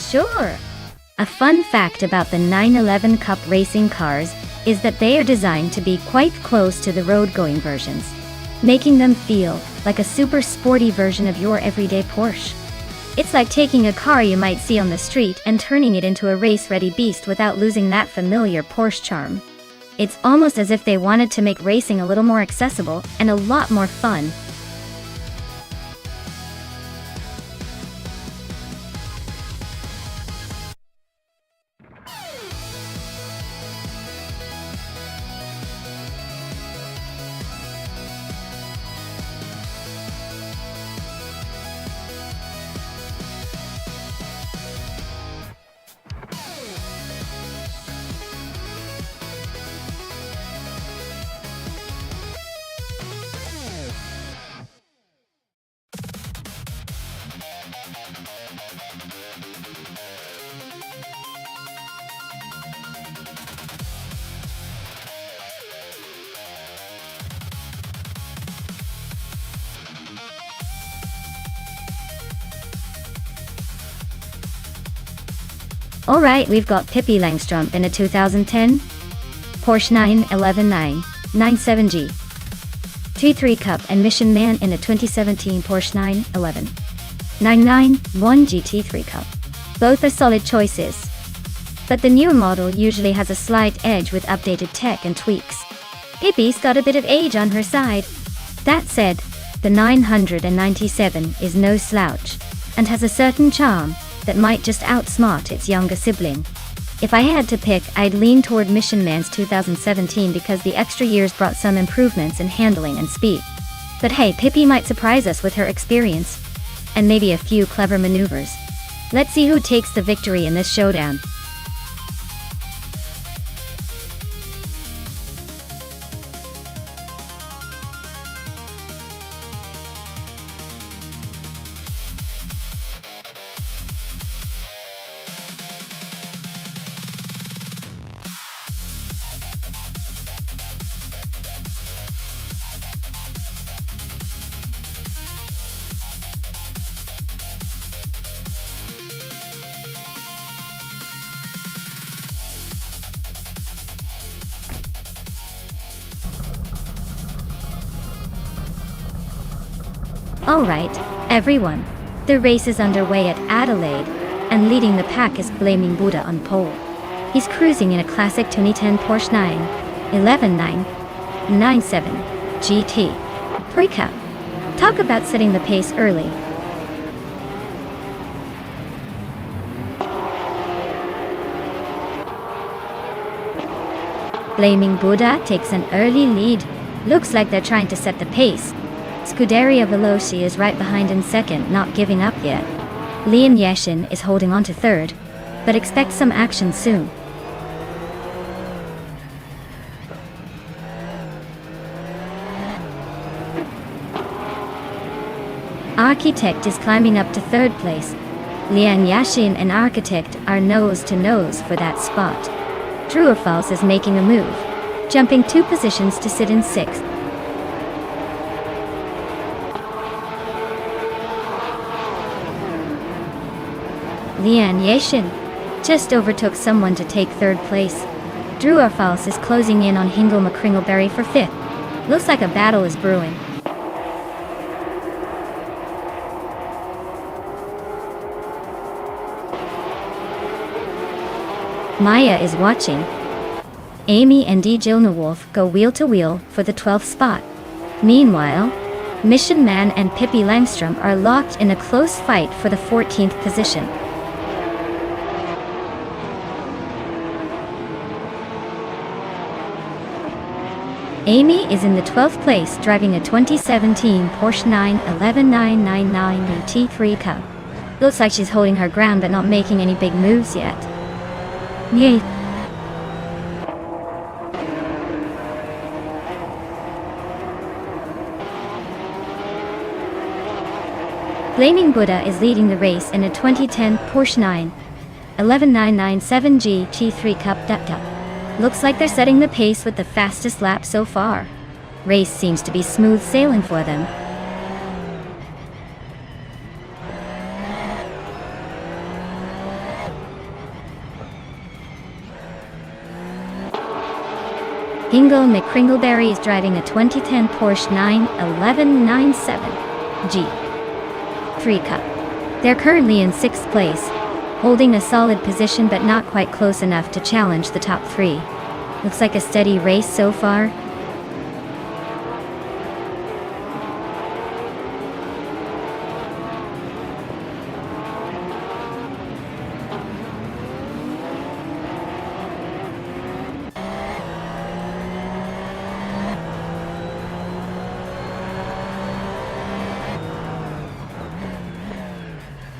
Sure. A fun fact about the 911 Cup racing cars is that they are designed to be quite close to the road-going versions, making them feel like a super sporty version of your everyday Porsche. It's like taking a car you might see on the street and turning it into a race-ready beast without losing that familiar Porsche charm. It's almost as if they wanted to make racing a little more accessible and a lot more fun. Alright, we've got Pippi Langstrup in a 2010 Porsche 911 997G T3 Cup and Mission Man in a 2017 Porsche 911 991 GT3 Cup. Both are solid choices, but the newer model usually has a slight edge with updated tech and tweaks. Pippi's got a bit of age on her side. That said, the 997 is no slouch, and has a certain charm that might just outsmart its younger sibling. If I had to pick, I'd lean toward Mission Man's 2017 because the extra years brought some improvements in handling and speed. But hey, Pippi might surprise us with her experience, and maybe a few clever maneuvers. Let's see who takes the victory in this showdown. Alright, everyone. The race is underway at Adelaide, and leading the pack is Flaming Buddha on pole. He's cruising in a classic 2010 Porsche 911 997 GT Pre-Cup. Talk about setting the pace early. Flaming Buddha takes an early lead. Looks like they're trying to set the pace. Scuderia Veloci is right behind in second, not giving up yet. Lian Yashin is holding on to third, but expect some action soon. Architect is climbing up to third place. Lian Yashin and Architect are nose to nose for that spot. True or False is making a move, jumping 2 positions to sit in 6th. Lian Yashin just overtook someone to take third place. True or False is closing in on Hingle McCringleberry for 5th. Looks like a battle is brewing. Maya is watching. Amy and D. Gilnewolf go wheel to wheel for the 12th spot. Meanwhile, Mission Man and Pippi Langstrup are locked in a close fight for the 14th position. Amy is in the 12th place, driving a 2017 Porsche 911 999 T3 Cup. Looks like she's holding her ground but not making any big moves yet. Yay! Flaming Buddha is leading the race in a 2010 Porsche 911 997 GT3 Cup Cup. Looks like they're setting the pace with the fastest lap so far. Race seems to be smooth sailing for them. Hingle McCringleberry is driving a 2010 Porsche 91197 G3 Cup. They're currently in 6th place, holding a solid position but not quite close enough to challenge the top 3. Looks like a steady race so far.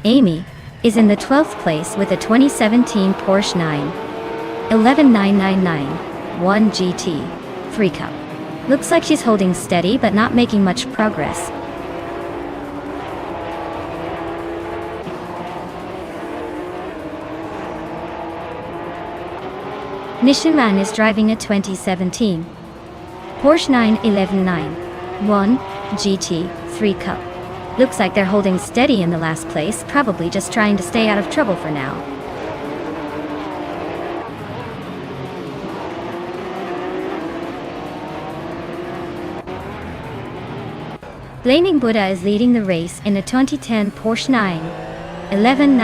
Amy is in the 12th place with a 2017 Porsche 911 GT 3 Cup. Looks like she's holding steady but not making much progress. Nishiman is driving a 2017 Porsche 911 GT 3 Cup. Looks like they're holding steady in the last place, probably just trying to stay out of trouble for now. Flaming Buddha is leading the race in a 2010 Porsche 911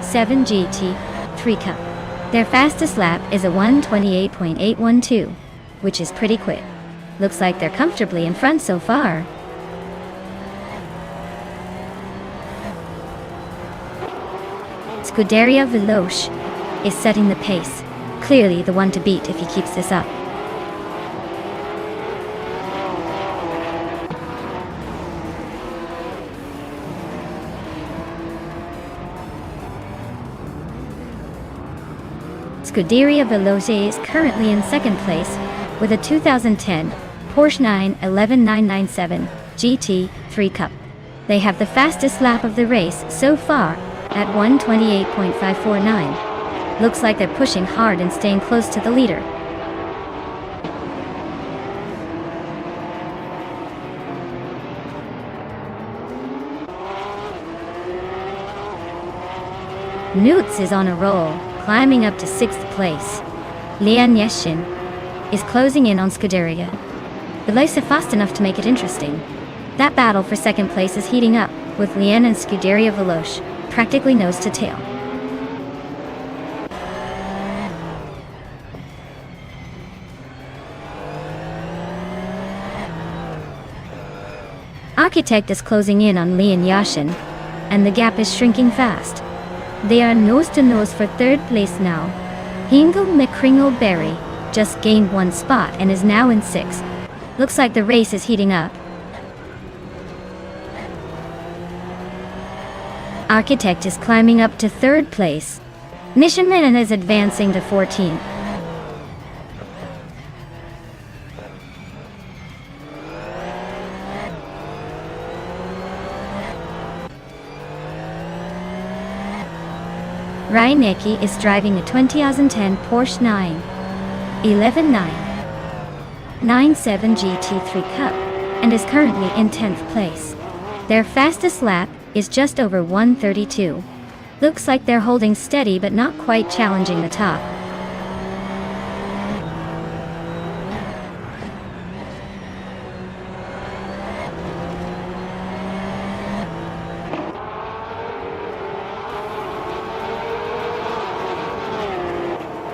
GT 3 Cup. Their fastest lap is a 1:28.812, which is pretty quick. Looks like they're comfortably in front so far. Scuderia Veloce is setting the pace, clearly the one to beat if he keeps this up. Scuderia Veloce is currently in 2nd place with a 2010 Porsche 911 GT 3 Cup. They have the fastest lap of the race so far at 1:28.549. Looks like they're pushing hard and staying close to the leader. Newts is on a roll, climbing up to 6th place. Lian Yeshin is closing in on Scuderia. Veloce fast enough to make it interesting. That battle for 2nd place is heating up, with Lian and Scuderia Veloce practically nose to tail. Architect is closing in on Lian Yashin, and the gap is shrinking fast. They are nose to nose for 3rd place now. Hingle McCringleberry just gained 1 spot and is now in 6th. Looks like the race is heating up. Architect is climbing up to 3rd place. Nishiman is advancing to 14th. Reinecke is driving a 2010 Porsche 911 GT3 Cup and is currently in 10th place. Their fastest lap is just over 1:32. Looks like they're holding steady but not quite challenging the top.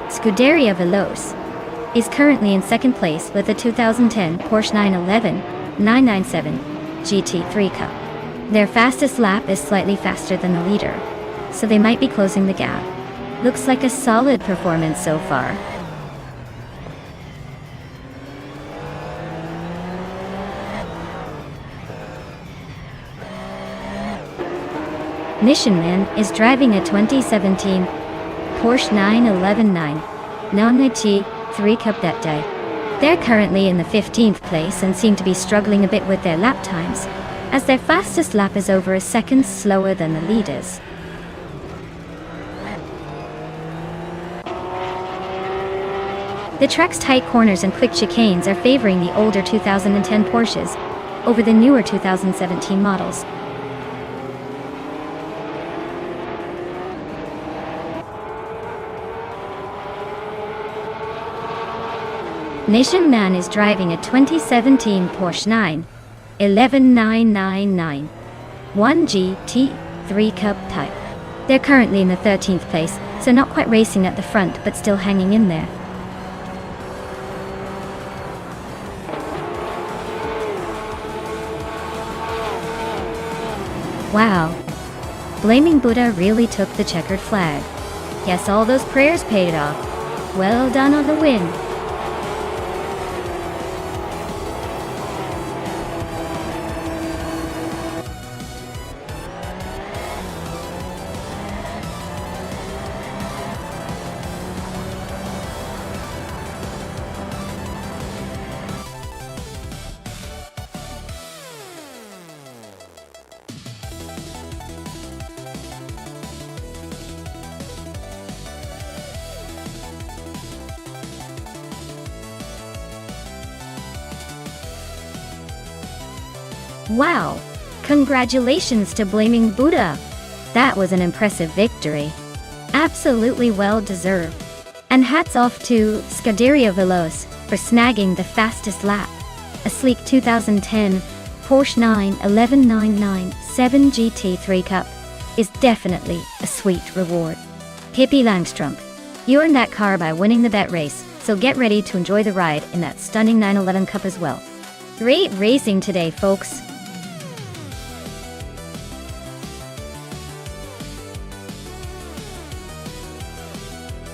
Scuderia Veloce is currently in 2nd place with a 2010 Porsche 997 GT3 Cup. Their fastest lap is slightly faster than the leader, so they might be closing the gap. Looks like a solid performance so far. Nishiman is driving a 2017 Porsche 911 GT3 Cup that day. They're currently in the 15th place and seem to be struggling a bit with their lap times, as their fastest lap is over a second slower than the leaders. The track's tight corners and quick chicanes are favoring the older 2010 Porsches over the newer 2017 models. Nation Man is driving a 2017 Porsche 911 1GT 3 Cup type. They're currently in the 13th place, so not quite racing at the front but still hanging in there. Wow. Blaming Buddha really took the checkered flag. Guess all those prayers paid off. Well done on the win. Wow! Congratulations to Blaming Buddha! That was an impressive victory. Absolutely well deserved. And hats off to Scuderia Veloce for snagging the fastest lap. A sleek 2010 Porsche 911 7GT3 Cup is definitely a sweet reward. Pippi Langstrumpf, you earned that car by winning the bet race, so get ready to enjoy the ride in that stunning 911 Cup as well. Great racing today, folks!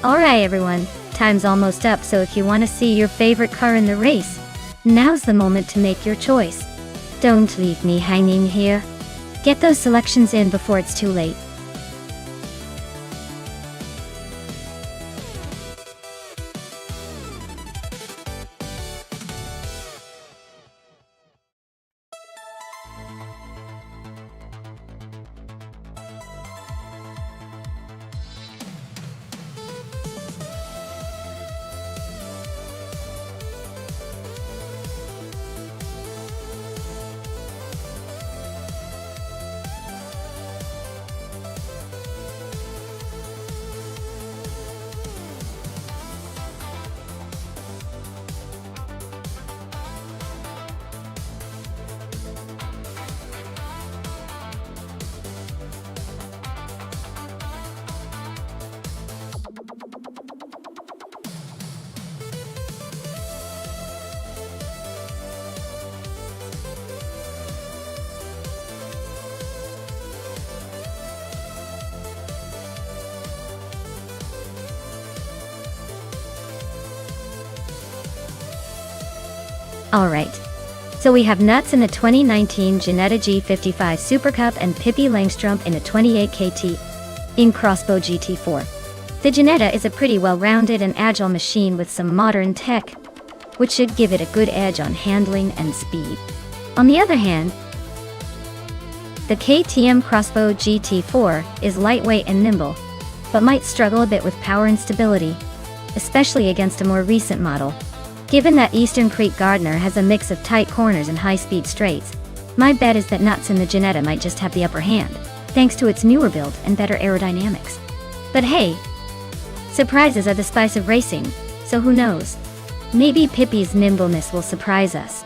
Alright everyone, time's almost up, so if you want to see your favorite car in the race, now's the moment to make your choice. Don't leave me hanging here. Get those selections in before it's too late. Alright, so we have Nuts in a 2019 Ginetta G55 Super Cup and Pippi Langstrumpf in a 28 KT in Crossbow GT4. The Ginetta is a pretty well-rounded and agile machine with some modern tech, which should give it a good edge on handling and speed. On the other hand, the KTM Crossbow GT4 is lightweight and nimble, but might struggle a bit with power and stability, especially against a more recent model. Given that Eastern Creek Gardner has a mix of tight corners and high-speed straights, my bet is that Nuts in the Ginetta might just have the upper hand, thanks to its newer build and better aerodynamics. But hey, surprises are the spice of racing, so who knows? Maybe Pippi's nimbleness will surprise us.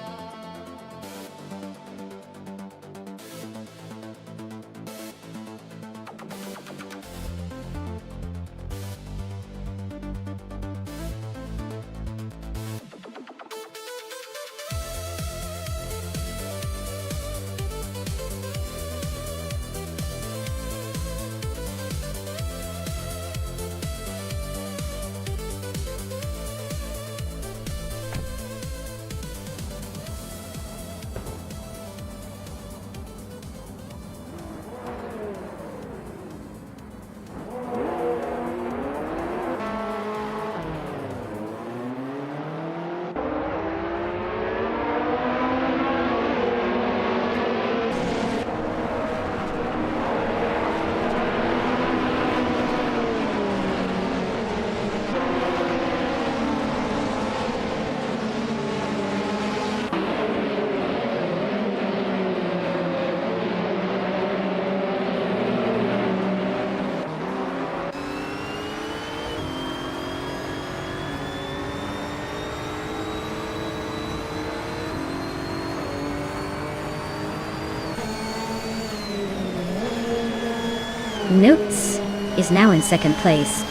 Newts is now in second place.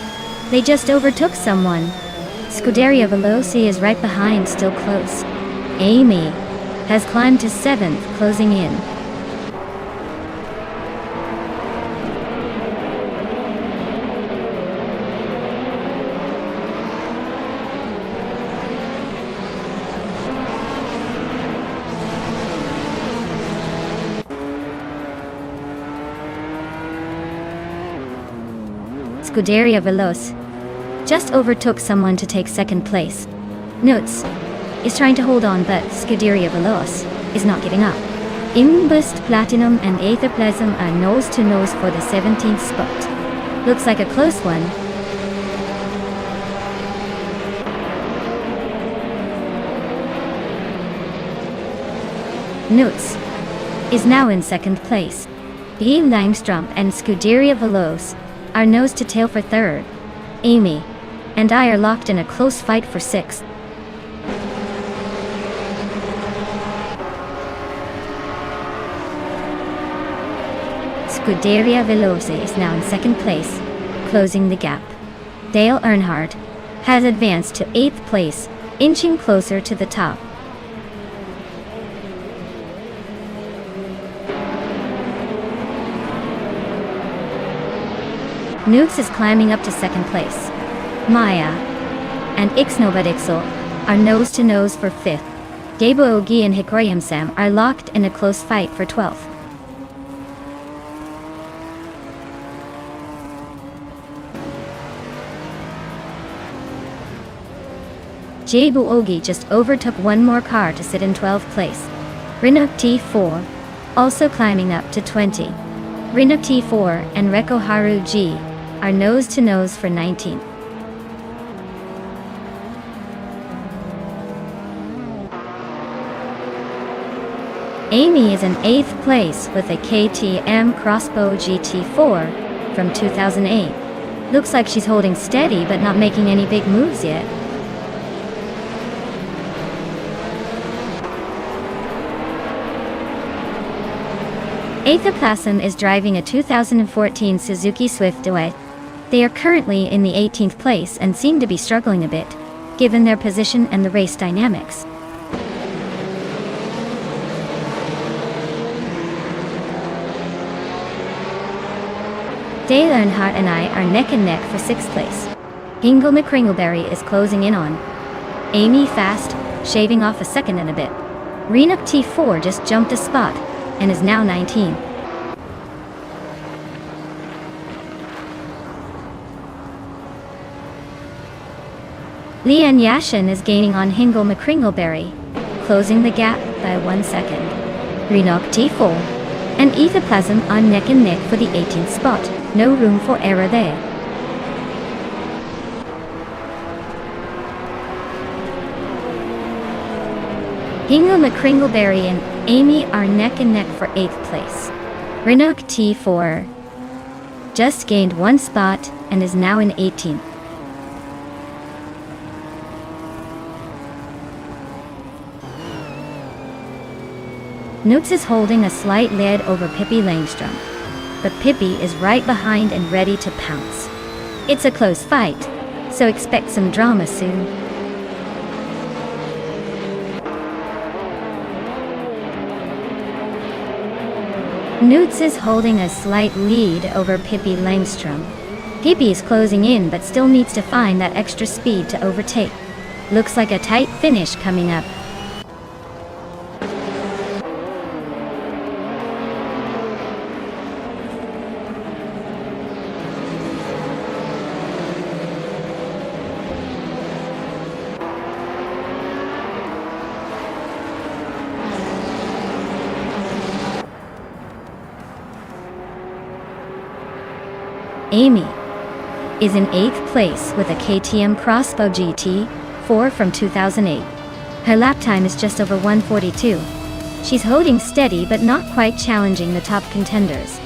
They just overtook someone. Scuderia Veloci is right behind, still close. Amy has climbed to 7th, closing in. Scuderia Veloce just overtook someone to take second place. Newts is trying to hold on, but Scuderia Veloce is not giving up. Imbust Platinum and Aetherplasm are nose to nose for the 17th spot. Looks like a close one. Newts is now in second place. B. Langstrom and Scuderia Veloce are nose to tail for third. Amy and I are locked in a close fight for sixth. Scuderia Veloce is now in second place, closing the gap. Dale Earnhardt has advanced to 8th place, inching closer to the top. Newts is climbing up to second place. Maya and Ixnovadixel are nose to nose for 5th. Gabo Ogi and Hikoyam Sam are locked in a close fight for 12th. Jabu Ogi just overtook one more car to sit in 12th place. Rinuk T4 also climbing up to 20. Rinuk T4 and Reko Haru G are nose to nose for 19th. Amy is in 8th place with a KTM Crossbow GT4 from 2008. Looks like she's holding steady but not making any big moves yet. Aetherplasm is driving a 2014 Suzuki Swift Duet. They are currently in the 18th place and seem to be struggling a bit, given their position and the race dynamics. Dale Earnhardt and I are neck and neck for 6th place. Hingle McCringleberry is closing in on Amy fast, shaving off a second and a bit. Renuk T4 just jumped a spot and is now 19. Leanne Yashin is gaining on Hingle McCringleberry, closing the gap by 1 second. Renok T4 and Aetherplasm are neck and neck for the 18th spot. No room for error there. Hingle McCringleberry and Amy are neck and neck for 8th place. Renok T4 just gained 1 spot and is now in 18th. Newts is holding a slight lead over Pippi Langstrom, but Pippi is right behind and ready to pounce. It's a close fight, so expect some drama soon. Newts is holding a slight lead over Pippi Langstrom. Pippi is closing in but still needs to find that extra speed to overtake. Looks like a tight finish coming up. Amy is in 8th place with a KTM Crossbow GT4 from 2008. Her lap time is just over 1:42. She's holding steady but not quite challenging the top contenders.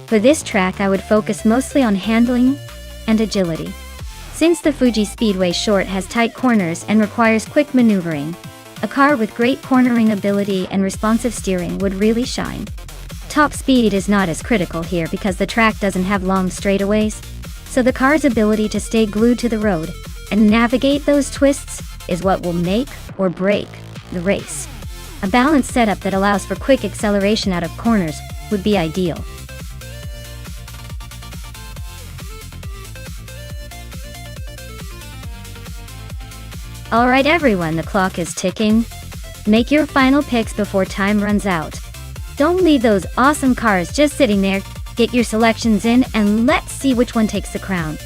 For this track I would focus mostly on handling and agility. Since the Fuji Speedway Short has tight corners and requires quick maneuvering, a car with great cornering ability and responsive steering would really shine. Top speed is not as critical here because the track doesn't have long straightaways, so the car's ability to stay glued to the road and navigate those twists is what will make or break the race. A balanced setup that allows for quick acceleration out of corners would be ideal. Alright everyone, the clock is ticking. Make your final picks before time runs out. Don't leave those awesome cars just sitting there. Get your selections in and let's see which one takes the crown.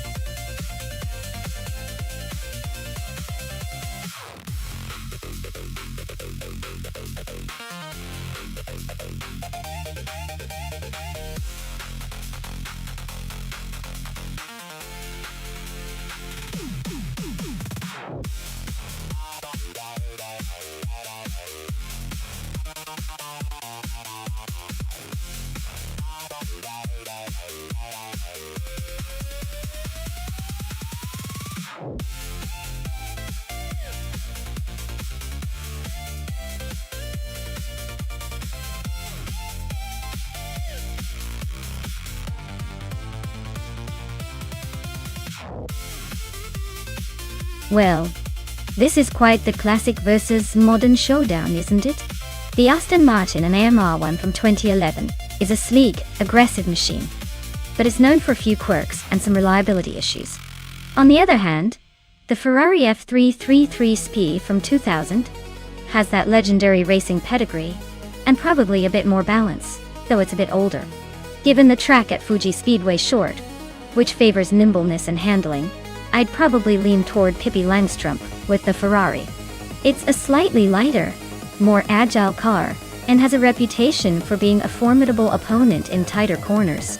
Well, this is quite the classic versus modern showdown, isn't it? The Aston Martin and AMR1 from 2011 is a sleek, aggressive machine, but it's known for a few quirks and some reliability issues. On the other hand, the Ferrari F333 SPI from 2000 has that legendary racing pedigree and probably a bit more balance, though it's a bit older. Given the track at Fuji Speedway Short, which favors nimbleness and handling, I'd probably lean toward Pippi Langstrup with the Ferrari. It's a slightly lighter, more agile car, and has a reputation for being a formidable opponent in tighter corners.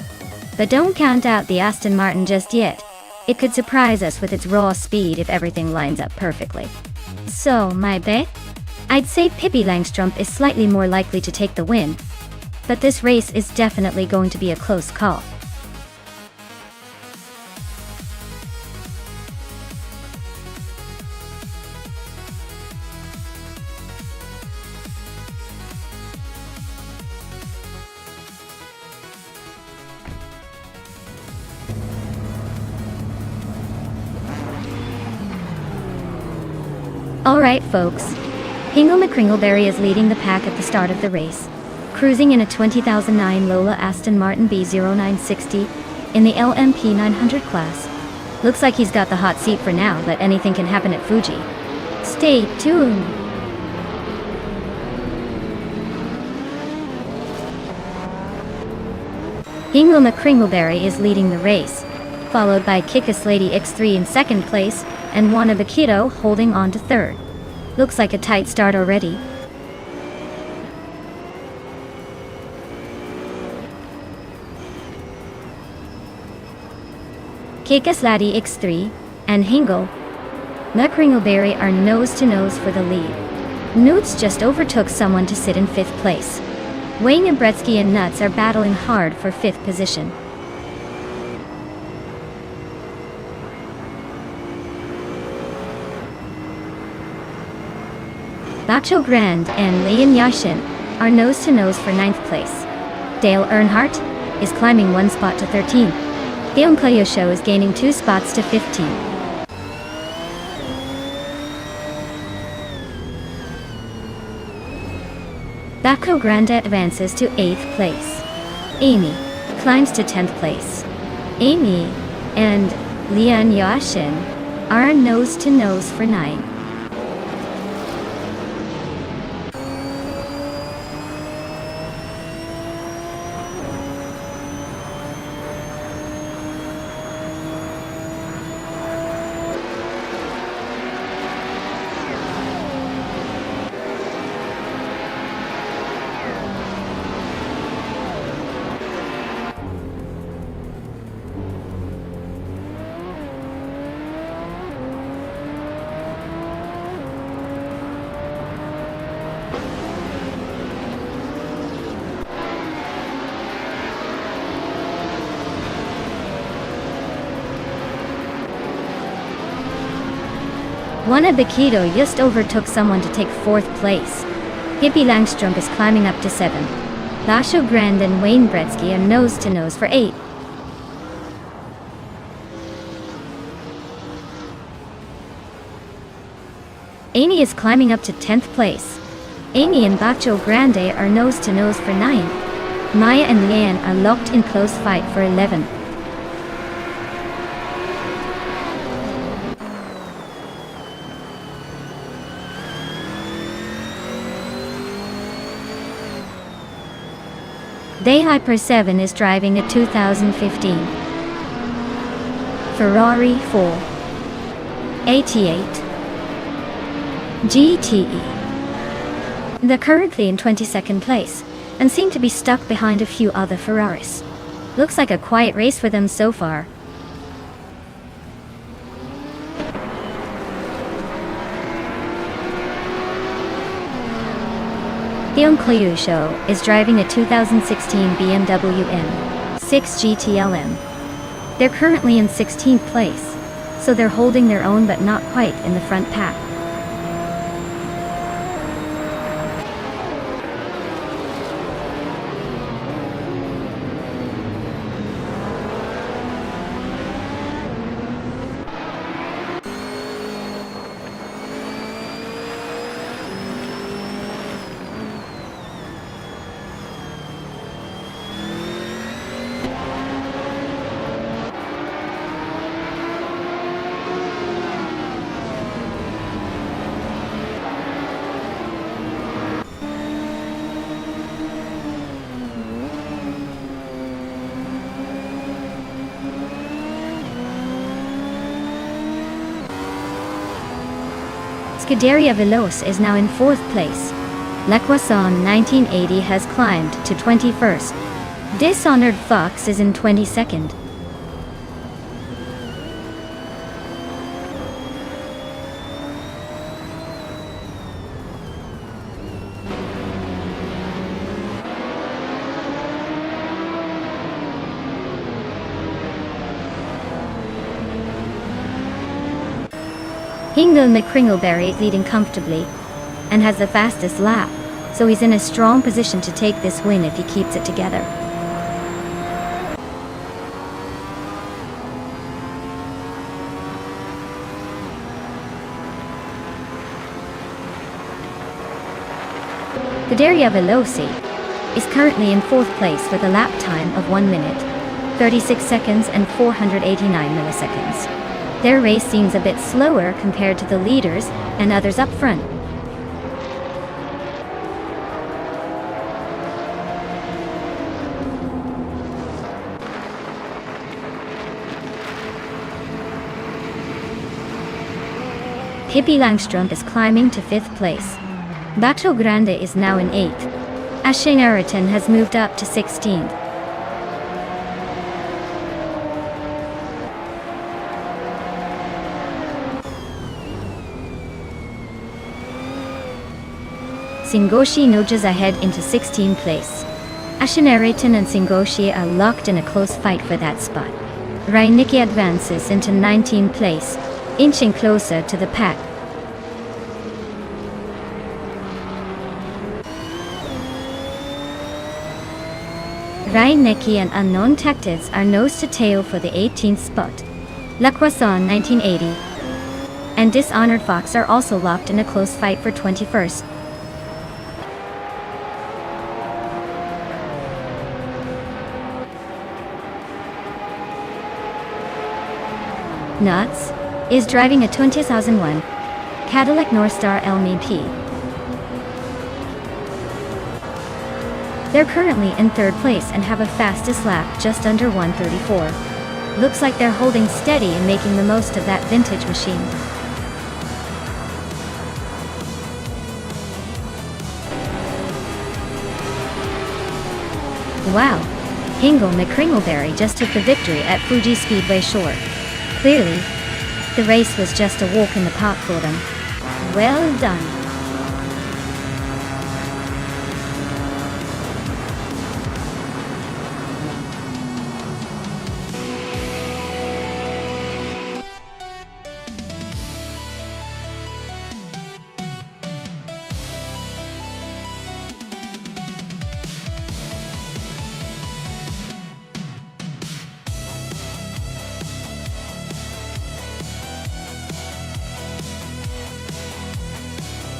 But don't count out the Aston Martin just yet. It could surprise us with its raw speed if everything lines up perfectly. So, my bet? I'd say Pippi Langstrup is slightly more likely to take the win, but this race is definitely going to be a close call. Alright folks, Hingle McCringleberry is leading the pack at the start of the race, cruising in a 2009 Lola Aston Martin B0960 in the LMP 900 class. Looks like he's got the hot seat for now, but anything can happen at Fuji. Stay tuned! Hingle McCringleberry is leading the race, followed by Kickass Lady X3 in second place, and Wanabakito holding on to third. Looks like a tight start already. Kickass Lady X3 and Hingle McCringleberry are nose-to-nose for the lead. Newts just overtook someone to sit in fifth place. Wayne Abretsky and Nuts are battling hard for fifth position. Bacho Grand and Liam Yashin are nose-to-nose for ninth place. Dale Earnhardt is climbing one spot to 13. Guillaume Clayosho is gaining 2 spots to 15. Bacho Grand advances to 8th place. Amy climbs to 10th place. Amy and Liam Yashin are nose-to-nose for 9. Juana Baquito just overtook someone to take 4th place. Hippie Langstrom is climbing up to 7. Lasho Grand and Wayne Bretsky are nose to nose for 8. Amy is climbing up to 10th place. Amy and Bacho Grande are nose to nose for 9. Maya and Leanne are locked in close fight for 11. Day Hyper 7 is driving a 2015 Ferrari 488 GTE. They're currently in 22nd place and seem to be stuck behind a few other Ferraris. Looks like a quiet race for them so far. Theon Cleusho is driving a 2016 BMW M6 GTLM. They're currently in 16th place, so they're holding their own but not quite in the front pack. Scuderia Veloce is now in 4th place. La Croissant 1980 has climbed to 21st. Dishonored Fox is in 22nd. Hingle McCringleberry is leading comfortably and has the fastest lap, so he's in a strong position to take this win if he keeps it together. Scuderia Veloce is currently in 4th place with a lap time of 1 minute, 36 seconds and 489 milliseconds. Their race seems a bit slower compared to the leaders and others up front. Hippie Langstrom is climbing to 5th place. Bacho Grande is now in 8th. Ashe Nariton has moved up to 16th. Singoshi nudges ahead into 16th place. Ashinariton and Singoshi are locked in a close fight for that spot. Rainicki advances into 19th place, inching closer to the pack. Rainicki and Unknown Tactics are nose to tail for the 18th spot. La Croissant 1980 and Dishonored Fox are also locked in a close fight for 21st. Nuts is driving a 2001 Cadillac Northstar LMP. They're currently in 3rd place and have a fastest lap just under 1:34. Looks like they're holding steady and making the most of that vintage machine. Wow! Hingle McCringleberry just took the victory at Fuji Speedway Short. Clearly, the race was just a walk in the park for them. Well done.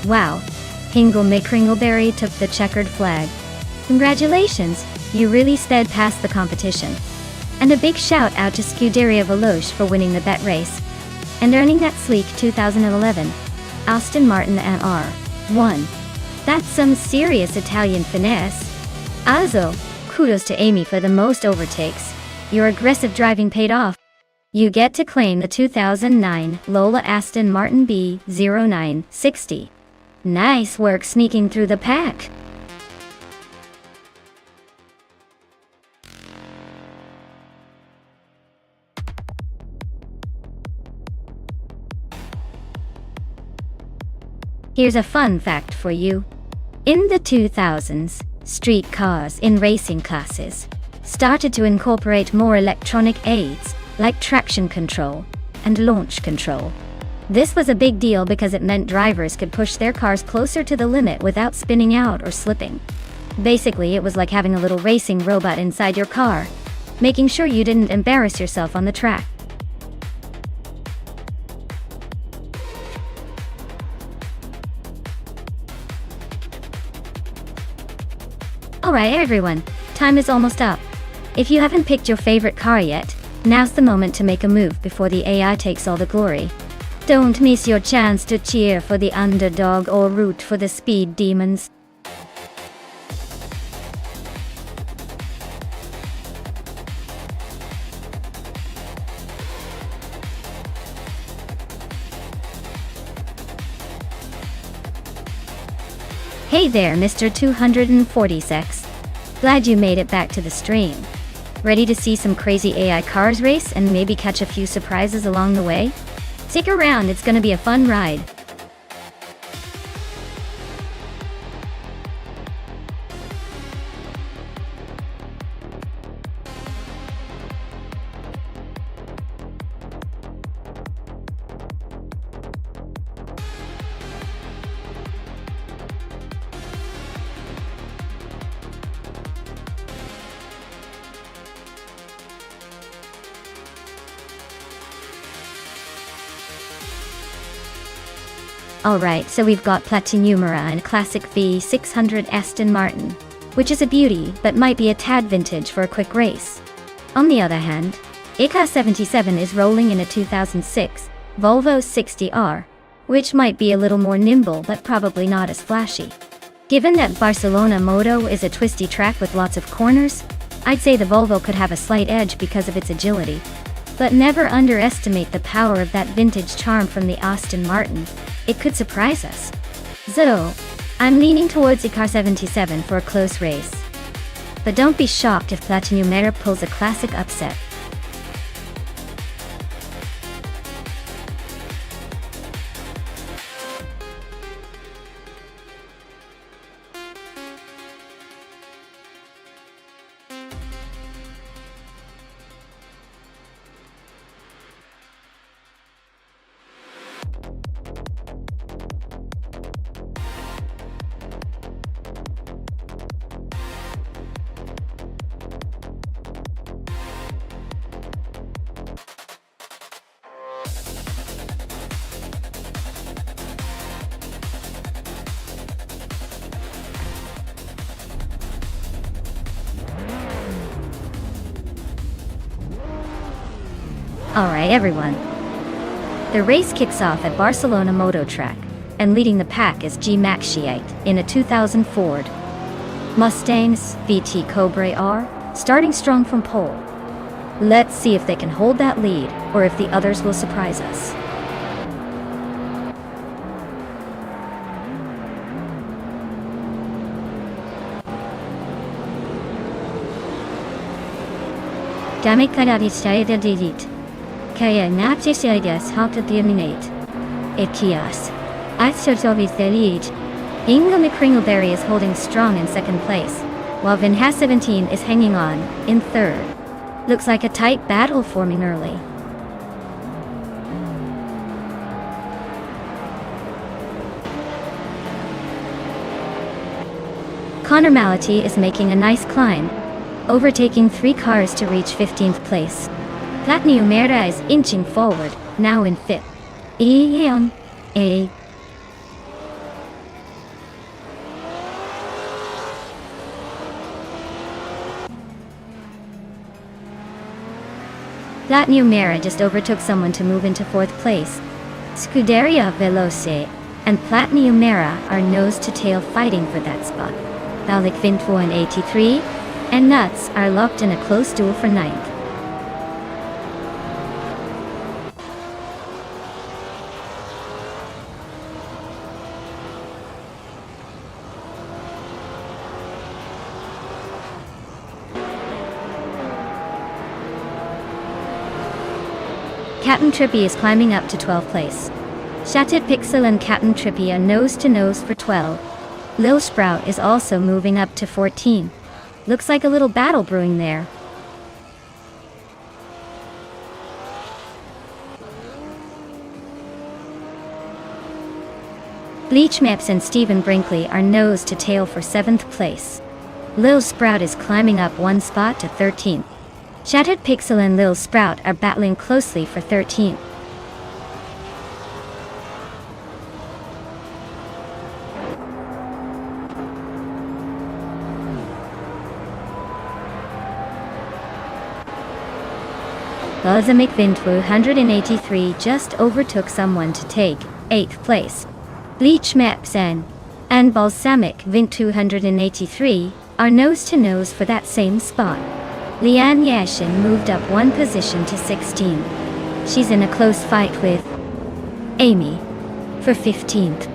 Wow. Hingle McCringleberry took the checkered flag. Congratulations, you really sped past the competition. And a big shout out to Scuderia Veloce for winning the bet race and earning that sleek 2011 Aston Martin NR1. That's some serious Italian finesse. Also, kudos to Amy for the most overtakes. Your aggressive driving paid off. You get to claim the 2009 Lola Aston Martin B0960. Nice work sneaking through the pack. Here's a fun fact for you. In the 2000s, street cars in racing classes started to incorporate more electronic aids, like traction control and launch control. This was a big deal because it meant drivers could push their cars closer to the limit without spinning out or slipping. Basically, it was like having a little racing robot inside your car, making sure you didn't embarrass yourself on the track. Alright everyone, time is almost up. If you haven't picked your favorite car yet, now's the moment to make a move before the AI takes all the glory. Don't miss your chance to cheer for the underdog or root for the speed demons. Hey there, Mr. 246. Glad you made it back to the stream. Ready to see some crazy AI cars race and maybe catch a few surprises along the way? Stick around, it's gonna be a fun ride. Alright, so we've got Platinumera and Classic V600 Aston Martin, which is a beauty but might be a tad vintage for a quick race. On the other hand, EK77 is rolling in a 2006 Volvo 60R, which might be a little more nimble but probably not as flashy. Given that Barcelona Moto is a twisty track with lots of corners, I'd say the Volvo could have a slight edge because of its agility. But never underestimate the power of that vintage charm from the Aston Martin. It could surprise us. So, I'm leaning towards EK77 for a close race. But don't be shocked if Platinumera pulls a classic upset. Alright everyone. The race kicks off at Barcelona Moto Track, and leading the pack is G-Maxiate in a 2000 Ford Mustang's VT Cobra R, starting strong from pole. Let's see if they can hold that lead, or if the others will surprise us. Dame kadavistaya delete. Kaya naptisaidas halta terminate. Etias. Atsotovis delete. Inga McCringleberry is holding strong in second place, while Vinhas 17 is hanging on, in third. Looks like a tight battle forming early. Connor Malati is making a nice climb, overtaking 3 cars to reach 15th place. Platinumera is inching forward, now in 5th. Lat Numera just overtook someone to move into 4th place. Scuderia Veloce and Plat Numera are nose-to-tail fighting for that spot. Valak Vinto and 83 and Nuts are locked in a close duel for 9th. Captain Trippy is climbing up to 12th place. Shattered Pixel and Captain Trippy are nose-to-nose for 12. Lil Sprout is also moving up to 14. Looks like a little battle brewing there. Bleach Maps and Stephen Brinkley are nose-to-tail for 7th place. Lil Sprout is climbing up 1 spot to 13th. Shattered Pixel and Lil Sprout are battling closely for 13th. Balsamic Vint 183 just overtook someone to take 8th place. Bleach Maps and Balsamic Vint 283 are nose-to-nose for that same spot. Lian Yashin moved up 1 position to 16. She's in a close fight with Amy for 15th.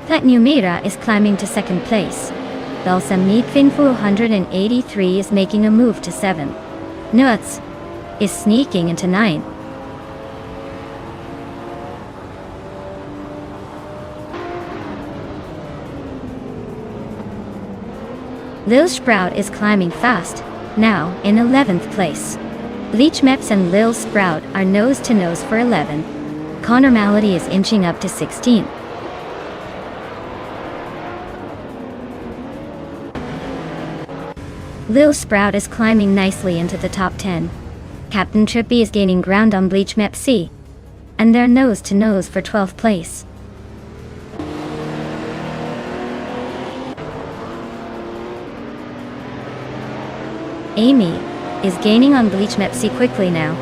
Plat Numera is climbing to 2nd place. Balsamic Vint 483 is making a move to 7th. Nuts is sneaking into 9th. Lil Sprout is climbing fast, now in 11th place. Bleach Maps and Lil Sprout are nose-to-nose for 11. Connor Malady is inching up to 16. Lil Sprout is climbing nicely into the top 10. Captain Trippy is gaining ground on Bleach Map C, and they're nose-to-nose for 12th place. Amy is gaining on Bleach Map C quickly now.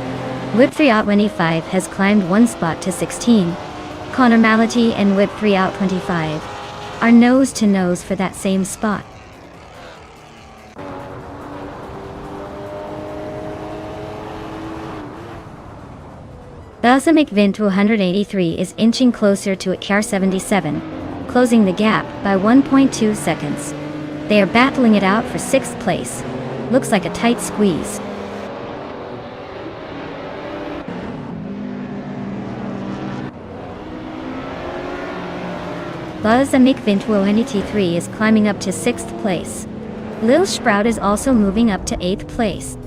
Whip 3 out 25 has climbed 1 spot to 16. Connor Malady and Whip 3 out 25 are nose-to-nose for that same spot. Balsamic Vint 283 is inching closer to Car 77, closing the gap by 1.2 seconds. They are battling it out for 6th place. Looks like a tight squeeze. Balsamic Vint 283 is climbing up to 6th place. Lil Sprout is also moving up to 8th place.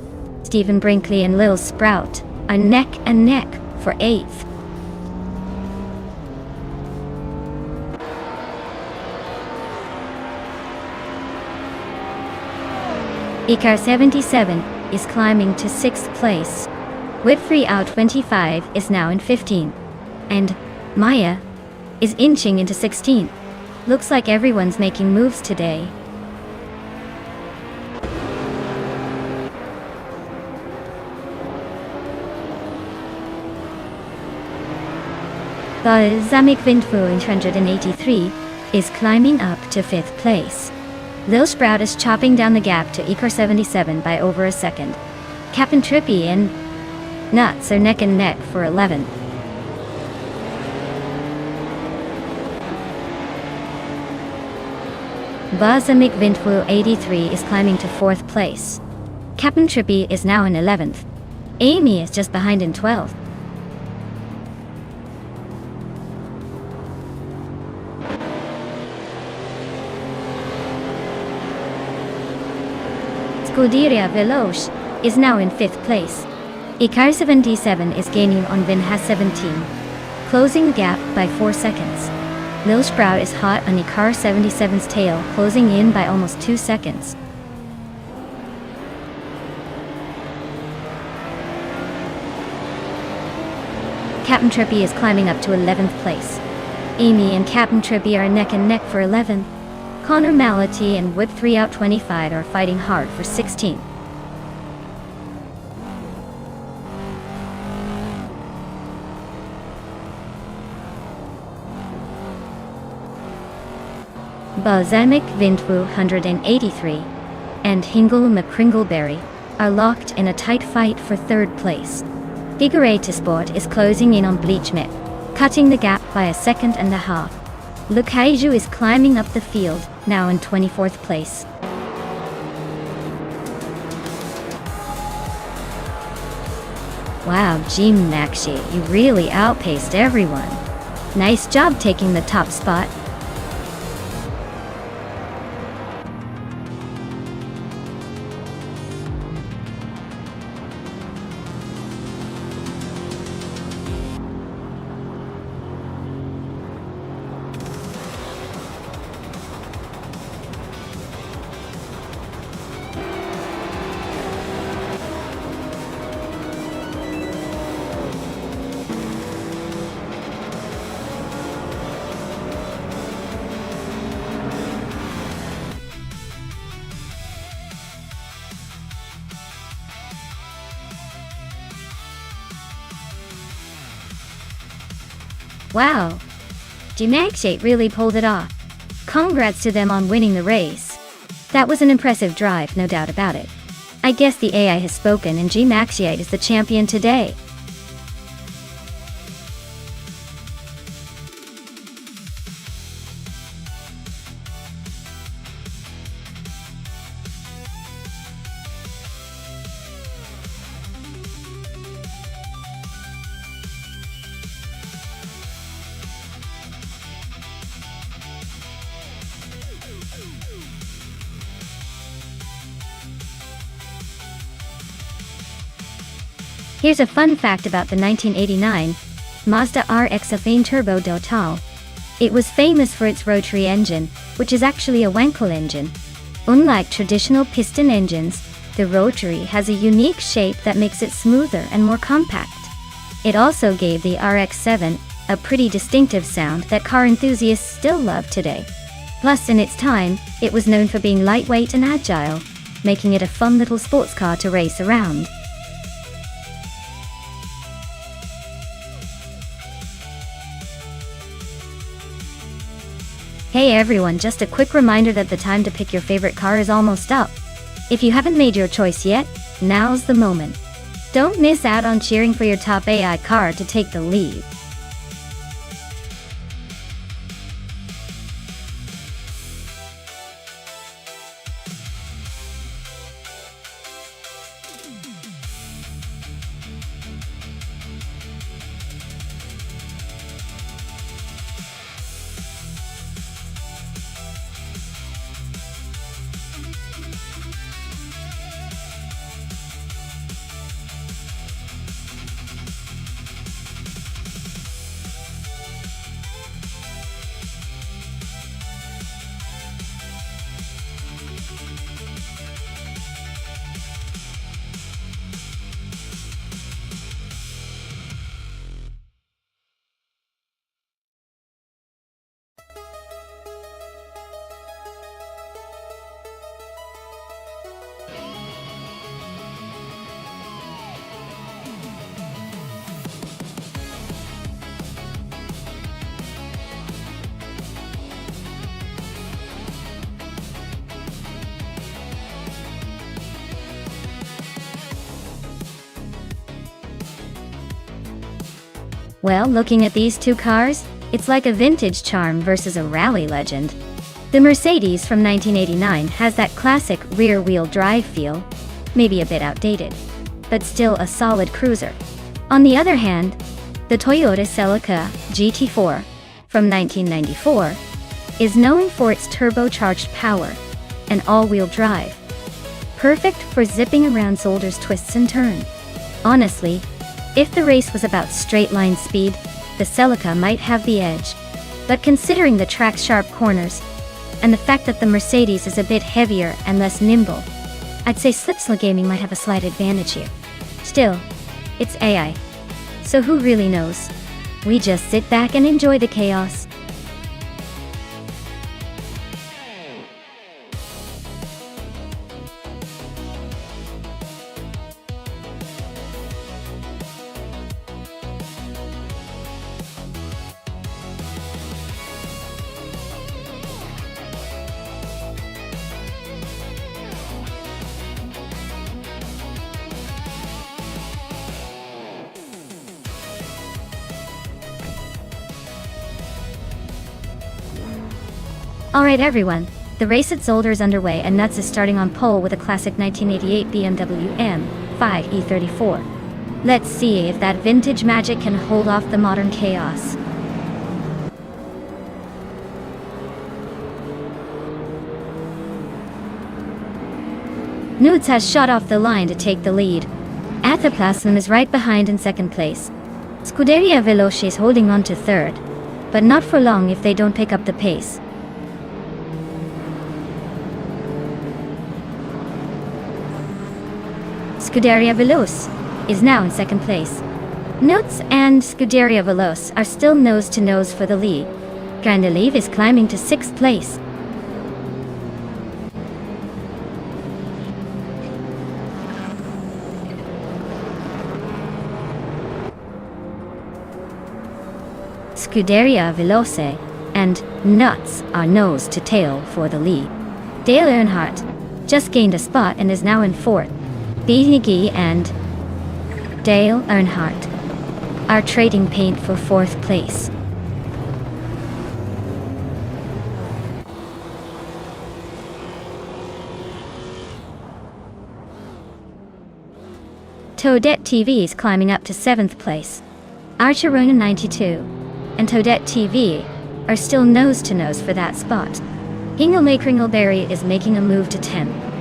Stephen Brinkley and Lil Sprout are neck and neck for 8th. Car 77 is climbing to 6th place. Whitfree out 25 is now in 15. And Maya is inching into 16. Looks like everyone's making moves today. Balsamic Vint 483 is climbing up to 5th place. Lil Sprout is chopping down the gap to Car 77 by over a second. Captain Trippy and Nuts are neck and neck for 11. Balsamic Vint 483 is climbing to 4th place. Captain Trippy is now in 11th. Amy is just behind in 12th. Scuderia Veloce is now in 5th place. Car 77 is gaining on Vinhas 17, closing the gap by 4 seconds. Lil Sprout is hot on Car 77's tail, closing in by almost 2 seconds. Captain Trippy is climbing up to 11th place. Amy and Captain Trippy are neck and neck for 11. Connor Malati and Whip 3 out 25 are fighting hard for 16th. Balsamic Vintwu 183 and Hingle McCringleberry are locked in a tight fight for 3rd place. Figurate Sport is closing in on Bleachmit, cutting the gap by a second and a half. Lukaiju is climbing up the field, now in 24th place. Wow, Jim Nakshi, you really outpaced everyone. Nice job taking the top spot. Wow, G-Max8 really pulled it off. Congrats to them on winning the race. That was an impressive drive, no doubt about it. I guess the AI has spoken and G-Max8 is the champion today. Here's a fun fact about the 1989 Mazda RX F1 Turbo Total. It was famous for its rotary engine, which is actually a Wankel engine. Unlike traditional piston engines, the rotary has a unique shape that makes it smoother and more compact. It also gave the RX-7 a pretty distinctive sound that car enthusiasts still love today. Plus, in its time, it was known for being lightweight and agile, making it a fun little sports car to race around. Hey everyone, just a quick reminder that the time to pick your favorite car is almost up. If you haven't made your choice yet, now's the moment. Don't miss out on cheering for your top AI car to take the lead. Well, looking at these two cars, it's like a vintage charm versus a rally legend. The Mercedes from 1989 has that classic rear-wheel drive feel, maybe a bit outdated, but still a solid cruiser. On the other hand, the Toyota Celica GT4 from 1994 is known for its turbocharged power and all-wheel drive, perfect for zipping around Zolder's twists and turns. Honestly, if the race was about straight-line speed, the Celica might have the edge. But considering the track's sharp corners, and the fact that the Mercedes is a bit heavier and less nimble, I'd say Slipsla Gaming might have a slight advantage here. Still, it's AI. So who really knows? We just sit back and enjoy the chaos. Alright everyone, the race at Zolder is underway and Nuts is starting on pole with a classic 1988 BMW M5 E34. Let's see if that vintage magic can hold off the modern chaos. Nuts has shot off the line to take the lead. Athaplasm is right behind in second place. Scuderia Veloce is holding on to third, but not for long if they don't pick up the pace. Scuderia Veloce is now in second place. Nuts and Scuderia Veloce are still nose to nose for the lead. Grandelive is climbing to sixth place. Scuderia Veloce and Nuts are nose to tail for the lead. Dale Earnhardt just gained a spot and is now in fourth. Bianchi and Dale Earnhardt are trading paint for fourth place. Toadette TV is climbing up to seventh place. Archerona 92 and Toadette TV are still nose to nose for that spot. Hingle Kringleberry is making a move to 10th.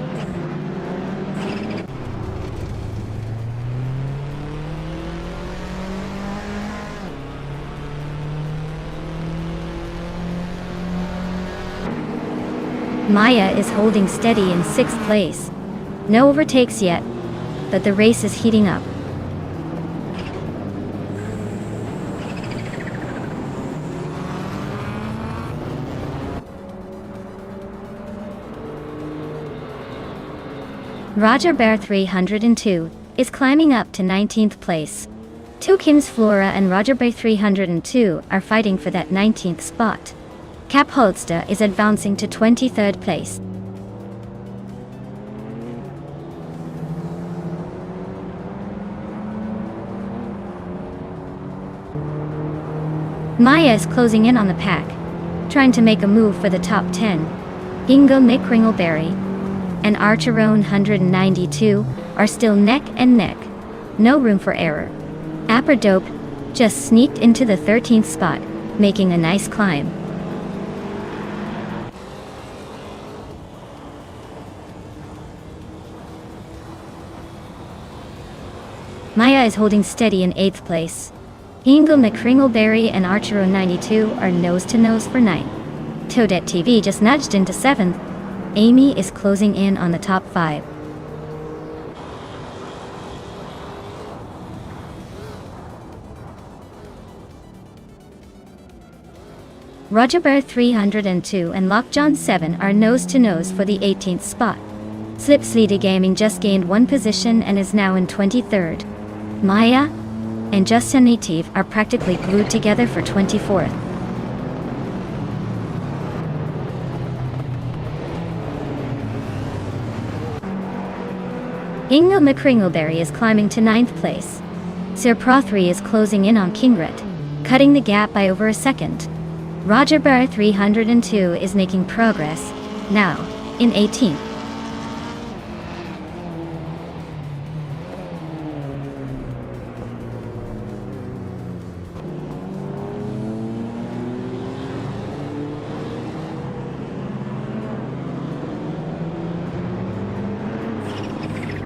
Maya is holding steady in sixth place. No overtakes yet, but the race is heating up. Roger Bear 302 is climbing up to 19th place. Tukins Flora and Roger Bear 302 are fighting for that 19th spot. Cap Holster is advancing to 23rd place. Maya is closing in on the pack, trying to make a move for the top 10. Ingo Mick Ringleberry and Archerone 192 are still neck and neck. No room for error. Apper Dope just sneaked into the 13th spot, making a nice climb. Maya is holding steady in 8th place. Ingo McCringleberry and Archero 92 are nose to nose for 9th. Toadette TV just nudged into 7th. Amy is closing in on the top 5. Roger Bear 302 and Lockjohn 7 are nose to nose for the 18th spot. Slipsledy Gaming just gained one position and is now in 23rd. Maya and Justin Native are practically glued together for 24th. Ingo McCringleberry is climbing to 9th place. Sir Prothry is closing in on Kingret, cutting the gap by over a second. Roger Bear 302 is making progress, now in 18th.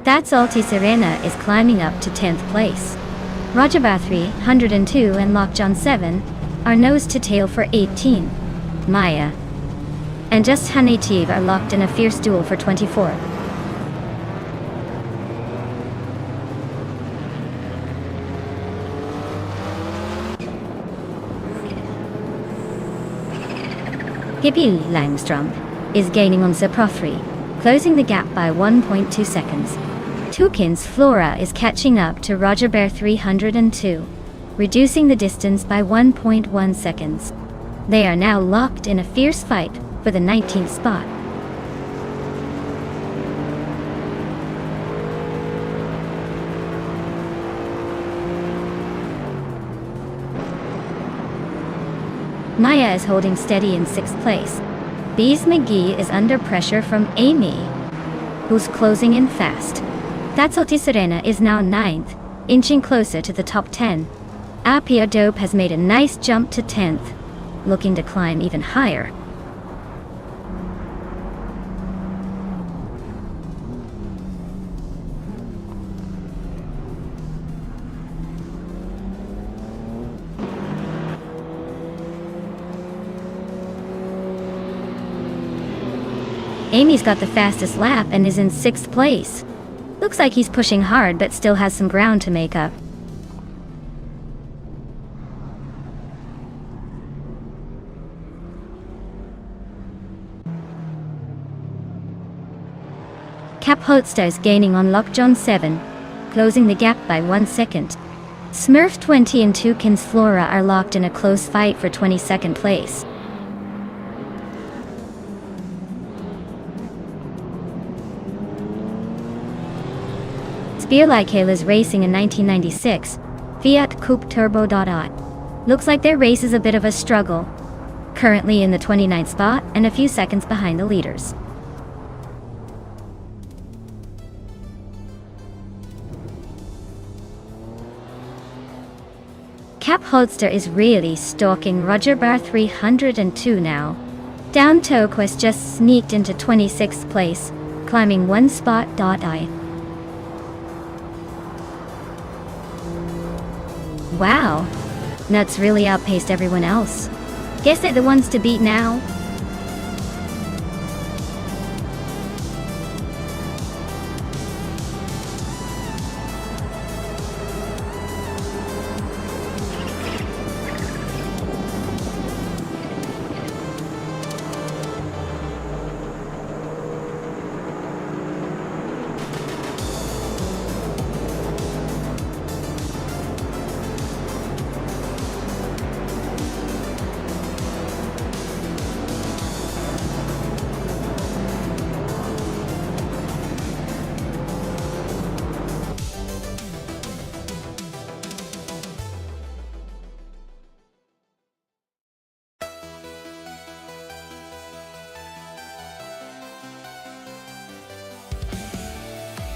That's Alti Serena is climbing up to 10th place. Roger Bear 302 and Lockjohn 7 are nose to tail for 18. Maya and Just Native are locked in a fierce duel for 24th. Hippie Langstrom is gaining on Sir Prothry, closing the gap by 1.2 seconds. Tukins Flora is catching up to Roger Bear 302, reducing the distance by 1.1 seconds. They are now locked in a fierce fight for the 19th spot. Maya is holding steady in 6th place. Bees McGee is under pressure from Amy, who's closing in fast. That's Serena is now 9th, inching closer to the top 10. Apia Dope has made a nice jump to 10th, looking to climb even higher. Amy's got the fastest lap and is in 6th place. Looks like he's pushing hard but still has some ground to make up. Cap Holster is gaining on Lockjohn 7, closing the gap by 1 second. Smurf 20 and Toucan's Flora are locked in a close fight for 22nd place. Spearlike Hail is racing in 1996, Fiat Coupe Turbo. Looks like their race is a bit of a struggle, currently in the 29th spot and a few seconds behind the leaders. Cap Holster is really stalking Roger Bar 302 now. Down Toquest just sneaked into 26th place, climbing 1 spot. Wow, Nuts really outpaced everyone else. Guess they're the ones to beat now.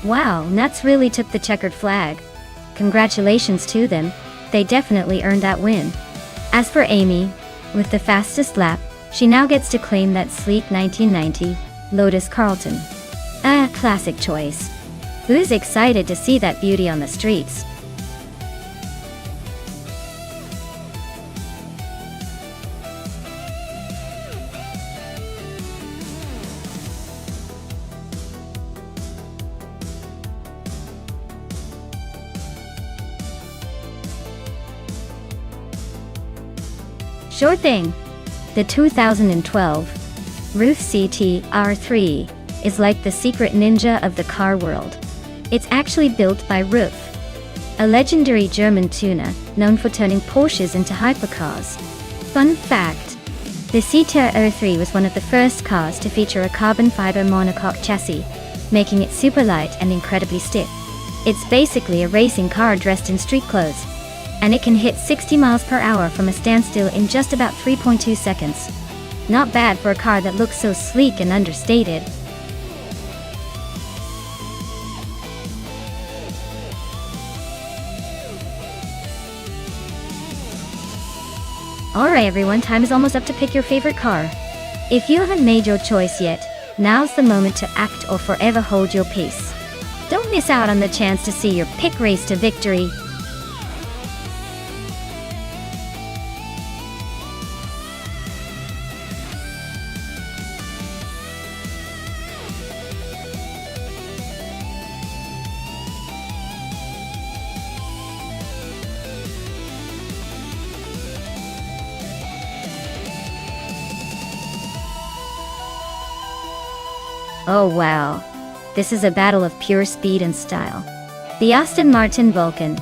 Wow, Nuts really took the checkered flag. Congratulations to them, they definitely earned that win. As for Amy, with the fastest lap, she now gets to claim that sleek 1990 Lotus Carlton. A classic choice. Who's excited to see that beauty on the streets? Sure thing. The 2012 Ruth CT R3 is like the secret ninja of the car world. It's actually built by Ruth, a legendary German tuner known for turning Porsches into hypercars. Fun fact, the CT R3 was one of the first cars to feature a carbon fiber monocoque chassis, making it super light and incredibly stiff. It's basically a racing car dressed in street clothes, and it can hit 60 miles per hour from a standstill in just about 3.2 seconds. Not bad for a car that looks so sleek and understated. Alright everyone, time is almost up to pick your favorite car. If you haven't made your choice yet, now's the moment to act or forever hold your peace. Don't miss out on the chance to see your pick race to victory. Oh wow, this is a battle of pure speed and style. The Aston Martin Vulcan,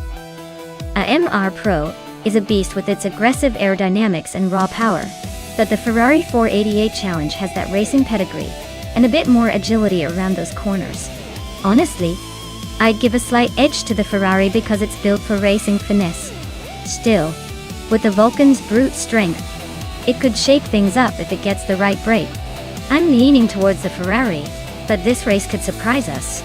a MR Pro, is a beast with its aggressive aerodynamics and raw power, but the Ferrari 488 Challenge has that racing pedigree and a bit more agility around those corners. Honestly, I'd give a slight edge to the Ferrari because it's built for racing finesse. Still, with the Vulcan's brute strength, it could shake things up if it gets the right brake. I'm leaning towards the Ferrari, but this race could surprise us.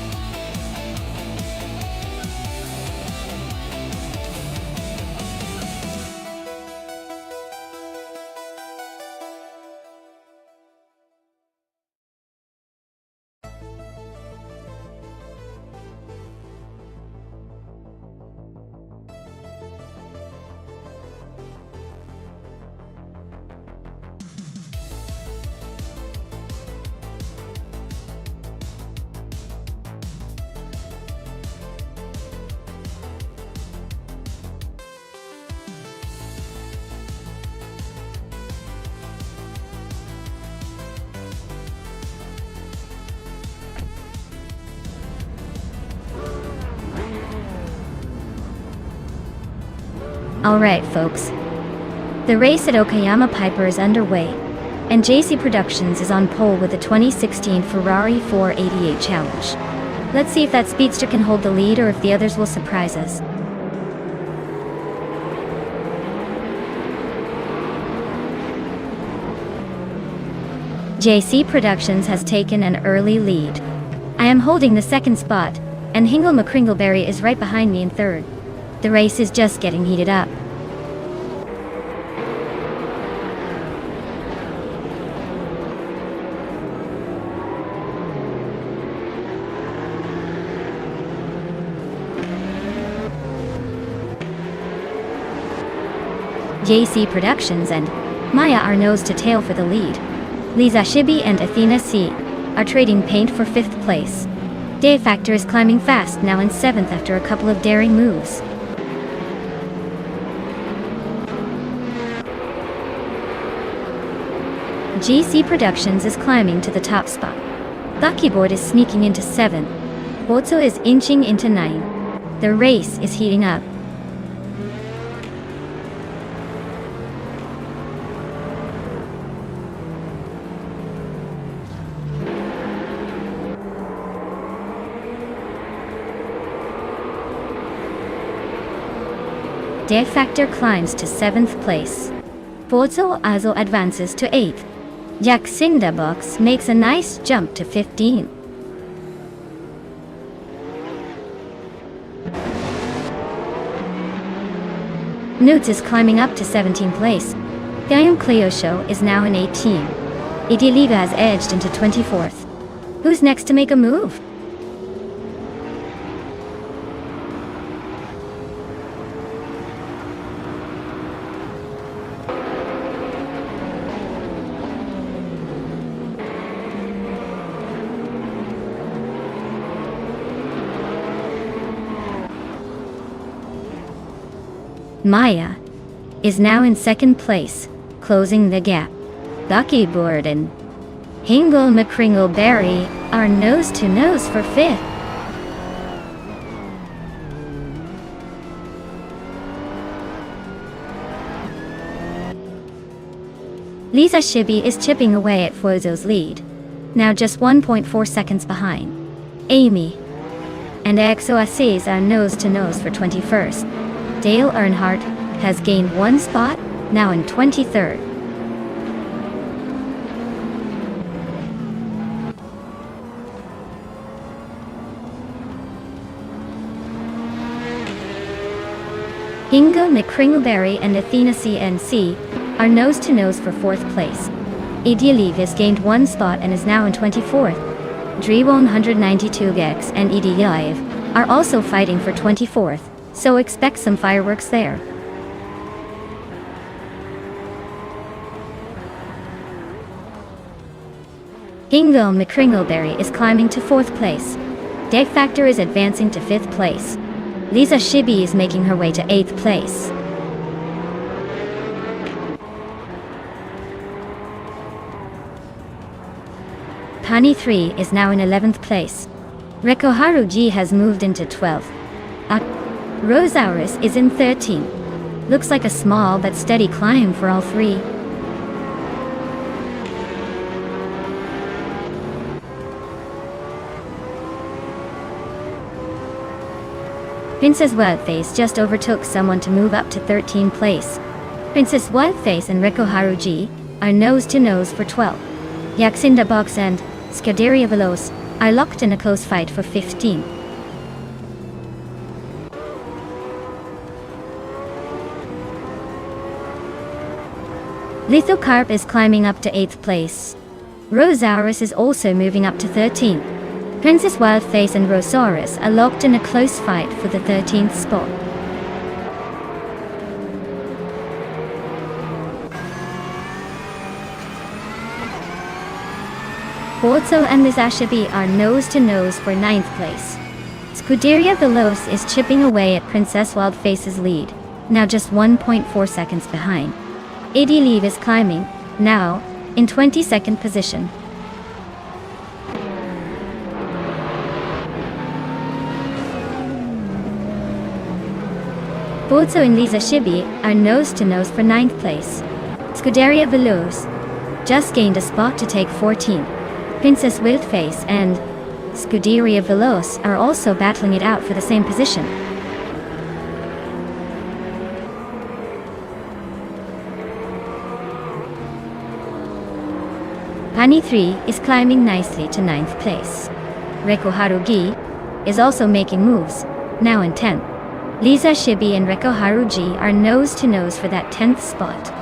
Alright folks, the race at Okayama Piper is underway, and JC Productions is on pole with the 2016 Ferrari 488 Challenge. Let's see if that speedster can hold the lead or if the others will surprise us. JC Productions has taken an early lead. I am holding the second spot, and Hingle McCringleberry is right behind me in third. The race is just getting heated up. JC Productions and Maya are nose to tail for the lead. Lisa Shibi and Athena C are trading paint for 5th place. Day Factor is climbing fast, now in 7th after a couple of daring moves. JC Productions is climbing to the top spot. Buckyboard is sneaking into 7th. Bozo is inching into 9th. The race is heating up. Day Factor climbs to 7th place. Bozo also advances to 8th. Jack Box makes a nice jump to 15th. Newts is climbing up to 17th place. Gayam Cleo Show is now in 18th. Idiliga has edged into 24th. Who's next to make a move? Maya is now in 2nd place, closing the gap. Buckyboard and Hingle McCringleberry are nose to nose for 5th. Lisa Shibi is chipping away at Bozo's lead, now just 1.4 seconds behind. Amy and Exo Assis are nose to nose for 21st. Dale Earnhardt has gained 1 spot, now in 23rd. Inga McCringleberry and Athena CNC are nose to nose for 4th place. Idealiv has gained 1 spot and is now in 24th. Drewon 192 Gex and Idealiv are also fighting for 24th. So expect some fireworks there. Hingle McCringleberry is climbing to 4th place. Day Factor is advancing to 5th place. Lisa Shibi is making her way to 8th place. Pani 3 is now in 11th place. Reko Haruji has moved into 12th. Rosaurus is in 13th. Looks like a small but steady climb for all three. Princess Wildface just overtook someone to move up to 13th place. Princess Wildface and Reko Haruji are nose to nose for 12th. Yaxinda Box and Scuderia Veloce are locked in a close fight for 15th. Lithocarp is climbing up to 8th place. Rosaurus is also moving up to 13th. Princess Wildface and Rosaurus are locked in a close fight for the 13th spot. Borzo and Lizashibi are nose-to-nose for 9th place. Scuderia Veloce is chipping away at Princess Wildface's lead, now just 1.4 seconds behind. Idilive is climbing, now, in 22nd position. Borzo and Lizashibi are nose-to-nose for 9th place. Scuderia Veloce just gained a spot to take 14th. Princess Wildface and Scuderia Veloce are also battling it out for the same position. Pani 3 is climbing nicely to 9th place. Reiko Harugi is also making moves, now in 10th. Lizashibi and Reiko Haruji are nose-to-nose for that 10th spot.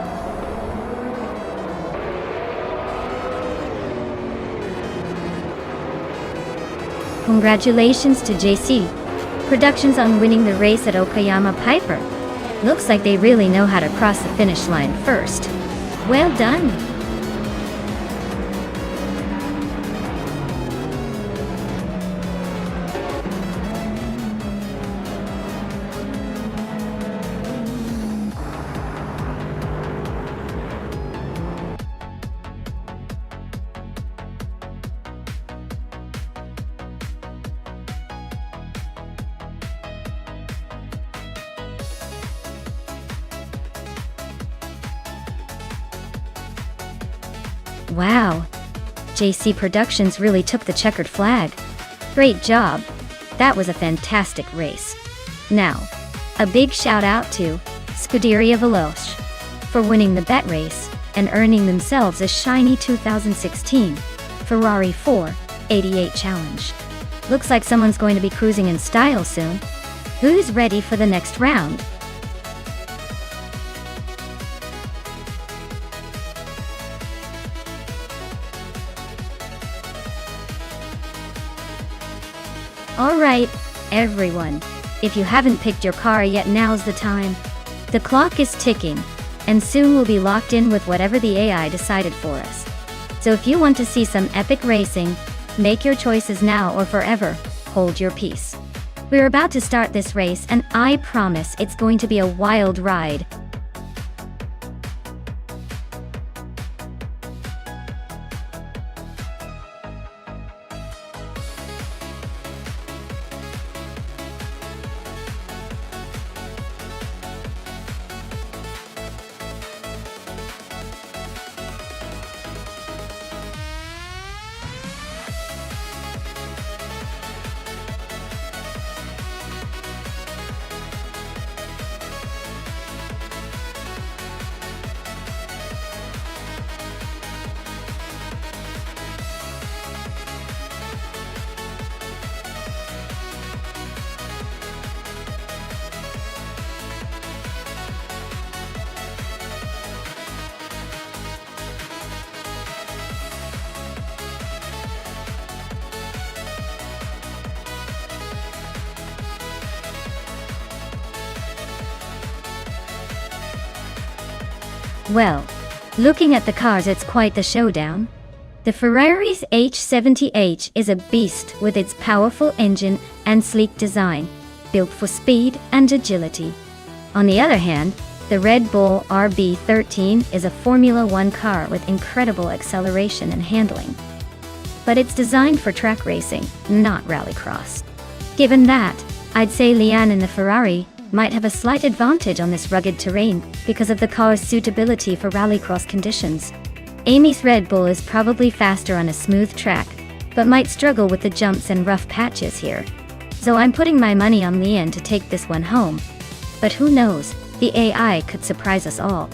Congratulations to JC Productions on winning the race at Okayama Piper. Looks like they really know how to cross the finish line first. Well done! Wow, JC Productions really took the checkered flag. Great job. That was a fantastic race. Now, a big shout out to Scuderia Veloce for winning the bet race and earning themselves a shiny 2016 Ferrari 488 challenge. Looks like someone's going to be cruising in style soon. Who's ready for the next round? Alright, everyone. If you haven't picked your car yet, now's the time. The clock is ticking, and soon we'll be locked in with whatever the AI decided for us. So if you want to see some epic racing, make your choices now or forever. Hold your peace. We're about to start this race, and I promise it's going to be a wild ride. Well, looking at the cars, it's quite the showdown. The Ferrari's H70H is a beast with its powerful engine and sleek design, built for speed and agility. On the other hand, the Red Bull RB13 is a Formula One car with incredible acceleration and handling. But it's designed for track racing, not rallycross. Given that, I'd say Lian in the Ferrari might have a slight advantage on this rugged terrain because of the car's suitability for rallycross conditions. Amy's Red Bull is probably faster on a smooth track, but might struggle with the jumps and rough patches here. So I'm putting my money on Lian to take this one home. But who knows, the AI could surprise us all.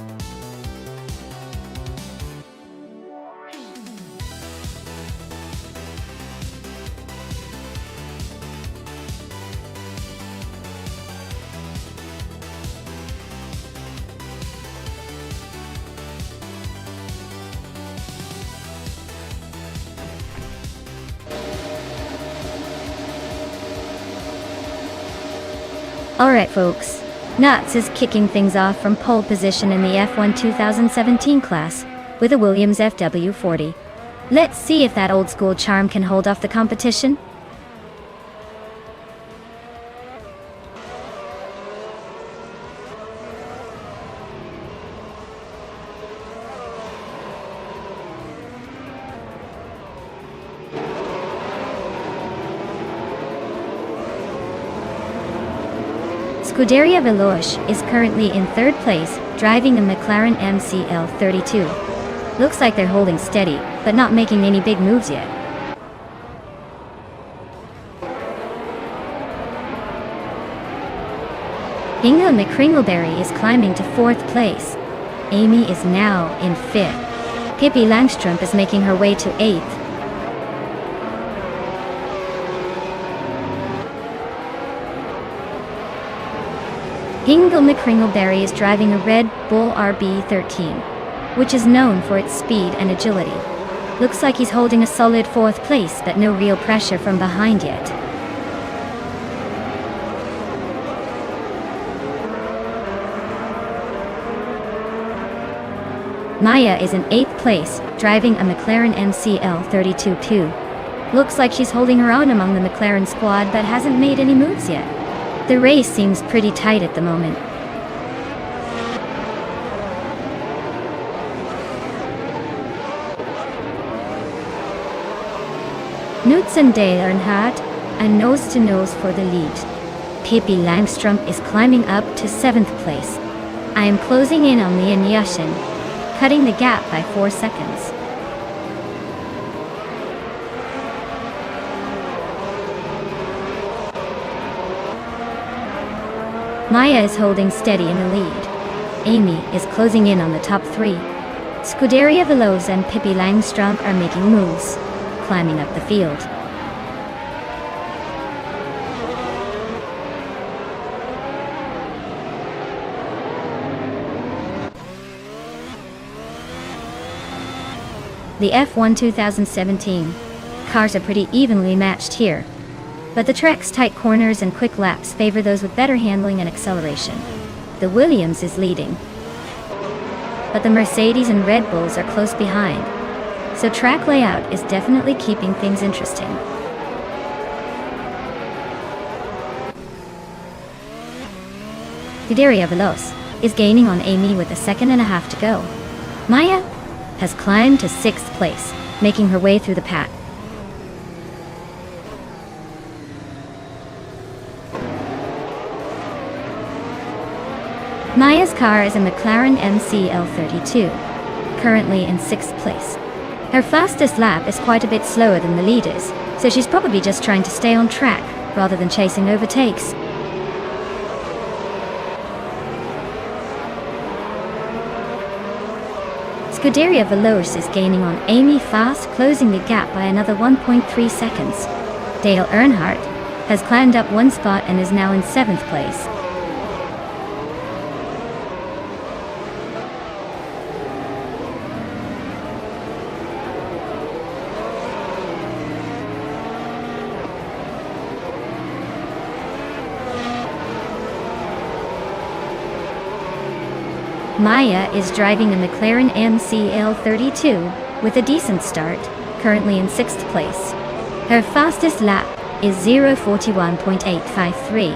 Alright folks, Nuts is kicking things off from pole position in the F1 2017 class, with a Williams FW40. Let's see if that old school charm can hold off the competition. Scuderia Veloce is currently in third place, driving a McLaren MCL32. Looks like they're holding steady, but not making any big moves yet. Inga McCringleberry is climbing to fourth place. Amy is now in fifth. Pippi Langstrup is making her way to eighth. Hingle McCringleberry is driving a Red Bull RB13, which is known for its speed and agility. Looks like he's holding a solid fourth place, but no real pressure from behind yet. Maya is in eighth place, driving a McLaren MCL32-2. Looks like she's holding her own among the McLaren squad, but hasn't made any moves yet. The race seems pretty tight at the moment. Knudsen de Earnhardt and nose-to-nose for the lead. Pippi Langstrup is climbing up to seventh place. I am closing in on Lian Yashin, cutting the gap by 4 seconds. Maya is holding steady in the lead. Amy is closing in on the top three. Scuderia Veloce and Pippi Langstrup are making moves, climbing up the field. The F1 2017 cars are pretty evenly matched here, but the track's tight corners and quick laps favor those with better handling and acceleration. The Williams is leading, but the Mercedes and Red Bulls are close behind, so track layout is definitely keeping things interesting. Scuderia Veloce is gaining on Amy with a second and a half to go. Maya has climbed to sixth place, making her way through the pack. Maya's car is a McLaren MCL32, currently in sixth place. Her fastest lap is quite a bit slower than the leaders, so she's probably just trying to stay on track rather than chasing overtakes. Scuderia Veloce is gaining on Amy fast, closing the gap by another 1.3 seconds. Dale Earnhardt has climbed up one spot and is now in seventh place. Maya is driving a McLaren MCL32 with a decent start, currently in sixth place. Her fastest lap is 0:41.853,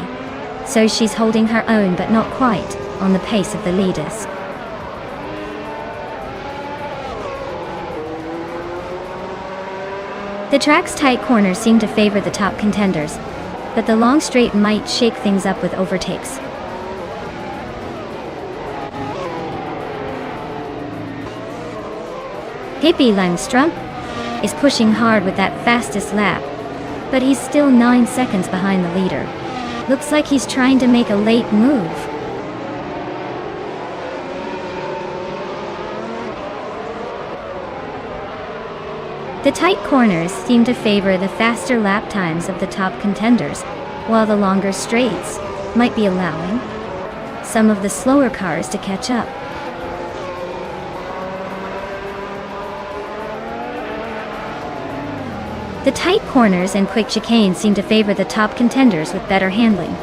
so she's holding her own but not quite on the pace of the leaders. The track's tight corners seem to favor the top contenders, but the long straight might shake things up with overtakes. Pippi Langstrup is pushing hard with that fastest lap, but he's still 9 seconds behind the leader. Looks like he's trying to make a late move. The tight corners seem to favor the faster lap times of the top contenders, while the longer straights might be allowing some of the slower cars to catch up. The tight corners and quick chicanes seem to favor the top contenders with better handling.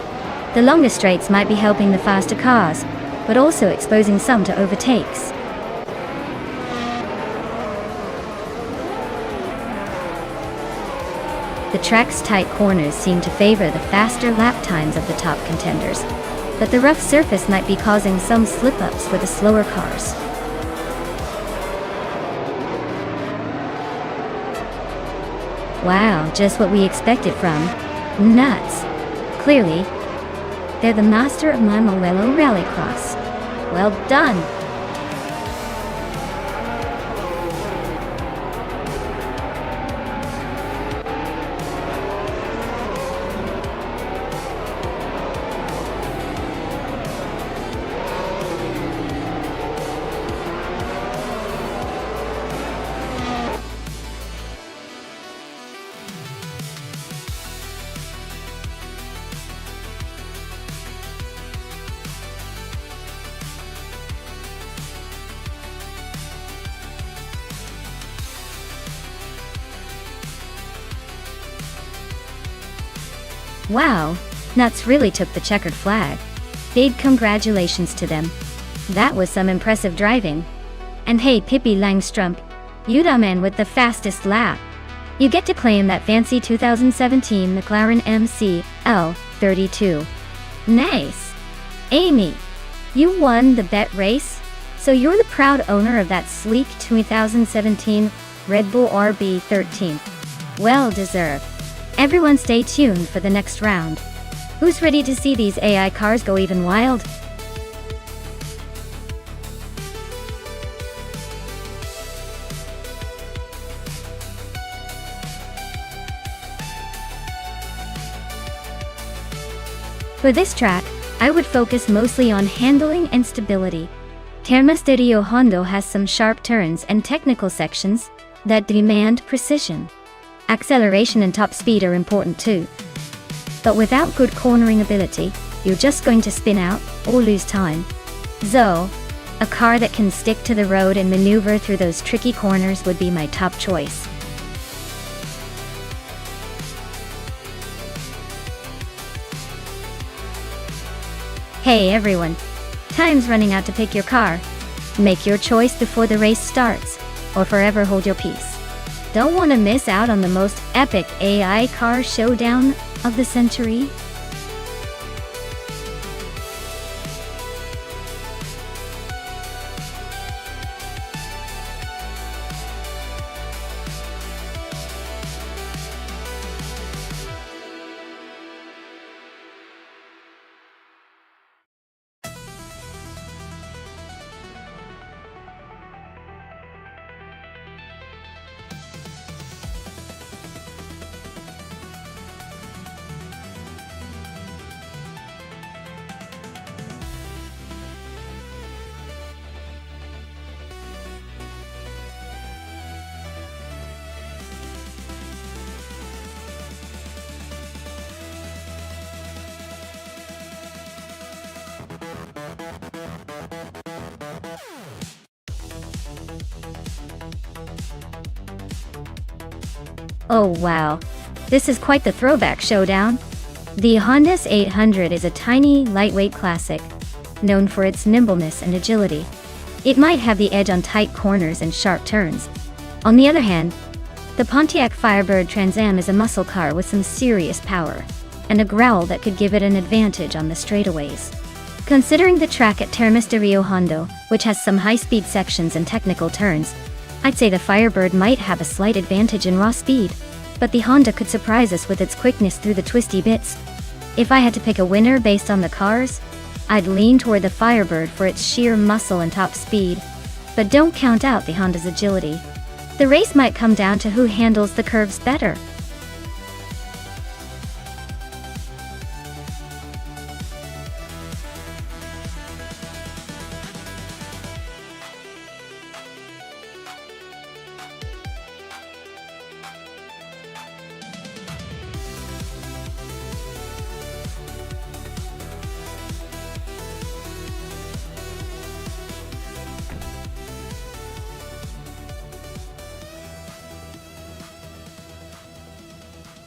The longer straights might be helping the faster cars, but also exposing some to overtakes. The track's tight corners seem to favor the faster lap times of the top contenders, but the rough surface might be causing some slip-ups for the slower cars. Wow, just what we expected from Nuts. Clearly, they're the master of my Moello Rallycross. Well done! Wow, Nuts really took the checkered flag. Big congratulations to them. That was some impressive driving. And hey Pippi Langstrumpf, you the man with the fastest lap. You get to claim that fancy 2017 McLaren MC L32. Nice! Amy, you won the bet race, so you're the proud owner of that sleek 2017 Red Bull RB13. Well deserved. Everyone stay tuned for the next round. Who's ready to see these AI cars go even wild? For this track, I would focus mostly on handling and stability. Termisterio Hondo has some sharp turns and technical sections that demand precision. Acceleration and top speed are important too. But without good cornering ability, you're just going to spin out or lose time. Zoe, a car that can stick to the road and maneuver through those tricky corners, would be my top choice. Hey everyone, time's running out to pick your car. Make your choice before the race starts, or forever hold your peace. Don't want to miss out on the most epic AI car showdown of the century? Oh wow, this is quite the throwback showdown. The Honda 800 is a tiny, lightweight classic, known for its nimbleness and agility. It might have the edge on tight corners and sharp turns. On the other hand, the Pontiac Firebird Trans Am is a muscle car with some serious power, and a growl that could give it an advantage on the straightaways. Considering the track at Termisterio Hondo, which has some high-speed sections and technical turns, I'd say the Firebird might have a slight advantage in raw speed, but the Honda could surprise us with its quickness through the twisty bits. If I had to pick a winner based on the cars, I'd lean toward the Firebird for its sheer muscle and top speed, but don't count out the Honda's agility. The race might come down to who handles the curves better.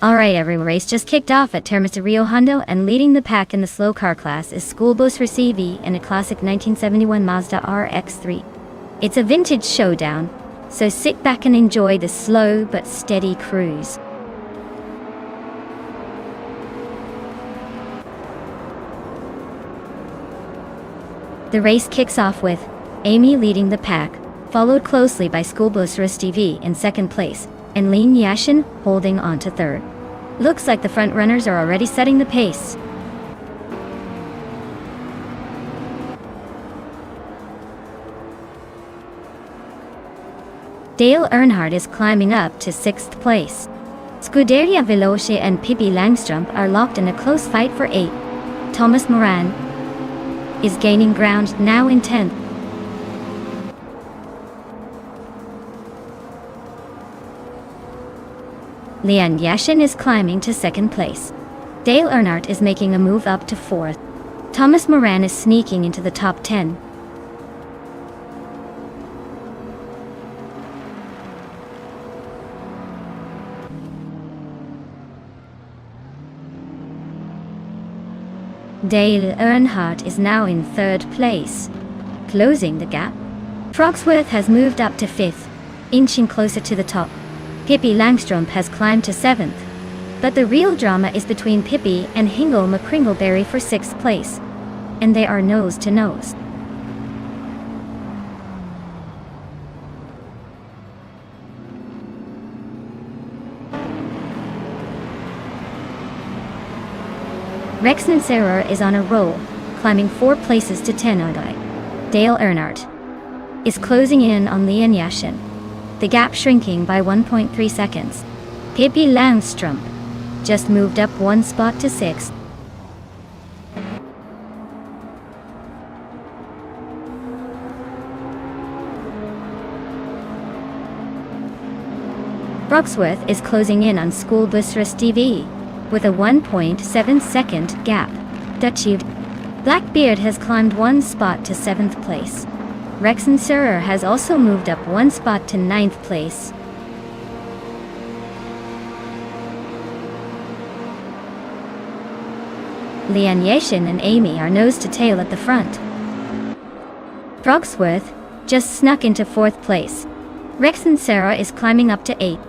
Alright, every race just kicked off at Termita Rio Hondo, and leading the pack in the slow car class is School Bus CV and a classic 1971 Mazda RX-3. It's a vintage showdown, so sit back and enjoy the slow but steady cruise. The race kicks off with Amy leading the pack, followed closely by School Bus TV in second place, and Lin Yashin holding on to third. Looks like the front runners are already setting the pace. Dale Earnhardt is climbing up to 6th place. Scuderia Veloce and Pippi Langstrup are locked in a close fight for 8th. Thomas Moran is gaining ground, now in 10th. Lian Yashin is climbing to 2nd place. Dale Earnhardt is making a move up to 4th. Thomas Moran is sneaking into the top 10. Dale Earnhardt is now in 3rd place. Closing the gap, Frogsworth has moved up to 5th, inching closer to the top. Pippi Langstrup has climbed to 7th. But the real drama is between Pippi and Hingle McCringleberry for 6th place. And they are nose to nose. Rex Nonstop is on a roll, climbing 4 places to 10 on Dale Earnhardt is closing in on Lian Yashin, the gap shrinking by 1.3 seconds. Pippi Langstrup just moved up 1 spot to 6th. Frogsworth is closing in on School Bus TV with a 1.7 second gap. Achieved. Blackbeard has climbed 1 spot to 7th place. Rex Nonstop has also moved up 1 spot to 9th place. Lian Yashin and Amy are nose to tail at the front. Frogsworth just snuck into 4th place. Rex Nonstop is climbing up to 8th.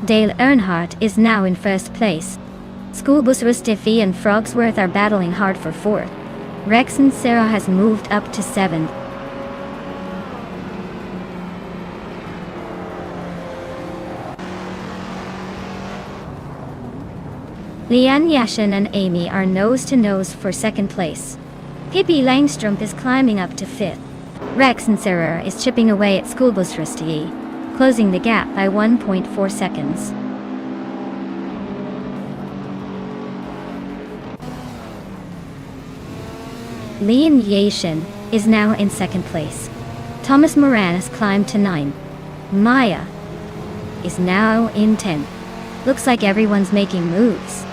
Dale Earnhardt is now in 1st place. School Bus TV and Frogsworth are battling hard for 4th. Rex Nonstop has moved up to 7th. Lian Yashin and Amy are nose to nose for 2nd place. Pippi Langstrup is climbing up to 5th. Rex Nonstop is chipping away at School Bus TV, closing the gap by 1.4 seconds. Lian Yashin is now in 2nd place. Thomas Moran has climbed to 9. Maya is now in 10. Looks like everyone's making moves.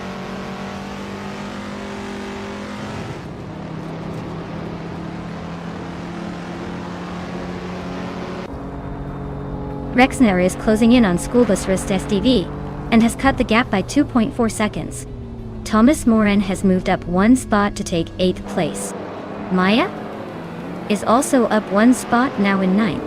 Rex Nonstop is closing in on School Bus TV and has cut the gap by 2.4 seconds. Thomas Moran has moved up 1 spot to take 8th place. Maya is also up 1 spot, now in 9th.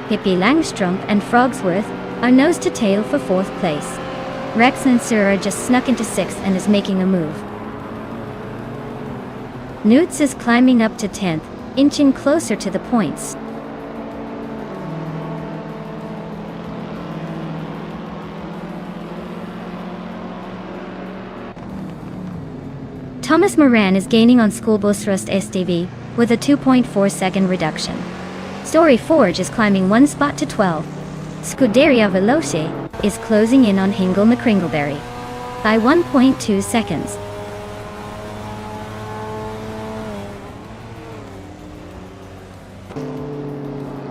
Pippi Langstrup and Frogsworth are nose to tail for 4th place. Rex Nonstop just snuck into 6th and is making a move. Newts is climbing up to 10th, inching closer to the points. Thomas Moran is gaining on School Bus TV with a 2.4 second reduction. Story Forge is climbing 1 spot to 12. Scuderia Veloce is closing in on Hingle McCringleberry by 1.2 seconds.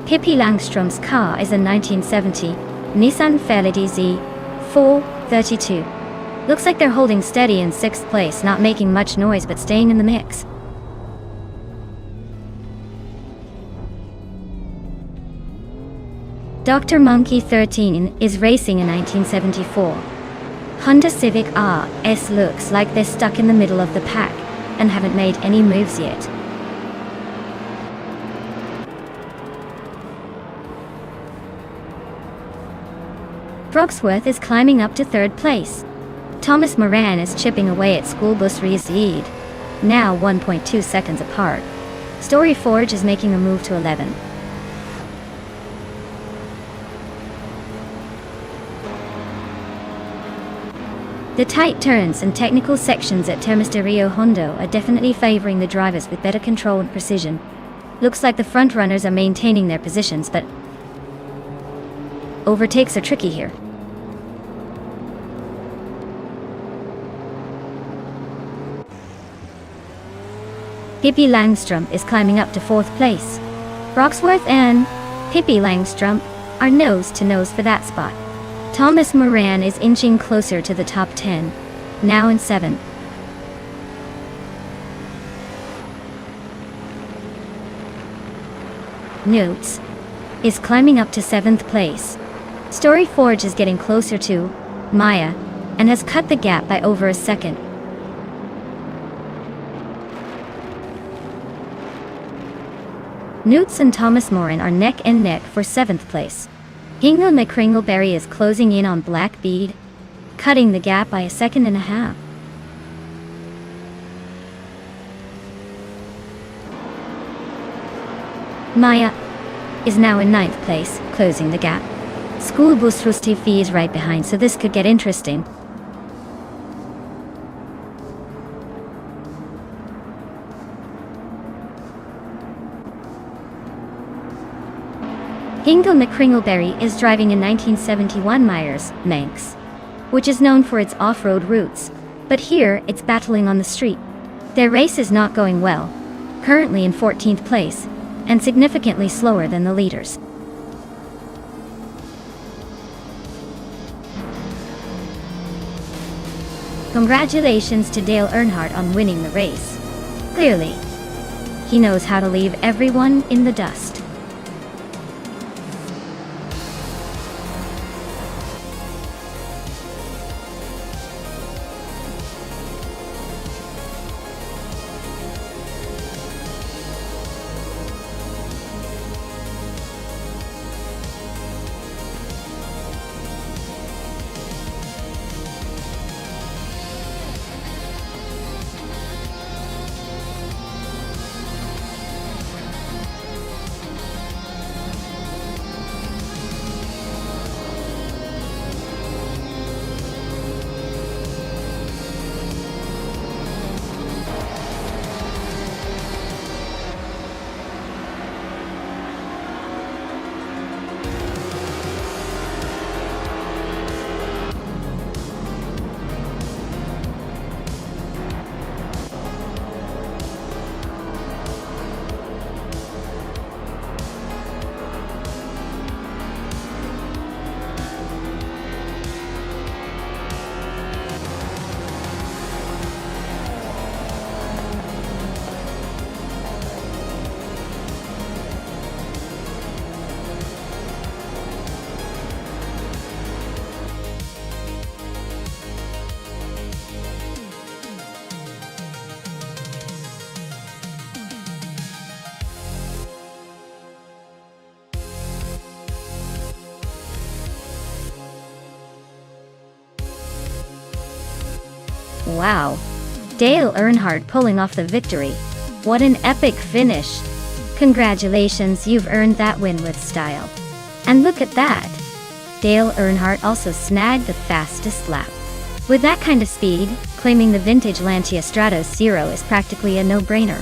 Pippi Langstrup's car is a 1970 Nissan Fairlady Z432. Looks like they're holding steady in 6th place, not making much noise but staying in the mix. Dr. Monkey 13 is racing a 1974 Honda Civic RS. Looks like they're stuck in the middle of the pack and haven't made any moves yet. Broxworth is climbing up to 3rd place. Thomas Moran is chipping away at School Bus Reed, now 1.2 seconds apart. Story Forge is making a move to 11. The tight turns and technical sections at Termas de Rio Hondo are definitely favoring the drivers with better control and precision. Looks like the front runners are maintaining their positions, but overtakes are tricky here. Pippi Langstrom is climbing up to 4th place. Broxworth and Pippi Langstrom are nose to nose for that spot. Thomas Moran is inching closer to the top 10, now in 7th. Notes is climbing up to 7th place. Story Forge is getting closer to Maya and has cut the gap by over a second. Newts and Thomas Moran are neck and neck for 7th place. Hingle McCringleberry is closing in on Black Bead, cutting the gap by 1.5 seconds. Maya is now in 9th place, closing the gap. School Bus Rusty Fee is right behind, so this could get interesting. Hingle McCringleberry is driving a 1971 Myers Manx, which is known for its off-road routes, but here it's battling on the street. Their race is not going well, currently in 14th place, and significantly slower than the leaders. Congratulations to Dale Earnhardt on winning the race. Clearly, he knows how to leave everyone in the dust. Wow. Dale Earnhardt pulling off the victory. What an epic finish. Congratulations, you've earned that win with style. And look at that. Dale Earnhardt also snagged the fastest lap. With that kind of speed, claiming the vintage Lancia Stratos Zero is practically a no-brainer.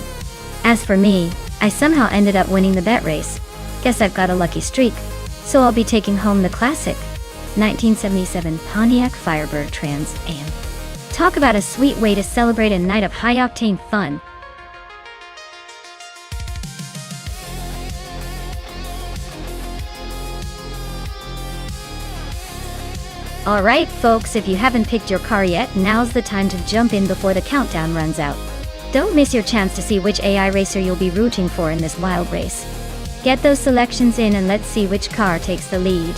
As for me, I somehow ended up winning the bet race. Guess I've got a lucky streak. So I'll be taking home the classic 1977 Pontiac Firebird Trans Am. Talk about a sweet way to celebrate a night of high-octane fun. Alright folks, if you haven't picked your car yet, now's the time to jump in before the countdown runs out. Don't miss your chance to see which AI racer you'll be rooting for in this wild race. Get those selections in and let's see which car takes the lead.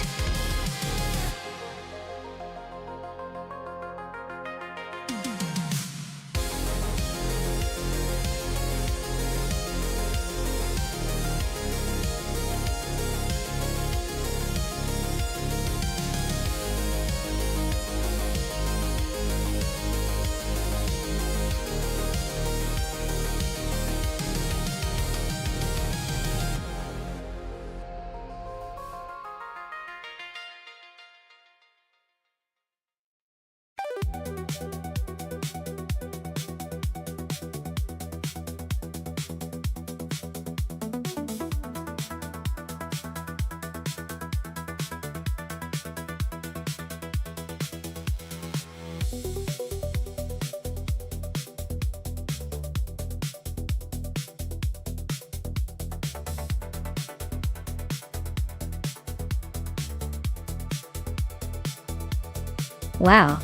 Wow,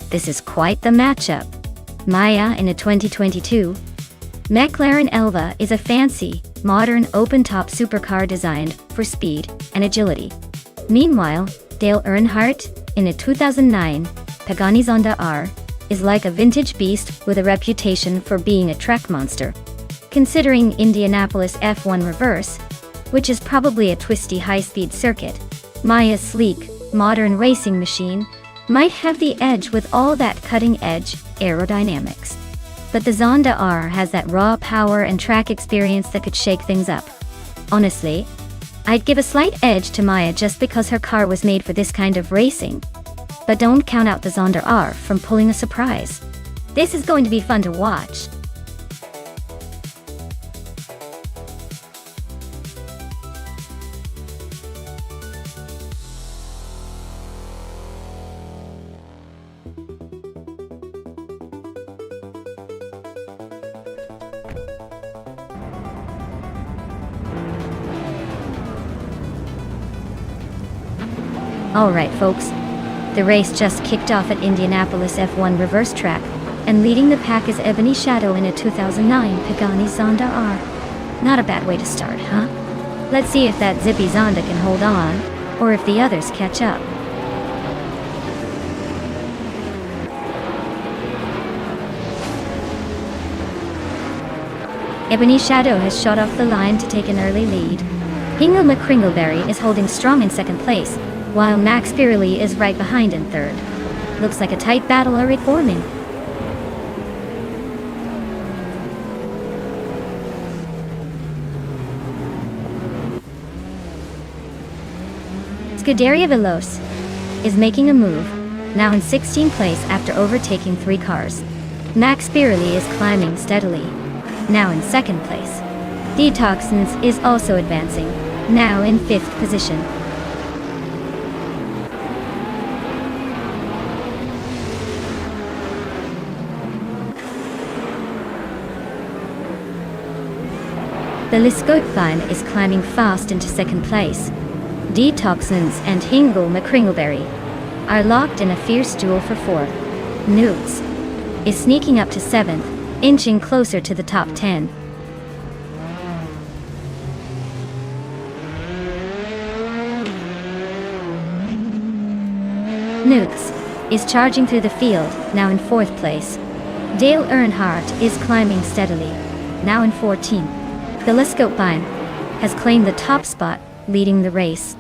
this is quite the matchup. Maya in a 2022. McLaren Elva is a fancy, modern open-top supercar designed for speed and agility. Meanwhile, Dale Earnhardt in a 2009 Pagani Zonda R is like a vintage beast with a reputation for being a track monster. Considering Indianapolis F1 reverse, which is probably a twisty high-speed circuit, Maya's sleek, modern racing machine might have the edge with all that cutting-edge aerodynamics. But the Zonda R has that raw power and track experience that could shake things up. Honestly, I'd give a slight edge to Maya just because her car was made for this kind of racing. But don't count out the Zonda R from pulling a surprise. This is going to be fun to watch. Alright folks, the race just kicked off at Indianapolis F1 reverse track, and leading the pack is Ebony Shadow in a 2009 Pagani Zonda R. Not a bad way to start, huh? Let's see if that zippy Zonda can hold on, or if the others catch up. Ebony Shadow has shot off the line to take an early lead. Hingle McCringleberry is holding strong in second place, while Max Pirelli is right behind in third. Looks like a tight battle already forming. Scuderia Veloce is making a move, now in 16th place after overtaking 3 cars. Max Pirelli is climbing steadily, now in 2nd place. Detoxins is also advancing, now in 5th position. The Liscopeline is climbing fast into 2nd place. Detoxins and Hingle McCringleberry are locked in a fierce duel for 4th. Nukes is sneaking up to 7th, inching closer to the top 10. Nukes is charging through the field, now in 4th place. Dale Earnhardt is climbing steadily, now in 14th. The Liscopeline has claimed the top spot, leading the race.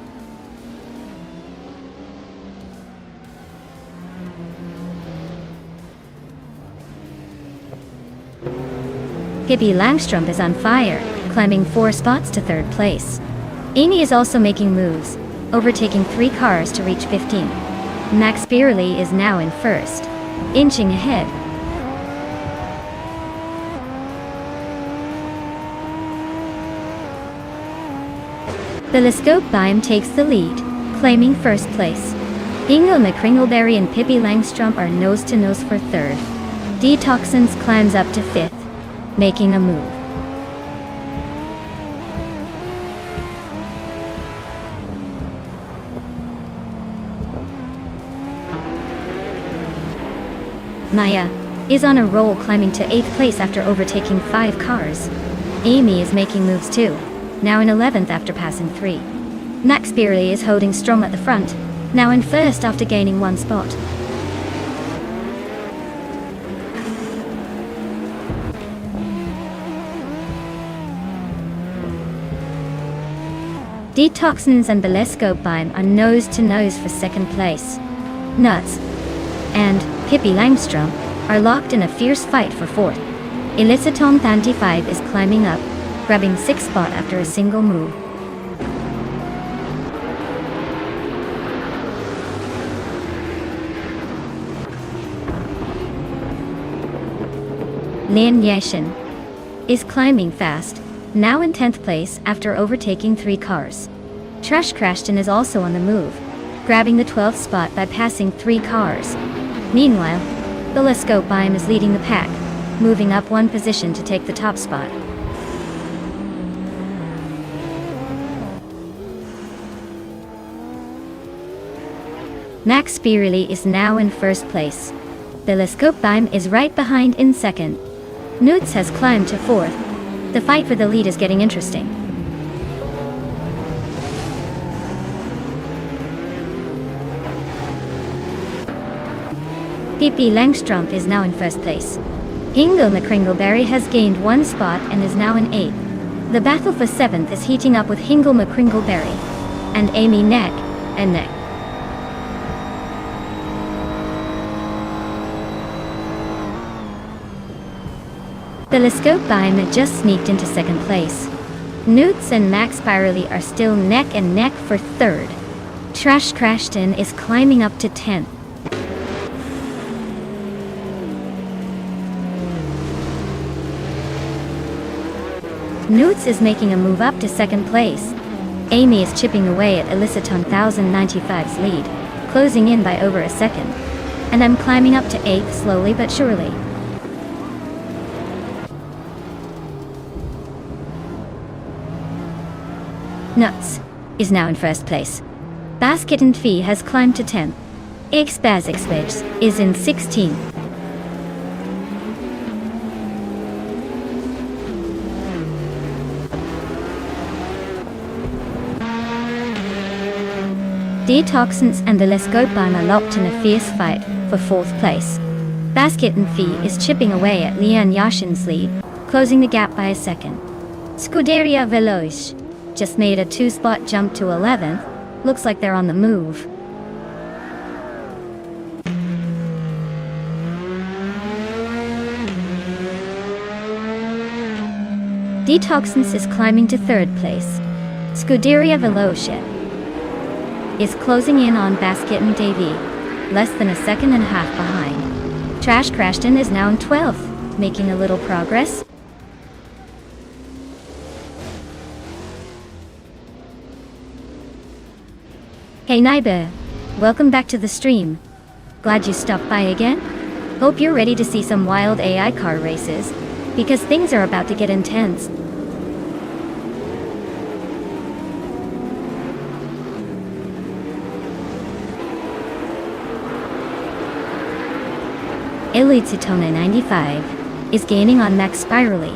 Pippi Langstrom is on fire, climbing 4 spots to 3rd place. Amy is also making moves, overtaking 3 cars to reach 15th. Max Pirelli is now in 1st, inching ahead. The Liscopeline takes the lead, claiming 1st place. Hingle McCringleberry and Pippi Langstrom are nose-to-nose for 3rd. Detoxins climbs up to 5th, making a move. Maya is on a roll, climbing to 8th place after overtaking 5 cars. Amy is making moves too, now in 11th after passing 3. Max Beerley is holding strong at the front, now in 1st after gaining 1 spot. Detoxins and Belescope Beim are nose to nose for 2nd place. Nuts and Pippi Langstrom are locked in a fierce fight for 4th. Eliciton 35 is climbing up, grabbing 6th spot after a single move. Lin Yashin is climbing fast, now in 10th place after overtaking 3 cars. Trash Crashton is also on the move, grabbing the 12th spot by passing 3 cars. Meanwhile, Belescope Beim is leading the pack, moving up 1 position to take the top spot. Max Beerley is now in 1st place. Belescope Beim is right behind in 2nd. Newts has climbed to 4th. The fight for the lead is getting interesting. Pippi Langstrom is now in 1st place. Hingle McCringleberry has gained 1 spot and is now in 8th. The battle for 7th is heating up with Hingle McCringleberry and Amy neck and neck. Belescope Beim just sneaked into 2nd place. Newts and Max Beerley are still neck and neck for 3rd. Trash Crashton is climbing up to 10th. Newts is making a move up to 2nd place. Amy is chipping away at Eliciton 1095's lead, closing in by over a second. And I'm climbing up to 8th slowly but surely. Nuts is now in 1st place. Basket and Fee has climbed to 10th. Xbazixbeds is in 16th. Detoxins and Belescope Beim are locked in a fierce fight for 4th place. Basket and Fee is chipping away at Lian Yashin's lead, closing the gap by a second. Scuderia Veloce just made a 2-spot jump to 11th. Looks like they're on the move. Detoxins is climbing to 3rd place. Scuderia Veloce is closing in on Basket and Davy, less than a second and a half behind. Trash Crashton is now in 12th, making a little progress. Hey neighbor, welcome back to the stream. Glad you stopped by again? Hope you're ready to see some wild AI car races, because things are about to get intense. Elititone 95 is gaining on Max Beerley,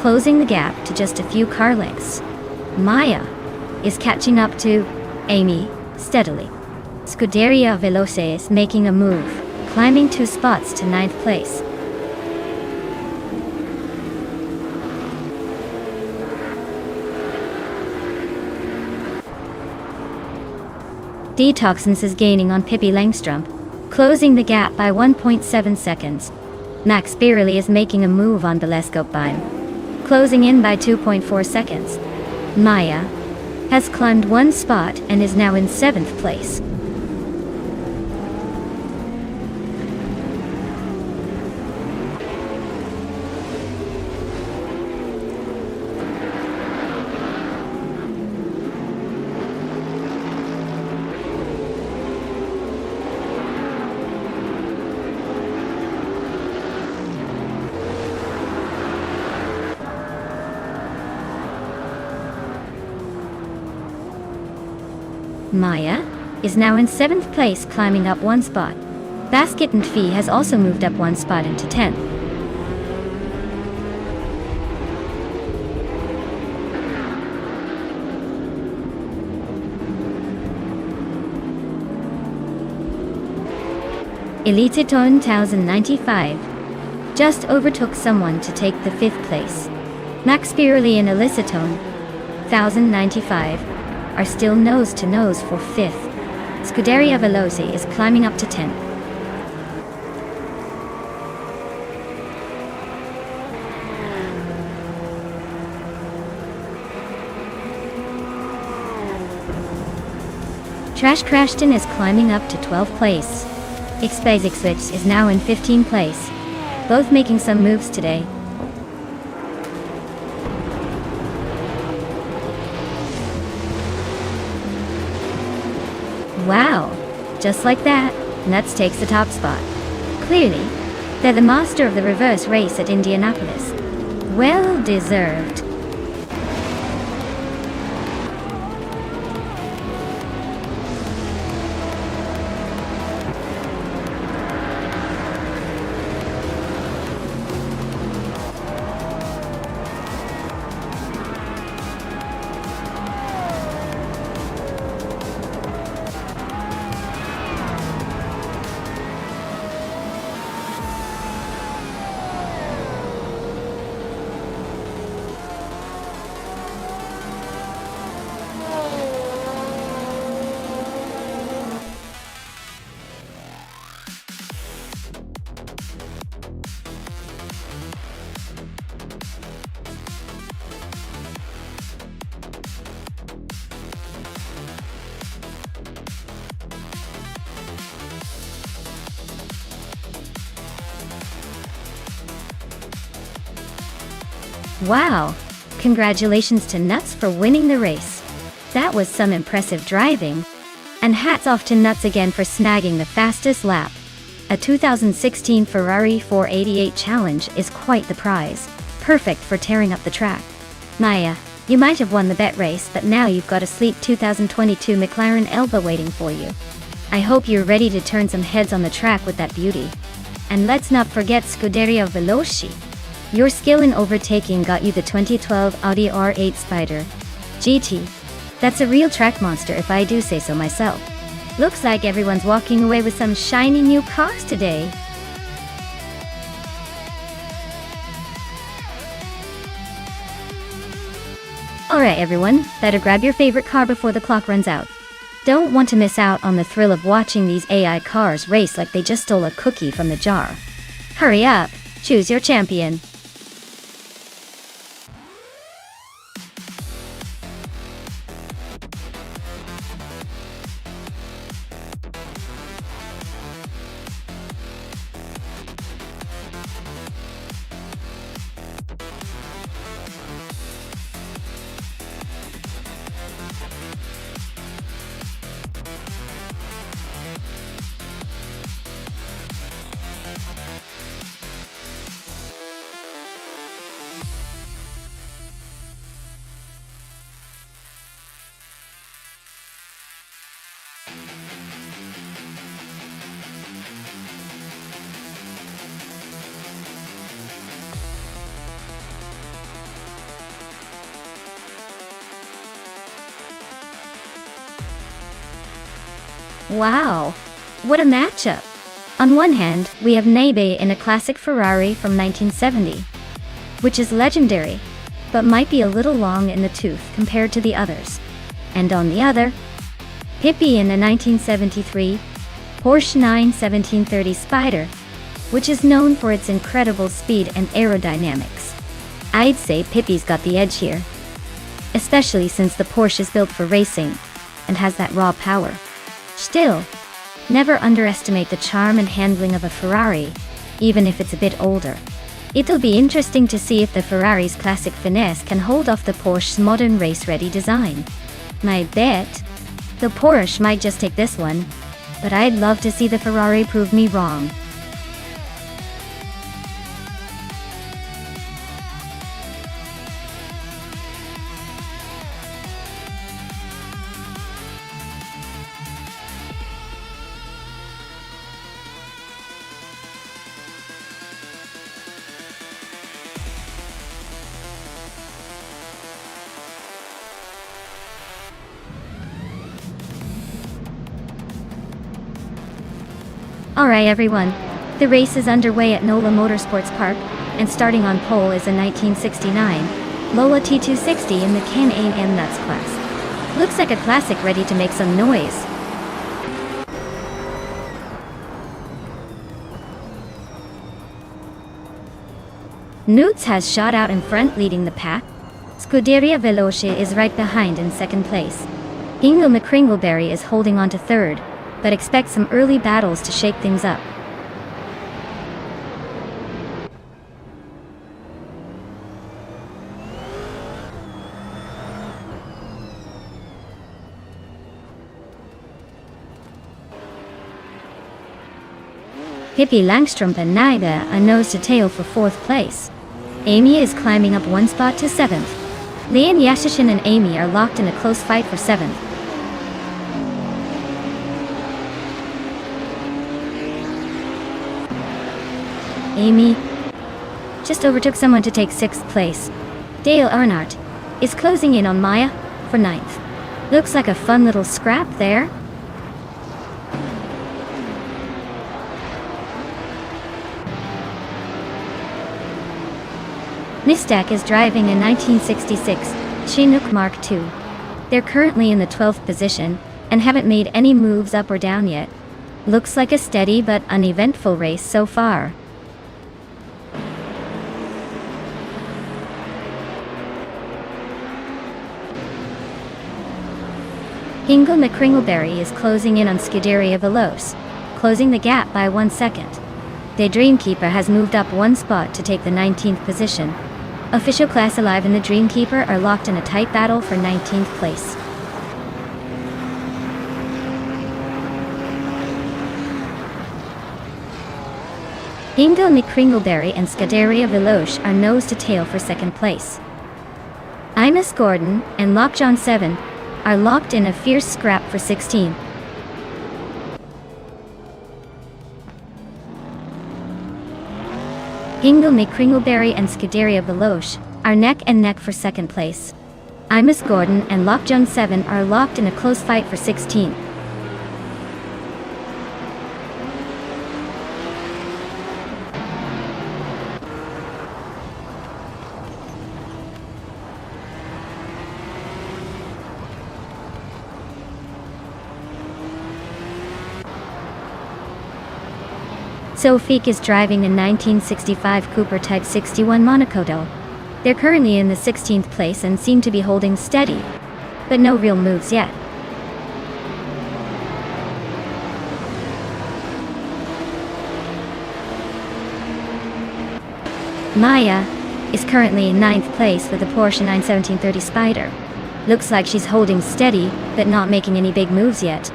closing the gap to just a few car lengths. Maya is catching up to Amy steadily. Scuderia Veloce is making a move, climbing 2 spots to 9th place. Detoxins is gaining on Pippi Langstrom, closing the gap by 1.7 seconds. Max Beerley is making a move on Belescope Beim, closing in by 2.4 seconds. Maya has climbed 1 spot and is now in 7th place. Maya is now in 7th place, climbing up 1 spot. Basket and Fee has also moved up one spot into 10th. Eliteton 1095 just overtook someone to take the 5th place. Max Spirelli and Eliciton 1095 are still nose to nose for 5th. Scuderia Veloci is climbing up to 10th. Trash Crashton is climbing up to 12th place. Xpazixwitz is now in 15th place, both making some moves today. Wow, just like that, Nuts takes the top spot. Clearly, they're the master of the reverse race at Indianapolis. Well deserved. Wow! Congratulations to Nuts for winning the race. That was some impressive driving. And hats off to Nuts again for snagging the fastest lap. A 2016 Ferrari 488 Challenge is quite the prize. Perfect for tearing up the track. Maya, you might have won the bet race, but now you've got a sleek 2022 McLaren Elba waiting for you. I hope you're ready to turn some heads on the track with that beauty. And let's not forget Scuderia Veloci. Your skill in overtaking got you the 2012 Audi R8 Spider GT. That's a real track monster if I do say so myself. Looks like everyone's walking away with some shiny new cars today. Alright everyone, better grab your favorite car before the clock runs out. Don't want to miss out on the thrill of watching these AI cars race like they just stole a cookie from the jar. Hurry up, choose your champion. Wow, what a matchup! On one hand, we have Nebe in a classic Ferrari from 1970, which is legendary, but might be a little long in the tooth compared to the others. And on the other, Pippi in the 1973 Porsche 91730 Spider, which is known for its incredible speed and aerodynamics. I'd say Pippi's got the edge here, especially since the Porsche is built for racing and has that raw power. Still, never underestimate the charm and handling of a Ferrari, even if it's a bit older. It'll be interesting to see if the Ferrari's classic finesse can hold off the Porsche's modern race-ready design. My bet, the Porsche might just take this one, but I'd love to see the Ferrari prove me wrong. Alright everyone, the race is underway at NOLA Motorsports Park, and starting on pole is a 1969 Lola T260 in the Can-Am Nuts class. Looks like a classic ready to make some noise. Nuts has shot out in front leading the pack. Scuderia Veloce is right behind in second place. Ingo McCringleberry is holding on to third, but expect some early battles to shake things up. Hippie Langstrom and Naida are nose to tail for fourth place. Amy is climbing up one spot to seventh. Leon Yashishin and Amy are locked in a close fight for seventh. Amy just overtook someone to take sixth place. Dale Earnhardt is closing in on Maya for ninth. Looks like a fun little scrap there. Nistak is driving a 1966 Chinook Mark II. They're currently in the 12th position and haven't made any moves up or down yet. Looks like a steady but uneventful race so far. Ingo McCringleberry is closing in on Scuderia Veloce, closing the gap by 1 second. The Dreamkeeper has moved up one spot to take the 19th position. Official Class Alive and the Dreamkeeper are locked in a tight battle for 19th place. Ingo McCringleberry and Scuderia Veloce are nose to tail for second place. Imus Gordon and Lockjaw 7 are locked in a fierce scrap for 16. Ingo McCringleberry and Scuderia Veloce are neck and neck for second place. Imus Gordon and Lockjaw 7 are locked in a close fight for 16. Sofik is driving a 1965 Cooper Type 61 Monaco. They're currently in the 16th place and seem to be holding steady, but no real moves yet. Maya is currently in 9th place with a Porsche 917/30 Spider. Looks like she's holding steady, but not making any big moves yet.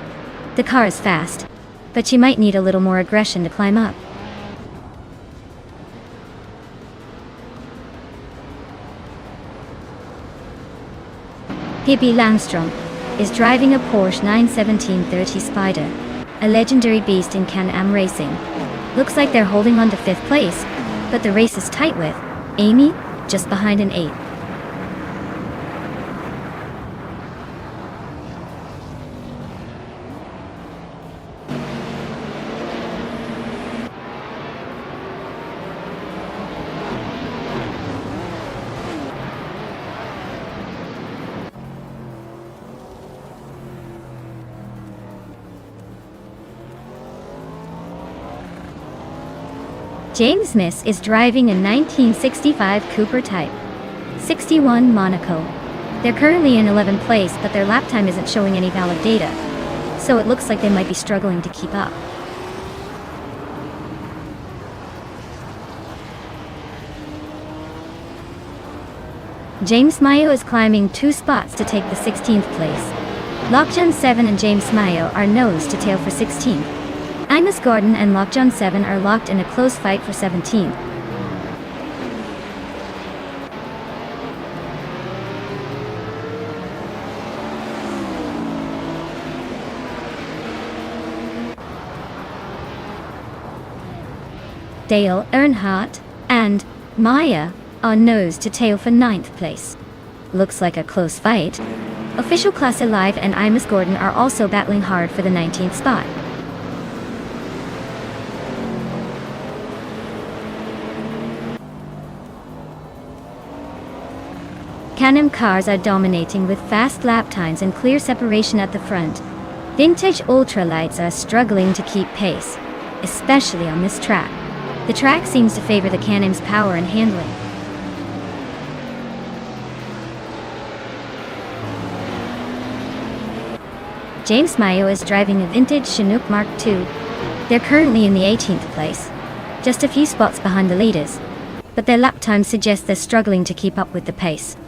The car is fast, but she might need a little more aggression to climb up. Hippie Langstrom is driving a Porsche 917/30 Spider, a legendary beast in Can-Am racing. Looks like they're holding on to 5th place, but the race is tight with Amy just behind in 8th. James Smith is driving a 1965 Cooper Type 61 Monaco. They're currently in 11th place, but their lap time isn't showing any valid data, so it looks like they might be struggling to keep up. James Mayo is climbing 2 spots to take the 16th place. Lockjaw 7 and James Mayo are nose to tail for 16th. Imus Gordon and Lockjaw 7 are locked in a close fight for 17th. Dale Earnhardt and Maya are nose to tail for 9th place. Looks like a close fight. Official Class Alive and Imus Gordon are also battling hard for the 19th spot. Can-Am cars are dominating with fast lap times and clear separation at the front. Vintage ultralights are struggling to keep pace, especially on this track. The track seems to favor the Can-Am's power and handling. James Mayo is driving a vintage Chinook Mark II. They're currently in the 18th place, just a few spots behind the leaders, but their lap time suggests they're struggling to keep up with the pace.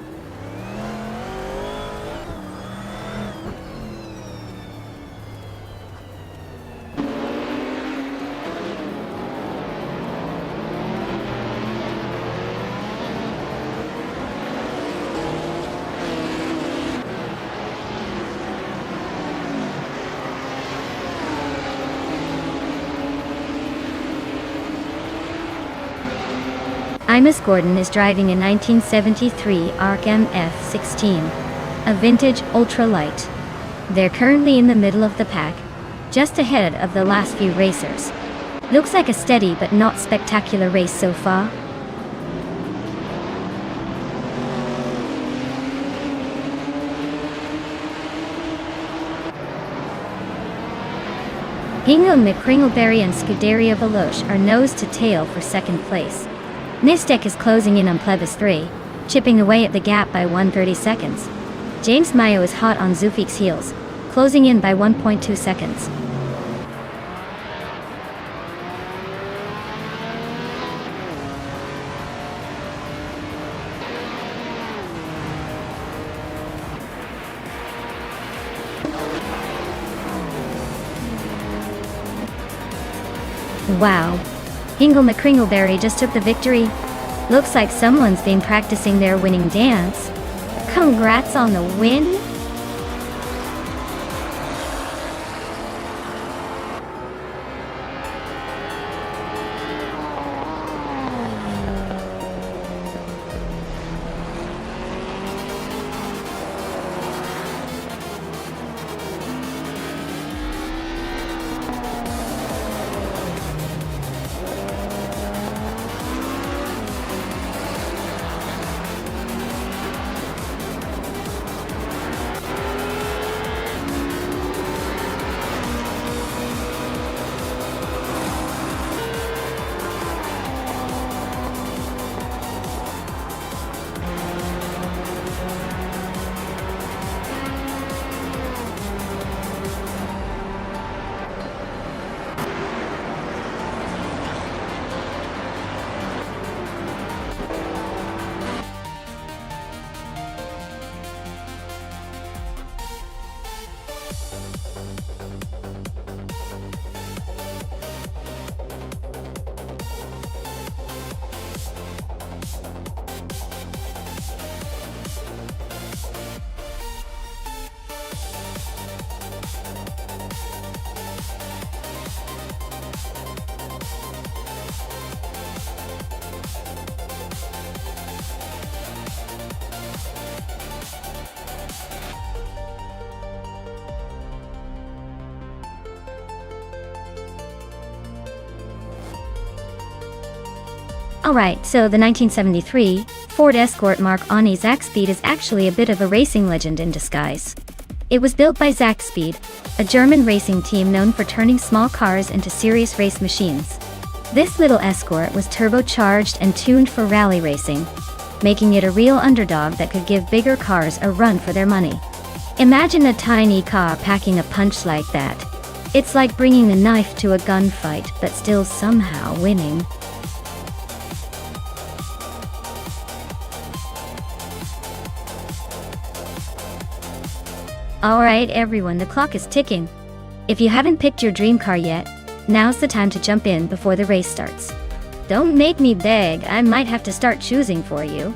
Imus Gordon is driving a 1973 ARC MF-16, a vintage ultralight. They're currently in the middle of the pack, just ahead of the last few racers. Looks like a steady but not spectacular race so far. Hingham McCringleberry and Scuderia Veloce are nose to tail for second place. Nistec is closing in on Plebis 3, chipping away at the gap by 130 seconds. James Mayo is hot on Zufik's heels, closing in by 1.2 seconds. Wow. Hingham McCringleberry just took the victory. Looks like someone's been practicing their winning dance. Congrats on the win! Alright, so the 1973 Ford Escort Mark Ani Zakspeed is actually a bit of a racing legend in disguise. It was built by Zakspeed, a German racing team known for turning small cars into serious race machines. This little Escort was turbocharged and tuned for rally racing, making it a real underdog that could give bigger cars a run for their money. Imagine a tiny car packing a punch like that. It's like bringing a knife to a gunfight, but still somehow winning. Alright everyone, the clock is ticking. If you haven't picked your dream car yet, now's the time to jump in before the race starts. Don't make me beg, I might have to start choosing for you.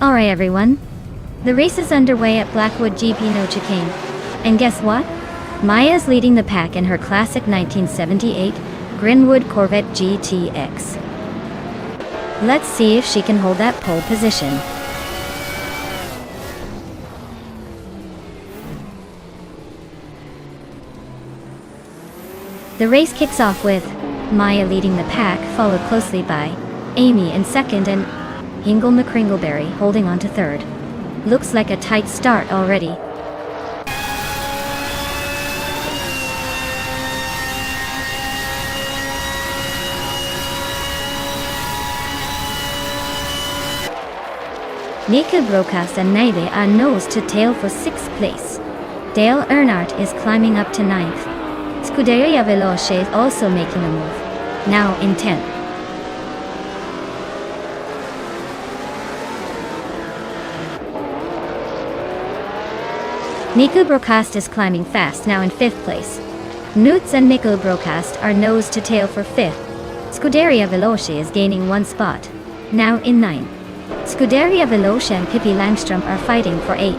Alright everyone. The race is underway at Blackwood GP No Chicane. And guess what? Maya's leading the pack in her classic 1978 Grinwood Corvette GTX. Let's see if she can hold that pole position. The race kicks off with Maya leading the pack, followed closely by Amy in second and Hingle McCringleberry holding on to third. Looks like a tight start already. Nika Broadcast and Naive are nose to tail for 6th place. Dale Earnhardt is climbing up to 9th. Scuderia Veloce is also making a move, now in 10th. Nico Broadcast is climbing fast, now in 5th place. Newts and Nico Broadcast are nose to tail for 5th. Scuderia Veloce is gaining 1 spot, now in 9th. Scuderia Veloce and Pippi Langstrom are fighting for 8th.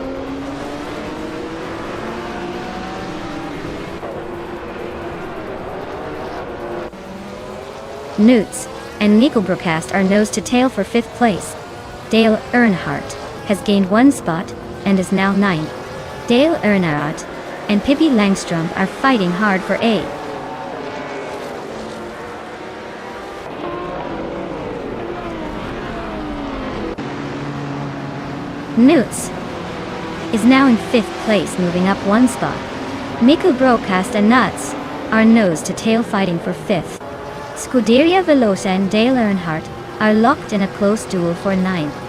Newts and Nico Broadcast are nose to tail for 5th place. Dale Earnhardt has gained 1 spot and is now 9th. Dale Earnhardt and Pippi Langstrom are fighting hard for 8th. Newts is now in 5th place, moving up 1 spot. Nico Broadcast and Nuts are nose to tail fighting for 5th. Scuderia Veloce and Dale Earnhardt are locked in a close duel for 9th.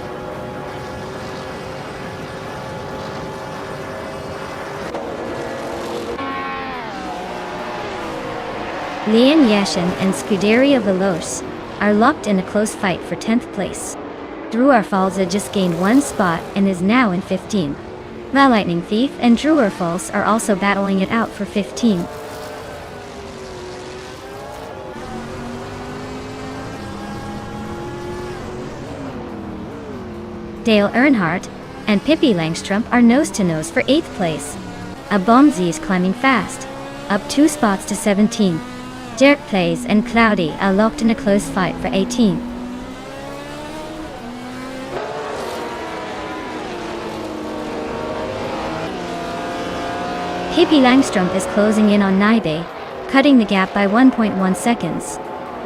Lian Yashin and Scuderia Veloce are locked in a close fight for 10th place. Drewer Falza just gained 1 spot and is now in 15th. The Lightning Thief and Drewer Falls are also battling it out for 15th. Dale Earnhardt and Pippi Langstrom are nose-to-nose for 8th place. Abomzi is climbing fast, up 2 spots to 17th. Jerk Plays and Cloudy are locked in a close fight for 18th. Pippi Langstrom is closing in on Naibe, cutting the gap by 1.1 seconds.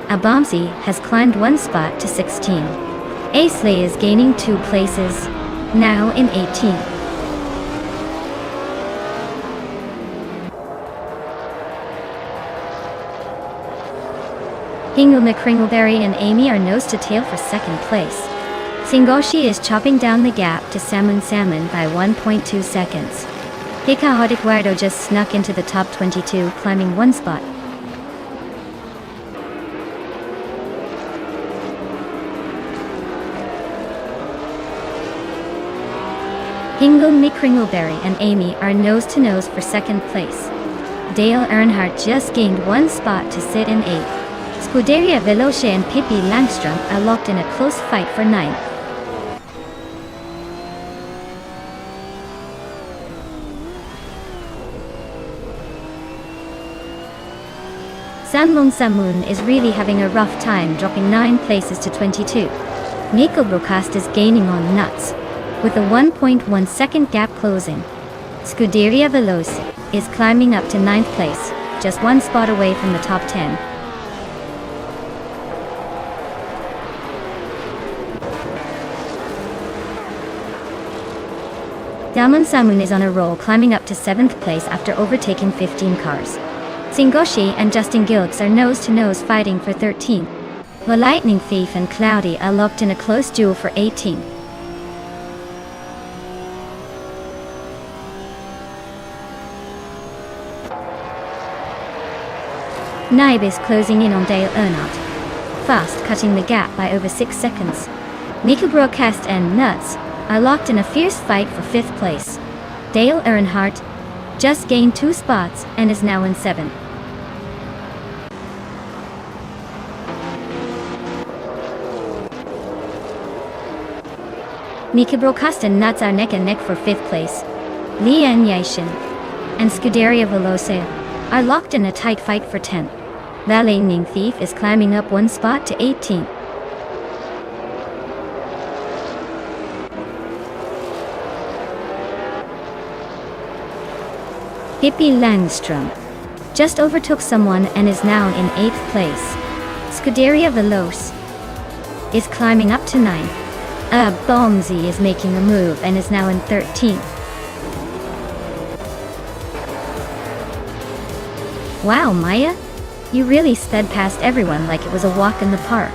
Abomzi has climbed 1 spot to 16. Aisley is gaining 2 places, now in 18th. Hingle McCringleberry and Amy are nose to tail for 2nd place. Singoshi is chopping down the gap to Salmon by 1.2 seconds. Hikaho Guardo just snuck into the top 22, climbing 1 spot. Hingle McCringleberry and Amy are nose-to-nose for 2nd place. Dale Earnhardt just gained 1 spot to sit in 8th. Scuderia Veloce and Pippi Langstrom are locked in a close fight for 9th. Sanlong Samun is really having a rough time, dropping 9 places to 22. Nico Broadcast is gaining on Nuts, with a 1.1 second gap closing. Scuderia Veloce is climbing up to 9th place, just 1 spot away from the top 10. Damon Samun is on a roll, climbing up to 7th place after overtaking 15 cars. Singoshi and Justin Gilks are nose-to-nose fighting for 13th. The Lightning Thief and Cloudy are locked in a close duel for 18th. Naib is closing in on Dale Earnhardt, fast cutting the gap by over 6 seconds. Nico Broadcast and Nuts are locked in a fierce fight for 5th place. Dale Earnhardt just gained 2 spots and is now in 7th. Mika Brocosta and Nuts are neck and neck for 5th place. Lian Yaishin and Scuderia Veloce are locked in a tight fight for 10th. The Lightning Thief is climbing up 1 spot to 18th. Hippie Langstrom just overtook someone and is now in 8th place. Scuderia Veloce is climbing up to 9th. Bombsy is making a move and is now in 13th. Wow, Maya! You really sped past everyone like it was a walk in the park.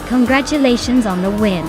Congratulations on the win.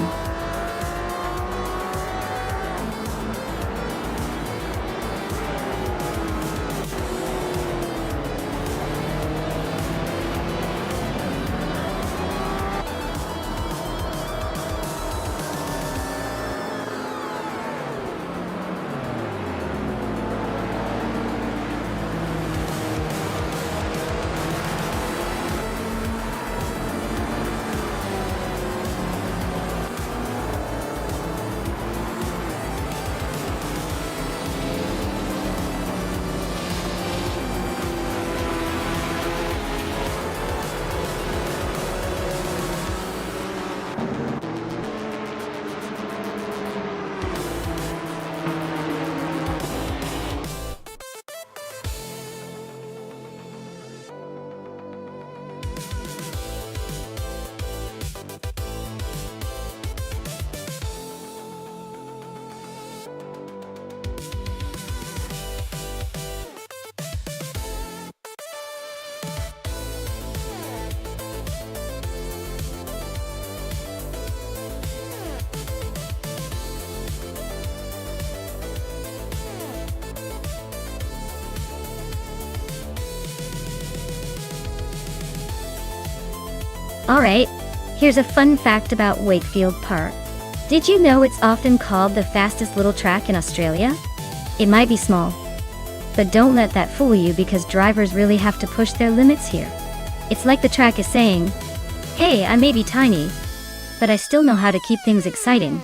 Alright, here's a fun fact about Wakefield Park. Did you know it's often called the fastest little track in Australia? It might be small, but don't let that fool you because drivers really have to push their limits here. It's like the track is saying, hey, I may be tiny, but I still know how to keep things exciting.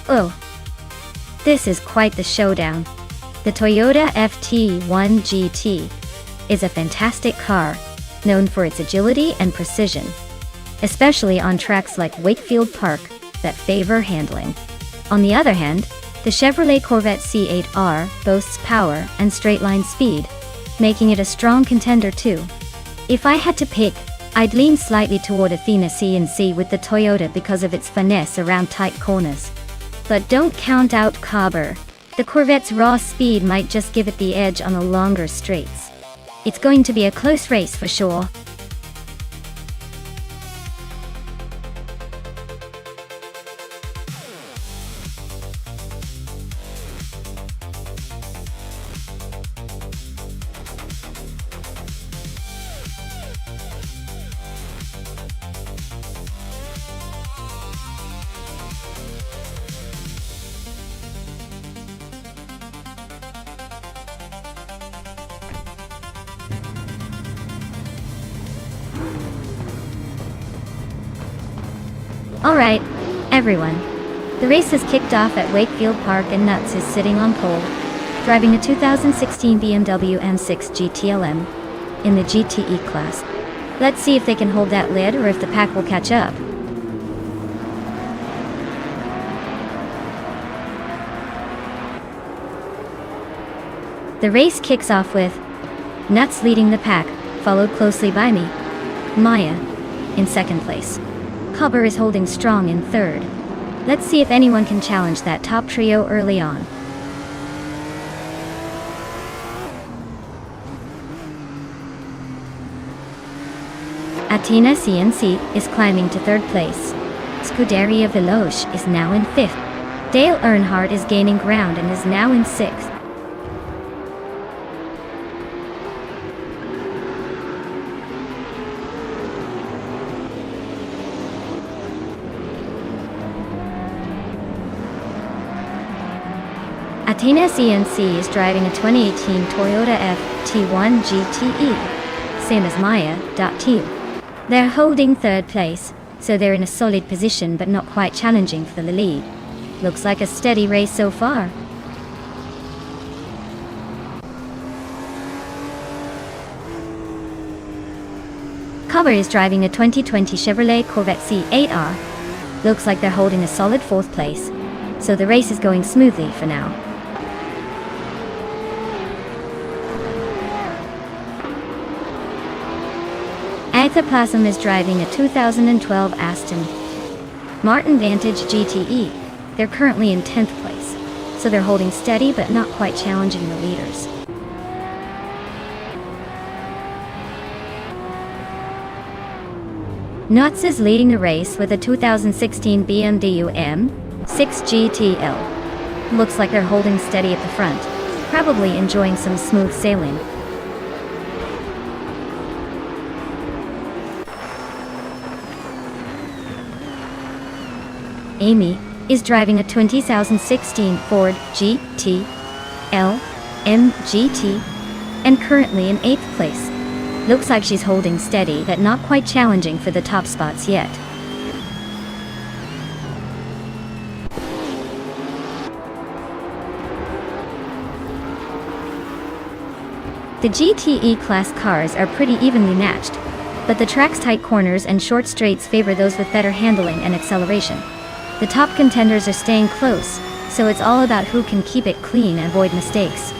Oh, this is quite the showdown. The Toyota FT1 GT is a fantastic car, known for its agility and precision, especially on tracks like Wakefield Park that favor handling. On the other hand, the Chevrolet Corvette C8R boasts power and straight-line speed, making it a strong contender too. If I had to pick, I'd lean slightly toward Athena C&C with the Toyota because of its finesse around tight corners. But don't count out Cobber. The Corvette's raw speed might just give it the edge on the longer straights. It's going to be a close race for sure. Alright, everyone. The race has kicked off at Wakefield Park and Nuts is sitting on pole, driving a 2016 BMW M6 GTLM in the GTE class. Let's see if they can hold that lead or if the pack will catch up. The race kicks off with Nuts leading the pack, followed closely by me, Maya, in second place. Cobber is holding strong in third. Let's see if anyone can challenge that top trio early on. Athena CNC is climbing to third place. Scuderia Veloce is now in fifth. Dale Earnhardt is gaining ground and is now in sixth. Athena CNC is driving a 2018 Toyota FT1 GTE, same as Maya.T. They're holding third place, so they're in a solid position but not quite challenging for the lead. Looks like a steady race so far. Cover is driving a 2020 Chevrolet Corvette C8R. Looks like they're holding a solid fourth place, so the race is going smoothly for now. Ectoplasm is driving a 2012 Aston Martin Vantage GTE. They're currently in 10th place, so they're holding steady but not quite challenging the leaders. Nuts is leading the race with a 2016 BMW M6 GTL. Looks like they're holding steady at the front, probably enjoying some smooth sailing. Amy is driving a 2016 Ford GT-L MGT and currently in 8th place. Looks like she's holding steady but not quite challenging for the top spots yet. The GTE class cars are pretty evenly matched, but the track's tight corners and short straights favor those with better handling and acceleration. The top contenders are staying close, so it's all about who can keep it clean and avoid mistakes.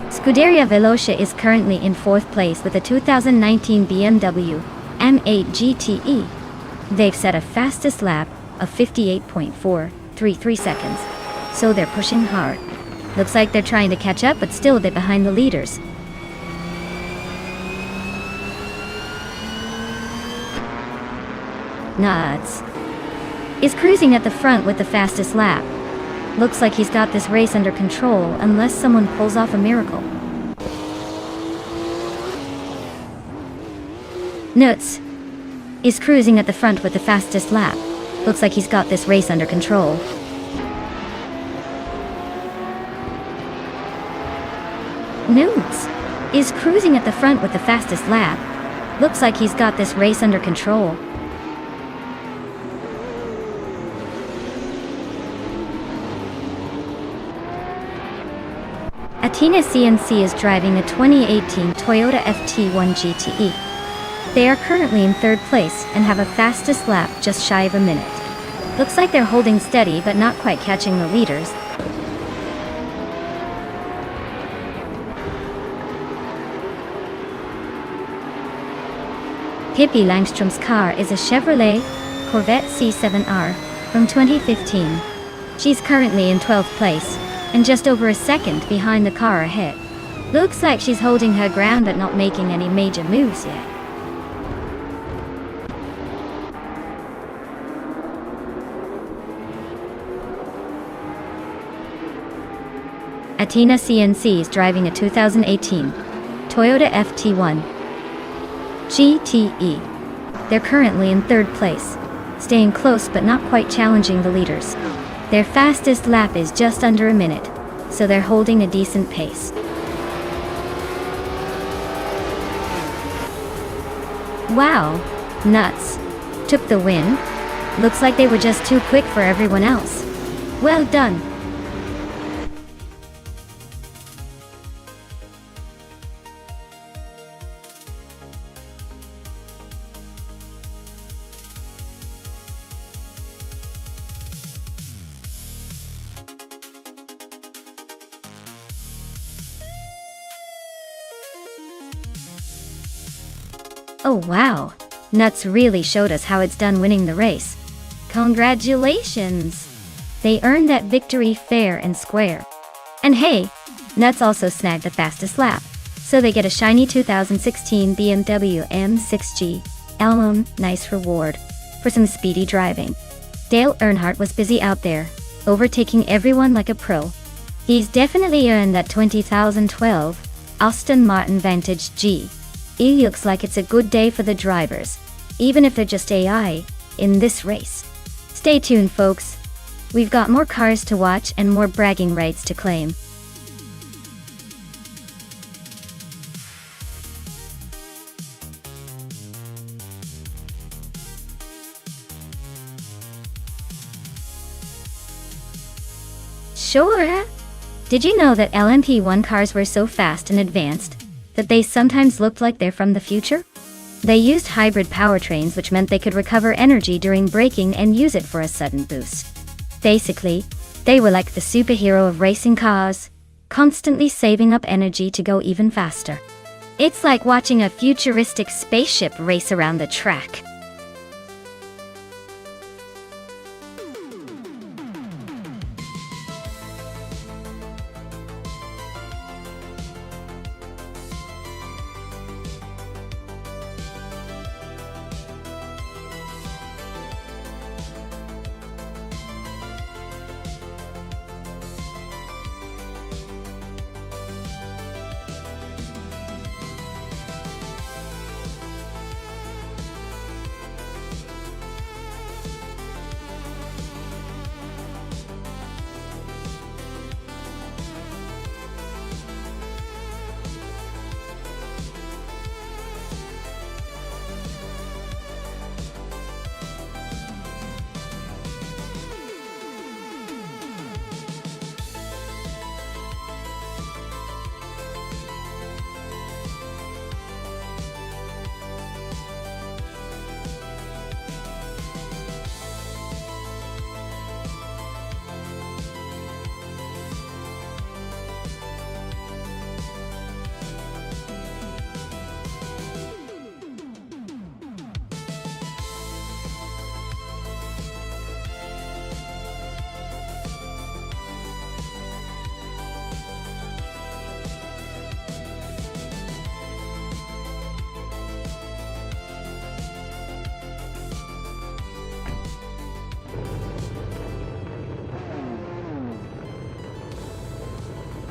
Scuderia Veloce is currently in 4th place with a 2019 BMW M8 GTE. They've set a fastest lap of 58.433 seconds, so they're pushing hard. Looks like they're trying to catch up, but still a bit behind the leaders. Nuts is cruising at the front with the fastest lap. Looks like he's got this race under control unless someone pulls off a miracle. Nuts is cruising at the front with the fastest lap. Looks like he's got this race under control. Nudes is cruising at the front with the fastest lap. Looks like he's got this race under control. Athena CNC is driving a 2018 Toyota FT1 GTE. They are currently in 3rd place and have a fastest lap just shy of a minute. Looks like they're holding steady but not quite catching the leaders. Pippi Langstrom's car is a Chevrolet Corvette C7R from 2015. She's currently in 12th place and just over a second behind the car ahead. Looks like she's holding her ground but not making any major moves yet. Athena CNC is driving a 2018 Toyota FT1 GTE. They're currently in 3rd place, staying close but not quite challenging the leaders. Their fastest lap is just under a minute, so they're holding a decent pace. Wow, Nuts took the win. Looks like they were just too quick for everyone else. Well done. Oh wow, Nuts really showed us how it's done winning the race. Congratulations! They earned that victory fair and square. And hey, Nuts also snagged the fastest lap, so they get a shiny 2016 BMW M6G. Nice reward for some speedy driving. Dale Earnhardt was busy out there, overtaking everyone like a pro. He's definitely earned that 2012 Aston Martin Vantage G. It looks like it's a good day for the drivers, even if they're just AI, in this race. Stay tuned, folks. We've got more cars to watch and more bragging rights to claim. Sure. Did you know that LMP1 cars were so fast and advanced that they sometimes looked like they're from the future? They used hybrid powertrains, which meant they could recover energy during braking and use it for a sudden boost. Basically, they were like the superhero of racing cars, constantly saving up energy to go even faster. It's like watching a futuristic spaceship race around the track.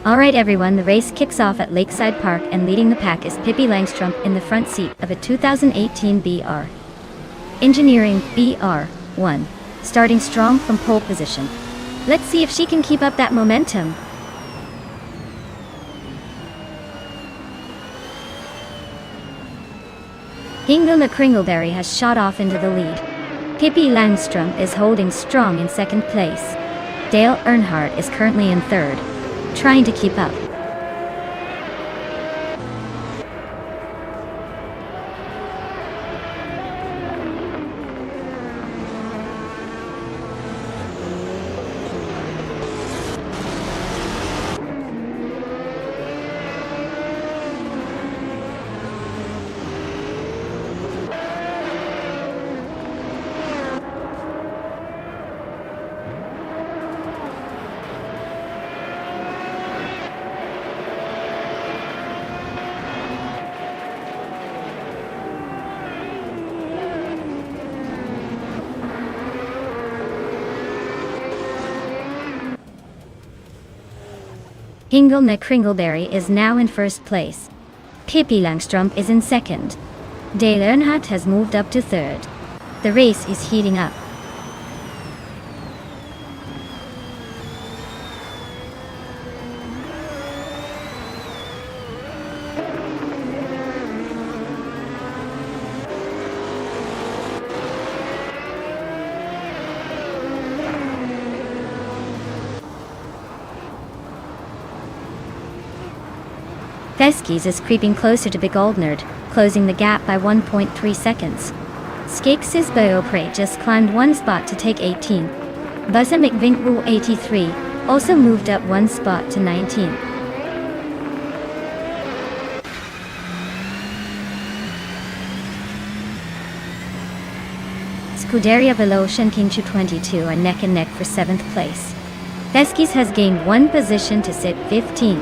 Alright everyone, the race kicks off at Lakeside Park, and leading the pack is Pippi Langstrumpf in the front seat of a 2018 BR. Engineering BR1, starting strong from pole position. Let's see if she can keep up that momentum. Hingle Kringleberry has shot off into the lead. Pippi Langstrumpf is holding strong in second place. Dale Earnhardt is currently in third, trying to keep up. Hingle Kringleberry is now in first place. Pippi Langstrumpf is in second. Dale Earnhardt has moved up to third. The race is heating up. Veskis is creeping closer to Big Oldnerd, closing the gap by 1.3 seconds. Skakes Beaupre just climbed one spot to take 18. Buzza McVinkwu 83 also moved up one spot to 19. Scuderia Veloce and King Chu 22 are neck and neck for 7th place. Fesquez has gained 1 position to sit 15th.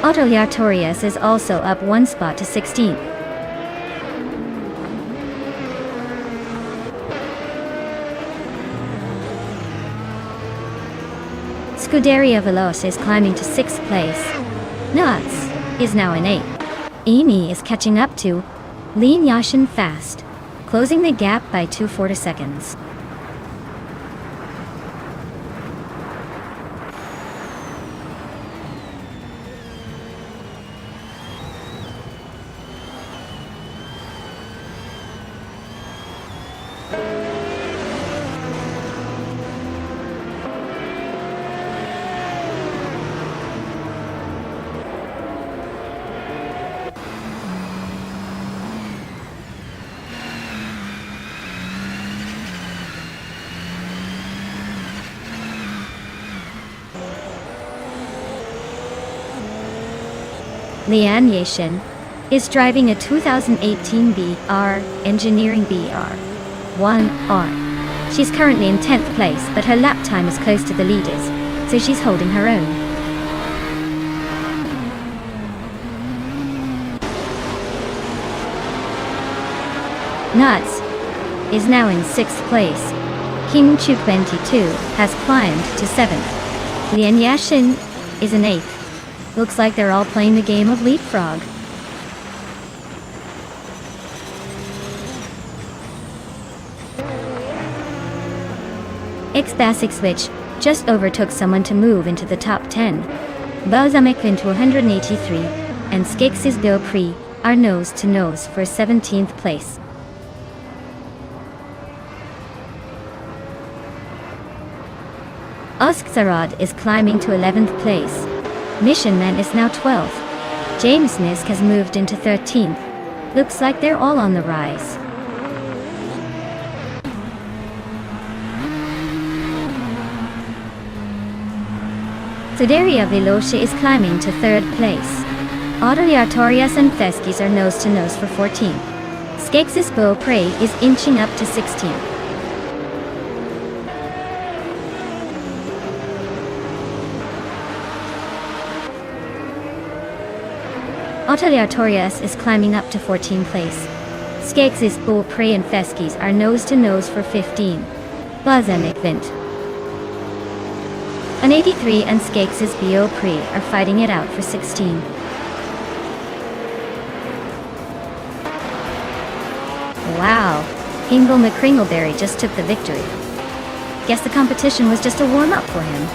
Autoliatorius is also up 1 spot to 16th. Scuderia Veloce is climbing to 6th place. Nuts is now in 8th. Amy is catching up to Lean Yashin fast, closing the gap by 2/4 seconds. Lian Yashin is driving a 2018 BR Engineering BR1R. She's currently in 10th place, but her lap time is close to the leaders, so she's holding her own. Nuts is now in 6th place. King Chu 22 has climbed to 7th. Lian Yashin is in 8th. Looks like they're all playing the game of leapfrog. X-Basic Switch just overtook someone to move into the top 10. Balsamic into 183, and Skex's Bill Prix are nose to nose for 17th place. Oskzarod is climbing to 11th place. Mission Man is now 12th. James Nisk has moved into 13th. Looks like they're all on the rise. Scuderia Veloce is climbing to 3rd place. Autoliatorius and Fesquez are nose to nose for 14th. Skex's Beau Prey is inching up to 16th. Autoliatorius is climbing up to 14th place. Skex's Beau Prey and Fesquez are nose to nose for 15. Balsamic Vint. An 83 and Skex's Beau Prix are fighting it out for 16. Wow, Hingle McCringleberry just took the victory. Guess the competition was just a warm-up for him.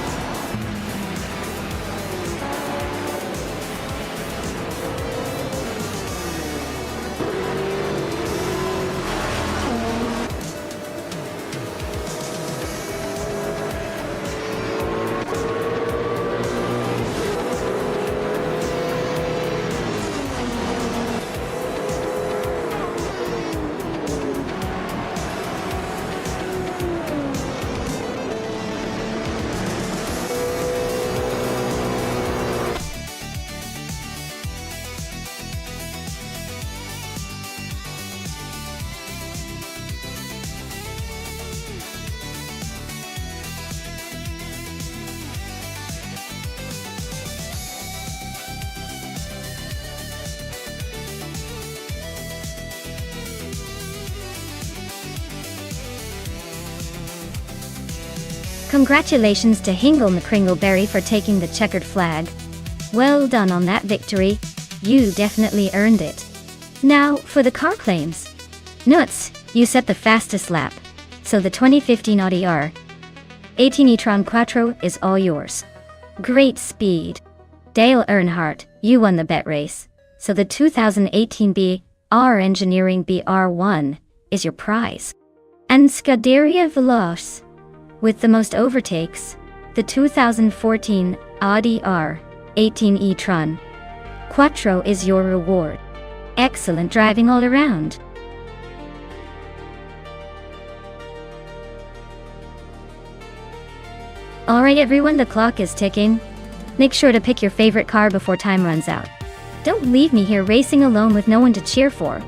Congratulations to Hingle McCringleberry for taking the checkered flag. Well done on that victory. You definitely earned it. Now, for the car claims. Nuts, you set the fastest lap. So the 2015 Audi R18 e-tron Quattro is all yours. Great speed. Dale Earnhardt, you won the bet race. So the 2018 BR Engineering BR1 is your prize. And Scuderia Veloce, with the most overtakes, the 2014 Audi R18 e-tron Quattro is your reward. Excellent driving all around. Alright everyone, the clock is ticking. Make sure to pick your favorite car before time runs out. Don't leave me here racing alone with no one to cheer for.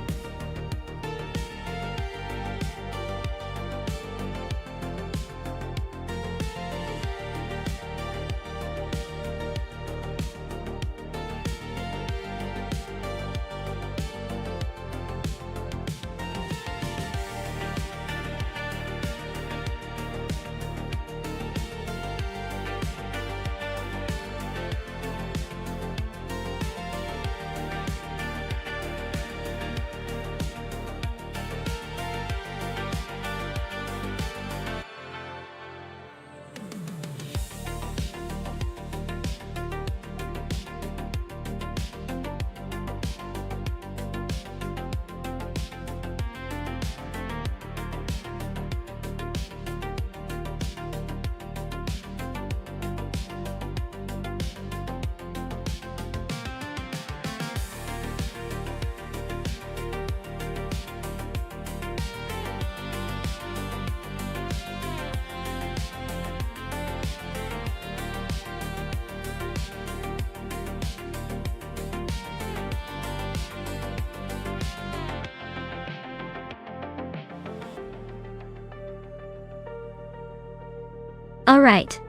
Alright.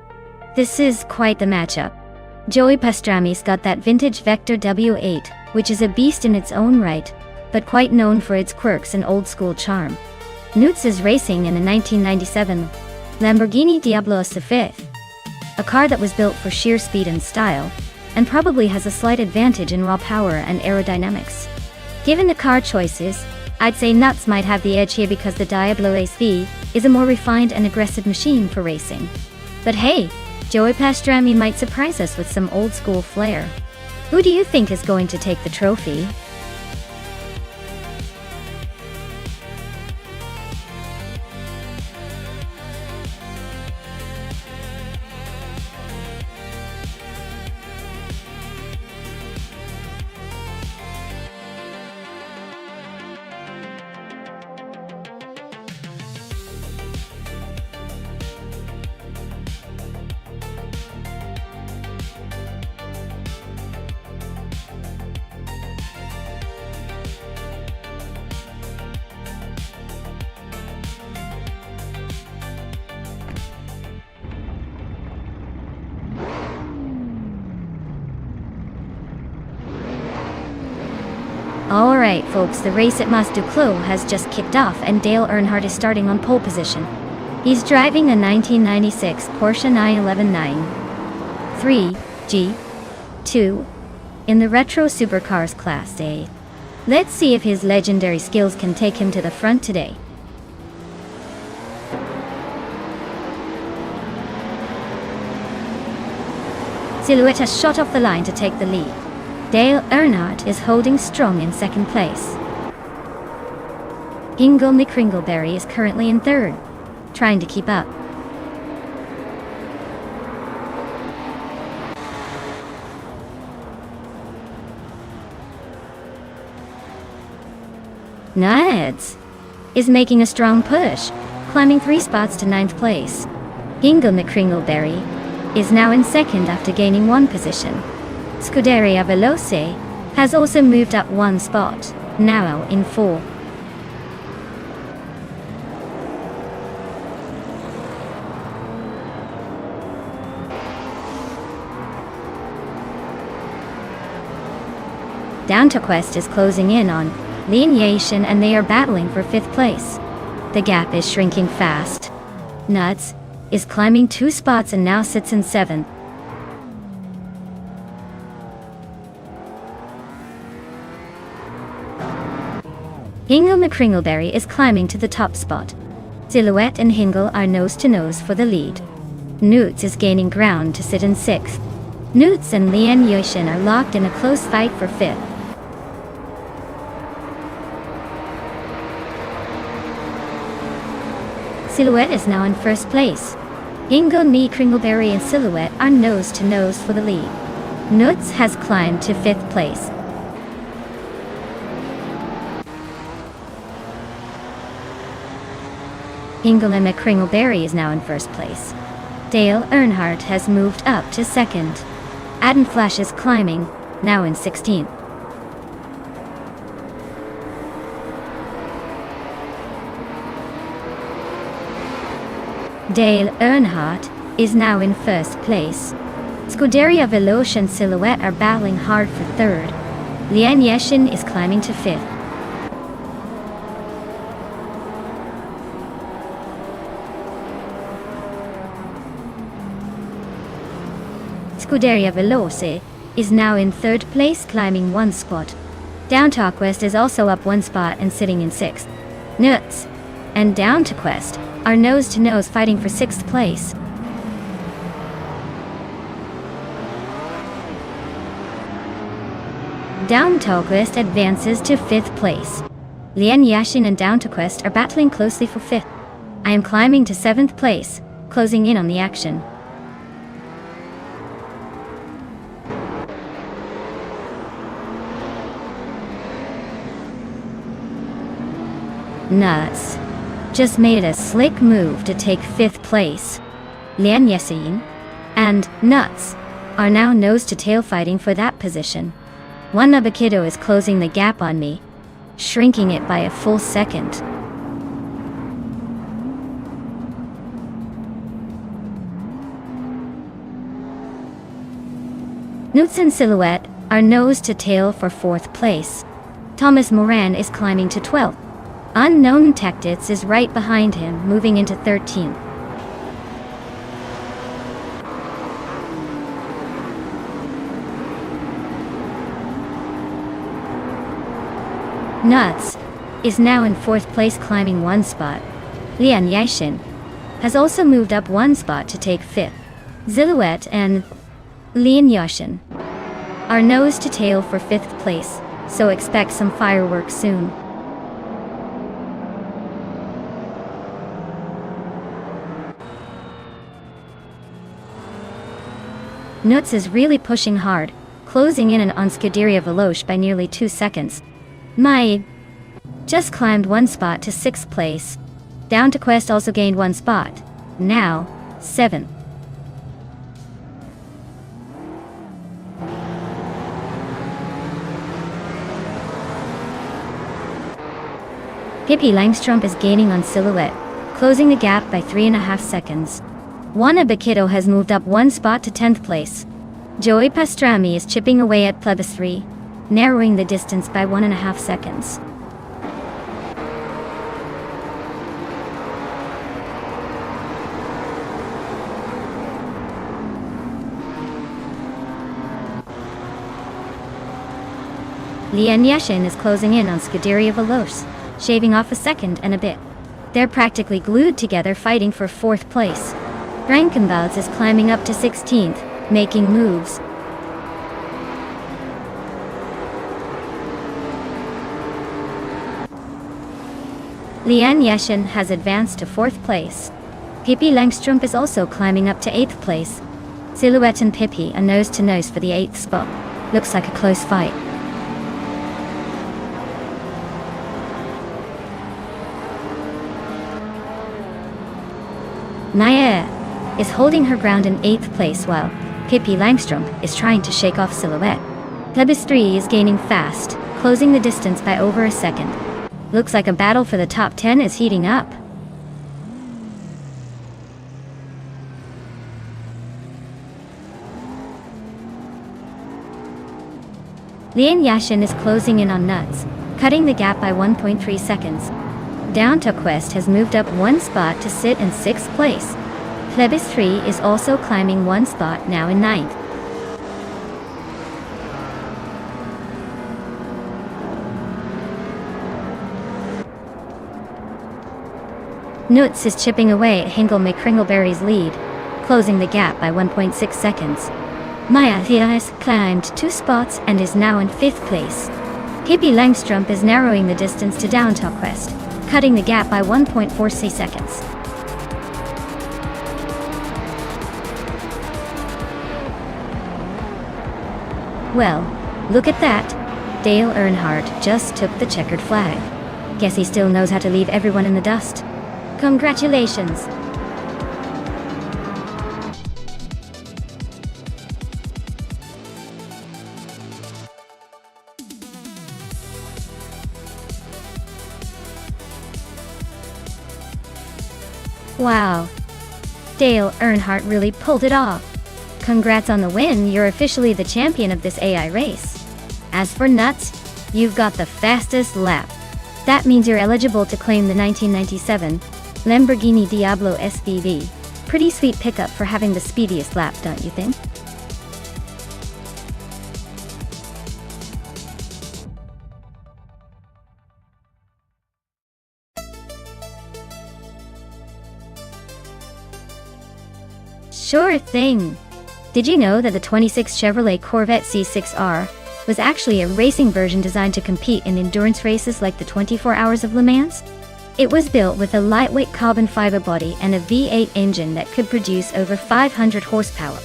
This is quite the matchup. Joey Pastrami's got that vintage Vector W8, which is a beast in its own right, but quite known for its quirks and old-school charm. Newts is racing in a 1997 Lamborghini Diablo S5, a car that was built for sheer speed and style, and probably has a slight advantage in raw power and aerodynamics. Given the car choices, I'd say Nuts might have the edge here because the Diablo SV is a more refined and aggressive machine for racing. But hey, Joey Pastrami might surprise us with some old-school flair. Who do you think is going to take the trophy? Alright folks, the race at Mas Duclos has just kicked off and Dale Earnhardt is starting on pole position. He's driving a 1996 Porsche 911 3G2 in the Retro Supercars Class A. Let's see if his legendary skills can take him to the front today. Silhouette has shot off the line to take the lead. Dale Earnhardt is holding strong in second place. Ingle McCringleberry is currently in third, trying to keep up. Nuts is making a strong push, climbing 3 spots to 9th place. Ingle McCringleberry is now in second after gaining 1 position. Scuderia Veloce has also moved up 1 spot, now in 4. Down to Quest is closing in on Lineation and they are battling for 5th place. The gap is shrinking fast. Nuts is climbing 2 spots and now sits in 7th. Ingle McCringleberry is climbing to the top spot. Silhouette and Hingle are nose to nose for the lead. Newts is gaining ground to sit in 6th. Newts and Lian Yoshin are locked in a close fight for 5th. Silhouette is now in 1st place. Ingle, McCringleberry and Silhouette are nose to nose for the lead. Newts has climbed to 5th place. Ingle and McCringleberry is now in 1st place. Dale Earnhardt has moved up to 2nd. Adam Flash is climbing, now in 16th. Dale Earnhardt is now in 1st place. Scuderia Veloce and Silhouette are battling hard for 3rd. Lian Yeshin is climbing to 5th. Scuderia Veloce is now in 3rd place, climbing 1 spot. Down to Quest is also up 1 spot and sitting in 6th. Nuts and Down to Quest are nose to nose fighting for 6th place. Down to Quest advances to 5th place. Lian Yashin and Down to Quest are battling closely for 5th. I am climbing to 7th place, closing in on the action. Nuts just made a slick move to take 5th place. Lian Yassin and Nuts are now nose to tail fighting for that position. One Nabakido is closing the gap on me, shrinking it by a full second. Nuts and Silhouette are nose to tail for 4th place. Thomas Moran is climbing to 12th. Unknown Tactics is right behind him, moving into 13th. Nuts is now in 4th place, climbing 1 spot. Lian Yashin has also moved up 1 spot to take 5th. Silhouette and Lian Yashin are nose to tail for 5th place, so expect some fireworks soon. Nuts is really pushing hard, closing in on Scuderia Veloce by nearly 2 seconds. Maid just climbed 1 spot to 6th place. Down to Quest also gained 1 spot, now 7th. Pippi Langstrup is gaining on Silhouette, closing the gap by 3.5 seconds. Juana Bakito has moved up 1 spot to 10th place. Joey Pastrami is chipping away at Plebis 3, narrowing the distance by 1.5 seconds. Lian Yashin is closing in on Scuderia Veloce, shaving off a second and a bit. They're practically glued together, fighting for 4th place. Frankenwalds is climbing up to 16th, making moves. Lian Yashin has advanced to 4th place. Pippi Langstrup is also climbing up to 8th place. Silhouette and Pippi are nose to nose for the 8th spot. Looks like a close fight. Naya is holding her ground in 8th place, while Pippi Langstrup is trying to shake off Silhouette. Plebis 3 is gaining fast, closing the distance by over a second. Looks like a battle for the top 10 is heating up. Lian Yashin is closing in on Nuts, cutting the gap by 1.3 seconds. Down to Quest has moved up 1 spot to sit in 6th place. Plebis 3 is also climbing 1 spot, now in 9th. Nuts is chipping away at Hingle McCringleberry's lead, closing the gap by 1.6 seconds. Maya Thea has climbed 2 spots and is now in 5th place. Pippi Langstrup is narrowing the distance to Downtown Quest, cutting the gap by 1.4 seconds. Well, look at that. Dale Earnhardt just took the checkered flag. Guess he still knows how to leave everyone in the dust. Congratulations! Wow. Dale Earnhardt really pulled it off. Congrats on the win, you're officially the champion of this AI race. As for Nuts, you've got the fastest lap. That means you're eligible to claim the 1997 Lamborghini Diablo SVV. Pretty sweet pickup for having the speediest lap, don't you think? Sure thing. Did you know that the 26 Chevrolet Corvette C6R was actually a racing version designed to compete in endurance races like the 24 Hours of Le Mans? It was built with a lightweight carbon fiber body and a V8 engine that could produce over 500 horsepower.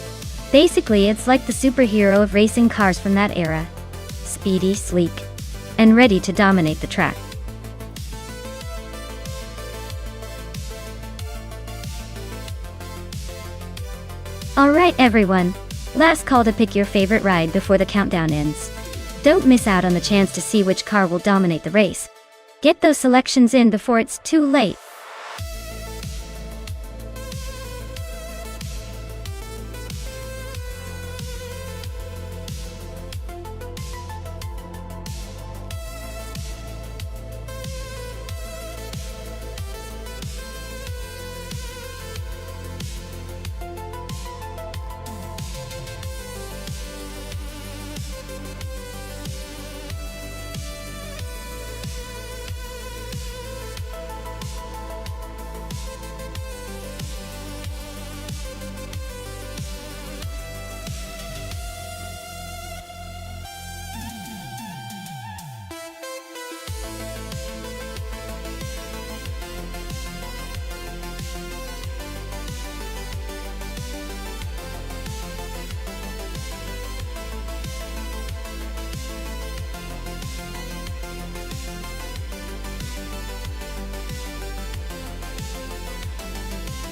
Basically, it's like the superhero of racing cars from that era. Speedy, sleek, and ready to dominate the track. Alright everyone, last call to pick your favorite ride before the countdown ends. Don't miss out on the chance to see which car will dominate the race. Get those selections in before it's too late.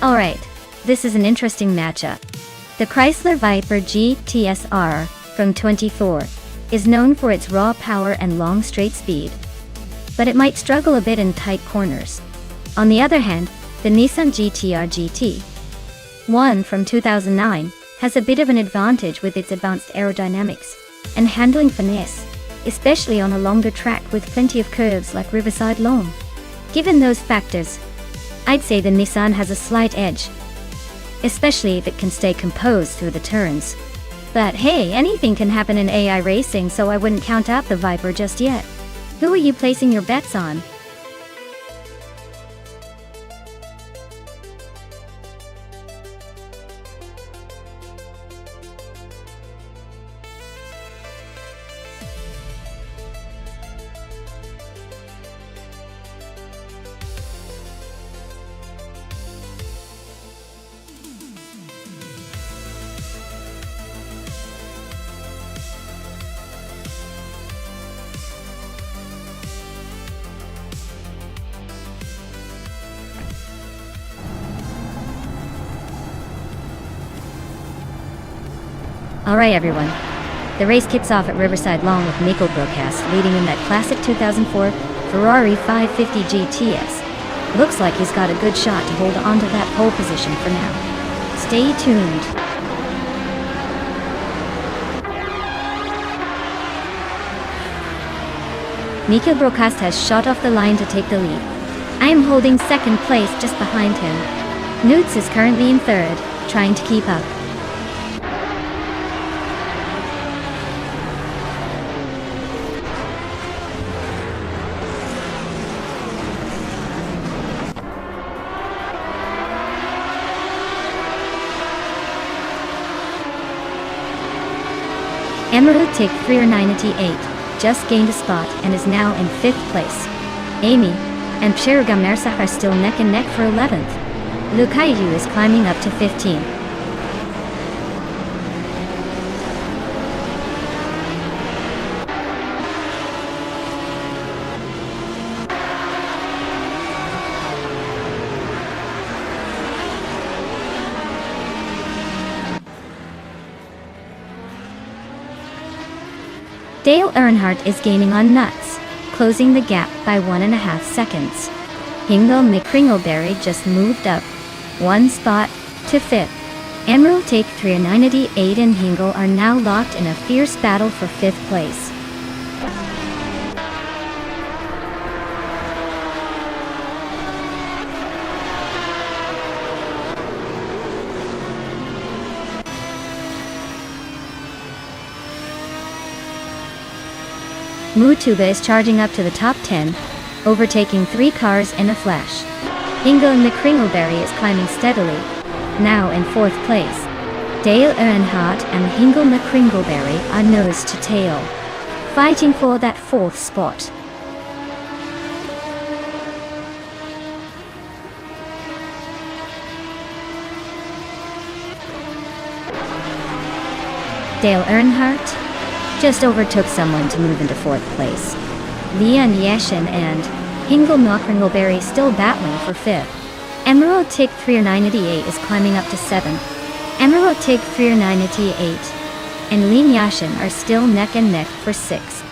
Alright, this is an interesting matchup. The Chrysler Viper GTSR from 24 is known for its raw power and long straight speed, but it might struggle a bit in tight corners. On the other hand, the Nissan GT-R GT 1 from 2009 has a bit of an advantage with its advanced aerodynamics and handling finesse, especially on a longer track with plenty of curves like Riverside Long. Given those factors, I'd say the Nissan has a slight edge, especially if it can stay composed through the turns. But hey, anything can happen in AI racing, so I wouldn't count out the Viper just yet. Who are you placing your bets on? Alright everyone, the race kicks off at Riverside Long with Nico Broadcast leading in that classic 2004 Ferrari 550 GTS. Looks like he's got a good shot to hold on to that pole position for now. Stay tuned. Nico Broadcast has shot off the line to take the lead. I am holding second place just behind him. Newts is currently in third, trying to keep up. Emerald Tick 398 just gained a spot and is now in 5th place. Amy and Psheruga Mersah are still neck and neck for 11th. Lukayu is climbing up to 15th. Dale Earnhardt is gaining on Nuts, closing the gap by 1.5 seconds. Hingle McCringleberry just moved up 1 spot to 5th. Emerald Take 398 and Hingle are now locked in a fierce battle for 5th place. Mutuba is charging up to the top 10, overtaking 3 cars in a flash. Hingle McCringleberry is climbing steadily, now in 4th place. Dale Earnhardt and Hingle McCringleberry are nose to tail, fighting for that 4th spot. Dale Earnhardt just overtook someone to move into 4th place. Leon Yashin and Hingle McCringleberry still battling for 5th. Emerald Tick 398 is climbing up to 7th. Emerald Tick 398 and Leon Yashin are still neck and neck for 6th.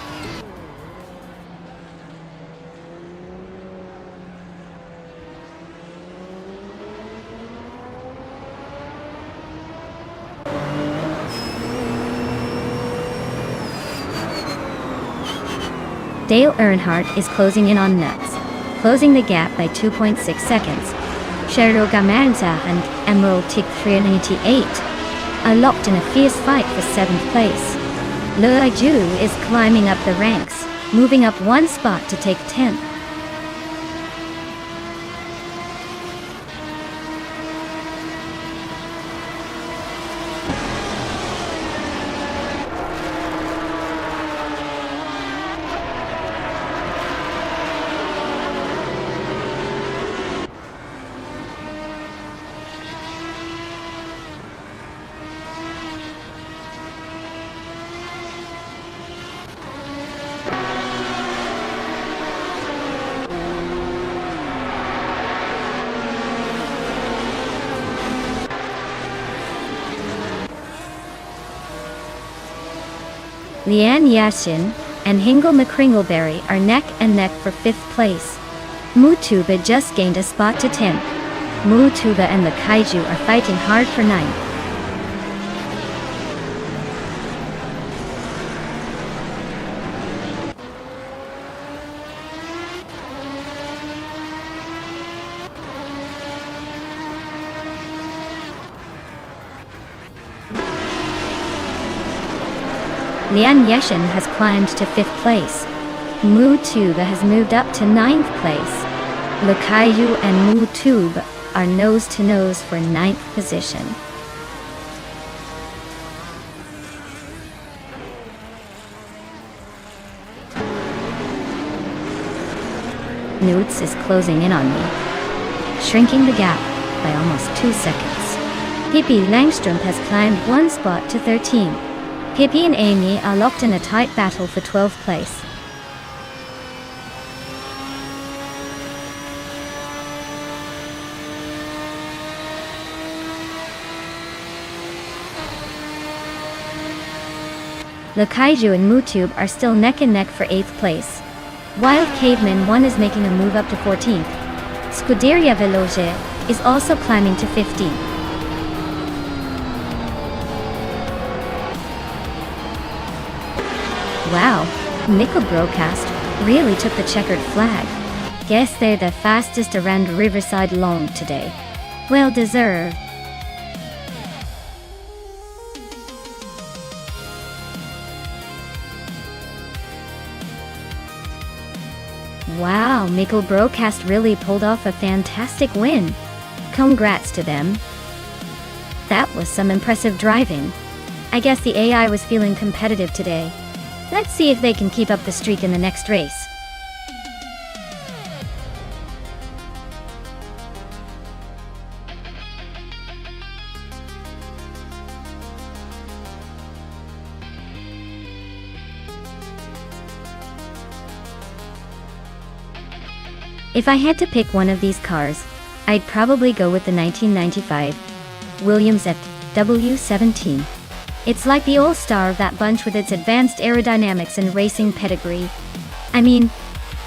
Dale Earnhardt is closing in on Nuts, closing the gap by 2.6 seconds. Cheryl Gamarza and Emerald Tick 398 are locked in a fierce fight for 7th place. Le Ju is climbing up the ranks, moving up 1 spot to take 10th. Lian Yashin and Hingle McCringleberry are neck and neck for 5th place. Mutuba just gained a spot to 10th. Mutuba and the Kaiju are fighting hard for 9th. Lian Yeshin has climbed to 5th place. Mutuba has moved up to 9th place. Lakayu and Mutuba are nose-to-nose for 9th position. Newts is closing in on me, shrinking the gap by almost 2 seconds. Pippi Langstrumpf has climbed 1 spot to 13. Pippi and Amy are locked in a tight battle for 12th place. Lakaiju and Mutube are still neck and neck for 8th place. Wild Caveman 1 is making a move up to 14th. Scuderia Veloce is also climbing to 15th. Wow, Nickel Broadcast really took the checkered flag. Guess they're the fastest around Riverside Long today. Well deserved. Wow, Nickel Broadcast really pulled off a fantastic win. Congrats to them. That was some impressive driving. I guess the AI was feeling competitive today. Let's see if they can keep up the streak in the next race. If I had to pick one of these cars, I'd probably go with the 1995 Williams FW17. It's like the all-star of that bunch with its advanced aerodynamics and racing pedigree. I mean,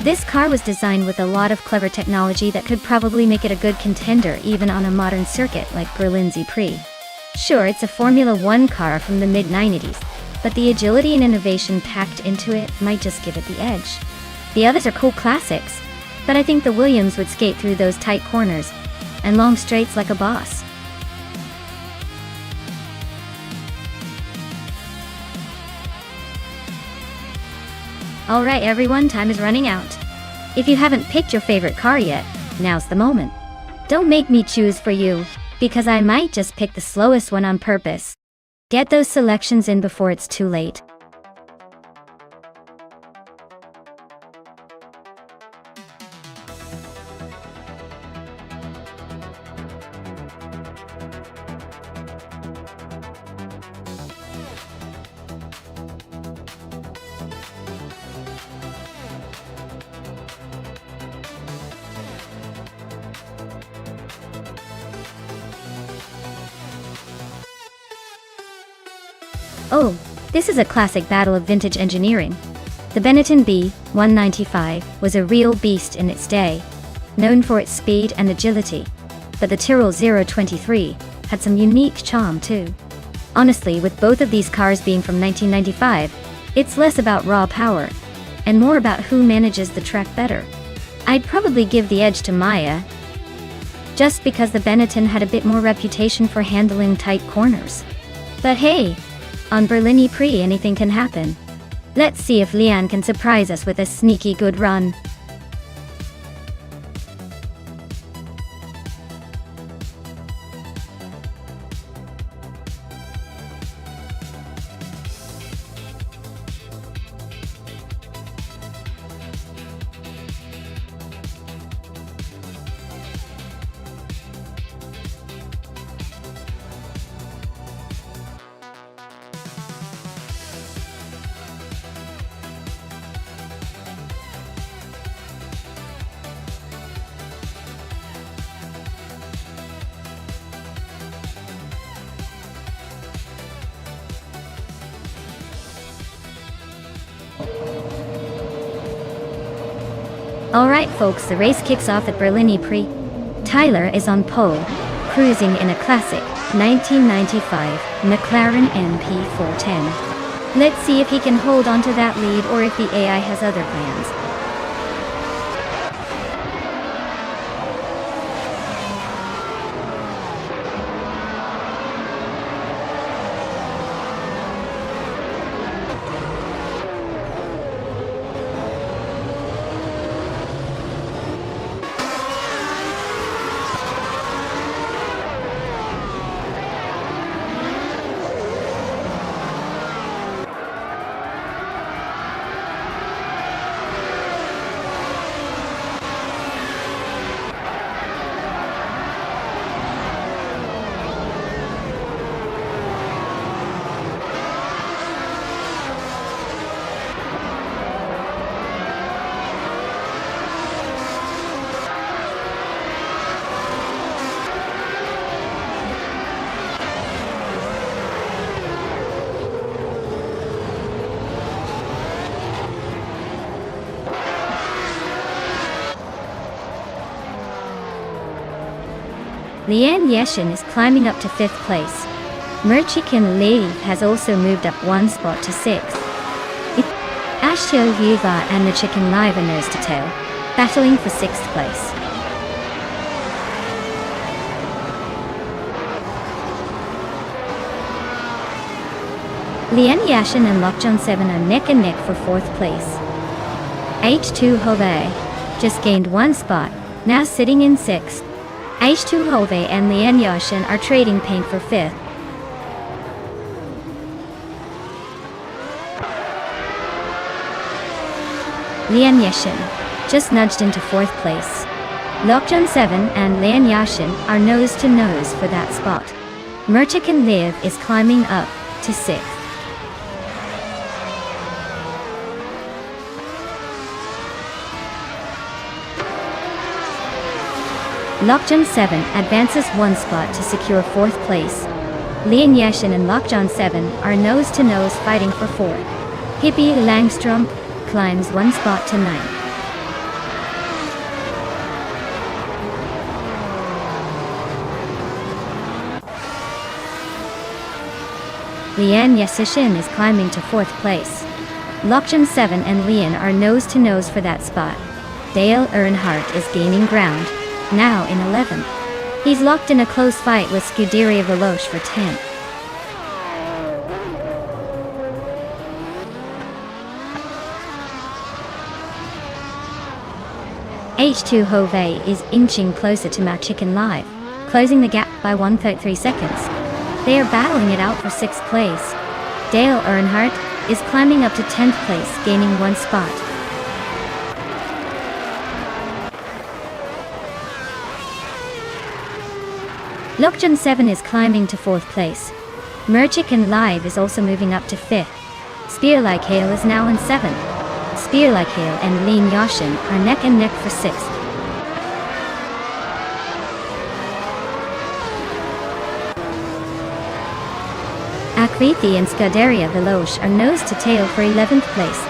this car was designed with a lot of clever technology that could probably make it a good contender even on a modern circuit like Berlin's Prix. Sure, it's a Formula One car from the mid-90s, but the agility and innovation packed into it might just give it the edge. The others are cool classics, but I think the Williams would skate through those tight corners and long straights like a boss. Alright everyone, time is running out. If you haven't picked your favorite car yet, now's the moment. Don't make me choose for you, because I might just pick the slowest one on purpose. Get those selections in before it's too late. Oh, this is a classic battle of vintage engineering. The Benetton B195 was a real beast in its day, known for its speed and agility. But the Tyrrell 023 had some unique charm too. Honestly, with both of these cars being from 1995, it's less about raw power, and more about who manages the track better. I'd probably give the edge to Maya, just because the Benetton had a bit more reputation for handling tight corners. But hey, on Berlin Prix anything can happen. Let's see if Lian can surprise us with a sneaky good run. Alright folks, the race kicks off at Berlin Prix. Tyler is on pole, cruising in a classic 1995 McLaren MP410. Let's see if he can hold on to that lead or if the AI has other plans. Lian Yeshin is climbing up to 5th place. Merchikan Lee has also moved up 1 spot to 6th. Ashio Yuva and the Chicken Live are nose to tail, battling for 6th place. Lian Yashin and Lokjon 7 are neck and neck for 4th place. H2 Hove just gained 1 spot, now sitting in 6th. H2 Hove and Lian Yashin are trading paint for 5th. Lian Yashin just nudged into 4th place. Lokjon 7 and Lian Yashin are nose to nose for that spot. Merchikan Liv is climbing up to 6th. Lokjon 7 advances 1 spot to secure 4th place. Lian Yashin and Lokjon 7 are nose to nose fighting for 4th. Hippie Langstrom climbs 1 spot to 9th. Lian Yasishin is climbing to 4th place. Lokjon 7 and Lian are nose to nose for that spot. Dale Earnhardt is gaining ground, now in 11th. He's locked in a close fight with Scuderia Veloce for 10th. H2 Hove is inching closer to Chicken Live, closing the gap by 1.3 seconds. They are battling it out for 6th place. Dale Earnhardt is climbing up to 10th place, gaining 1 spot. Lokjon 7 is climbing to 4th place. Merchikan Live is also moving up to 5th. Spear Like Hail is now in 7th. Spear Like Hail and Lian Yashin are neck and neck for 6th. Akrithi and Scuderia Veloce are nose to tail for 11th place.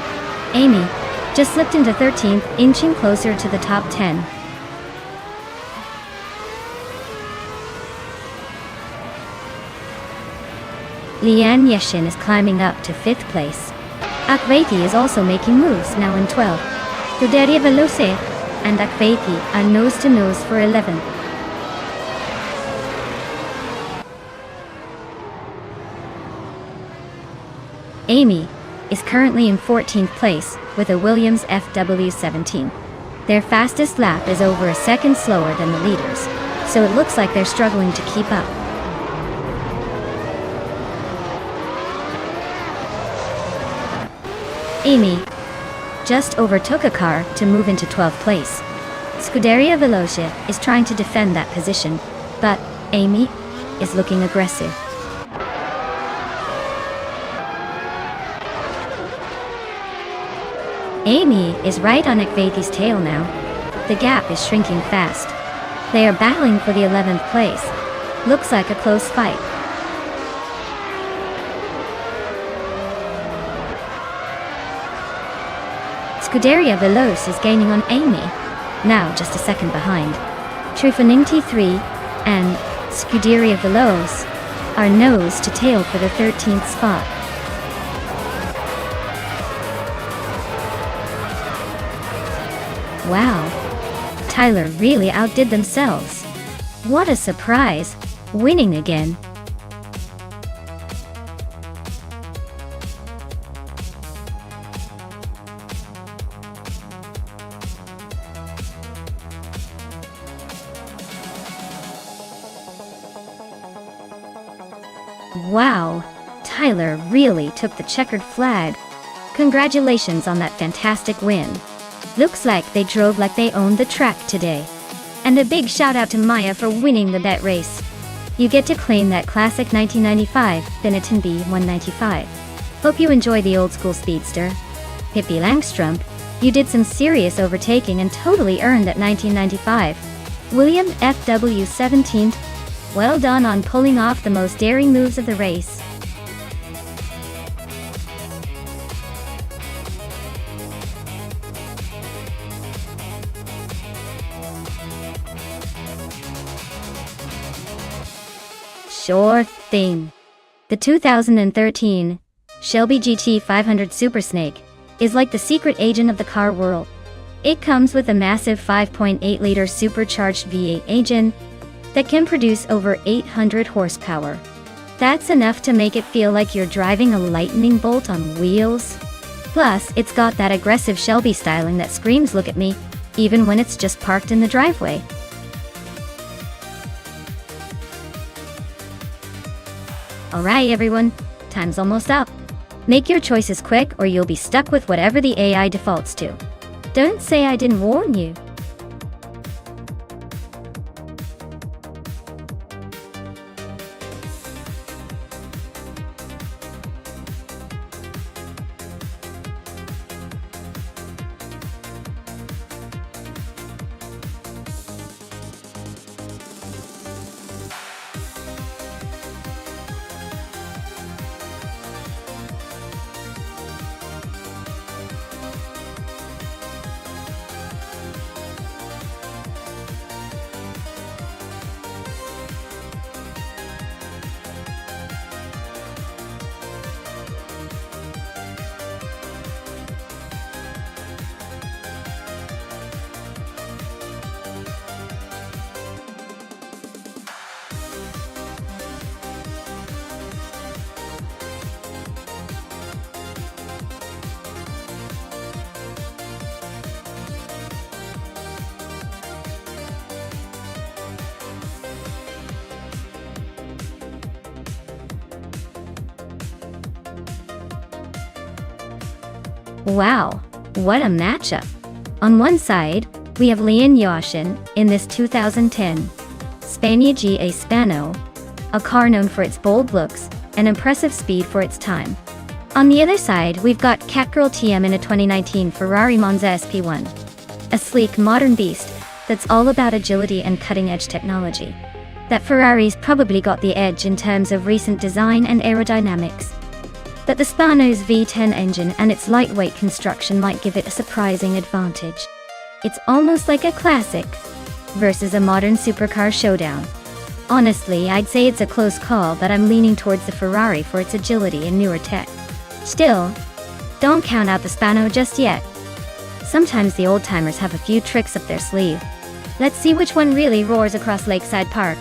Amy just slipped into 13th, inching closer to the top 10. Lian Yashin is climbing up to 5th place. Akvati is also making moves, now in 12th. Scuderia Veloce and Akvati are nose to nose for 11th. Amy is currently in 14th place with a Williams FW17. Their fastest lap is over a second slower than the leaders, so it looks like they're struggling to keep up. Amy just overtook a car to move into 12th place. Scuderia Veloce is trying to defend that position, but Amy is looking aggressive. Amy is right on Akvati's tail now. The gap is shrinking fast. They are battling for the 11th place. Looks like a close fight. Scuderia Veloce is gaining on Amy, now just a second behind. Trufaning T3 and Scuderia Veloce are nose to tail for the 13th spot. Wow, Tyler really outdid themselves. What a surprise, winning again. Wow, Tyler really took the checkered flag. Congratulations on that fantastic win. Looks like they drove like they owned the track today. And a big shout out to Maya for winning the bet race. You get to claim that classic 1995 Benetton B195. Hope you enjoy the old school speedster. Pippi Langstrumpf, you did some serious overtaking and totally earned that 1995. William FW 17th, well done on pulling off the most daring moves of the race. Sure thing. The 2013 Shelby GT 500 Super Snake is like the secret agent of the car world. It comes with a massive 5.8-liter supercharged V8 engine that can produce over 800 horsepower. That's enough to make it feel like you're driving a lightning bolt on wheels. Plus, it's got that aggressive Shelby styling that screams "look at me," even when it's just parked in the driveway. Alright everyone, time's almost up. Make your choices quick or you'll be stuck with whatever the AI defaults to. Don't say I didn't warn you. Wow, what a matchup. On one side, we have Leon Yashin in this 2010 Spania GA Spano, a car known for its bold looks and impressive speed for its time. On the other side, we've got Catgirl TM in a 2019 Ferrari Monza SP1, a sleek modern beast that's all about agility and cutting-edge technology. That Ferrari's probably got the edge in terms of recent design and aerodynamics. But the Spano's V10 engine and its lightweight construction might give it a surprising advantage. It's almost like a classic versus a modern supercar showdown. Honestly, I'd say it's a close call, but I'm leaning towards the Ferrari for its agility and newer tech. Still, don't count out the Spano just yet. Sometimes the old-timers have a few tricks up their sleeve. Let's see which one really roars across Lakeside Park.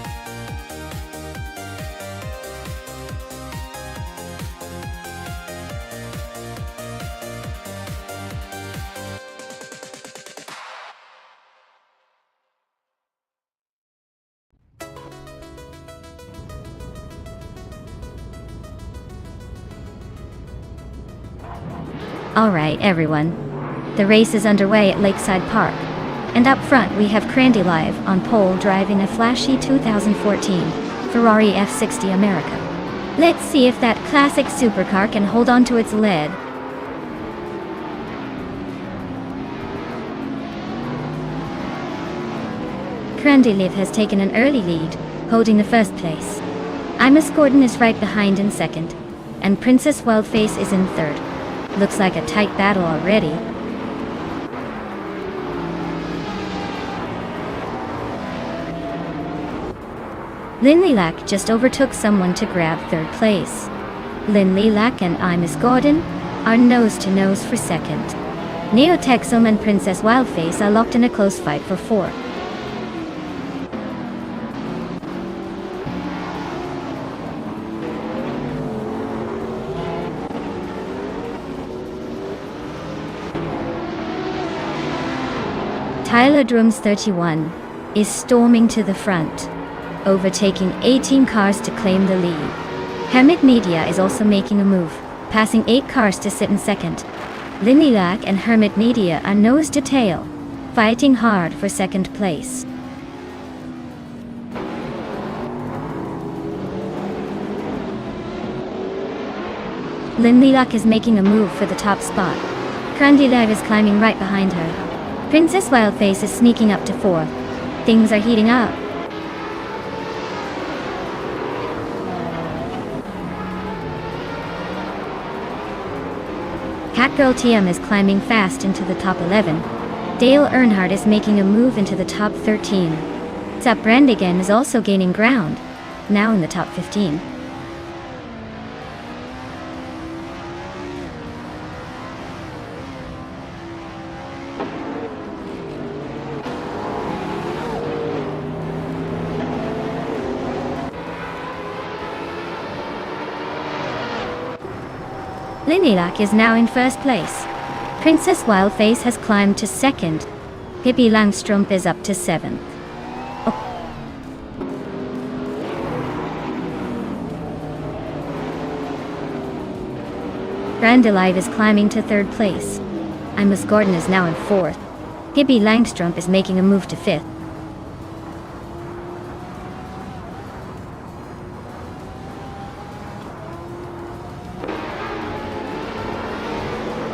Alright everyone, the race is underway at Lakeside Park, and up front we have Crandy Live on pole driving a flashy 2014 Ferrari F60 America. Let's see if that classic supercar can hold on to its lead. Crandy Live has taken an early lead, holding the first place. Imus Gordon is right behind in second, and Princess Wildface is in third. Looks like a tight battle already. Lynn Lilac just overtook someone to grab third place. Lynn Lilac and Miss Gordon are nose to nose for second. Neo Texum and Princess Wildface are locked in a close fight for fourth. Tyler Drums 31 is storming to the front, overtaking 18 cars to claim the lead. Hermit Media is also making a move, passing 8 cars to sit in second. Lynn Lilac and Hermit Media are nose to tail, fighting hard for second place. Lynn Lilac is making a move for the top spot. Candy Live is climbing right behind her. Princess Wildface is sneaking up to 4th. Things are heating up. Catgirl TM is climbing fast into the top 11. Dale Earnhardt is making a move into the top 13. Zap Brandigan is also gaining ground, now in the top 15. Lynn Lilac is now in first place. Princess Wildface has climbed to second. Pippi Langstrumpf is up to 7th. Brandalive is climbing to 3rd place. Miss Gordon is now in 4th. Pippi Langstrumpf is making a move to 5th.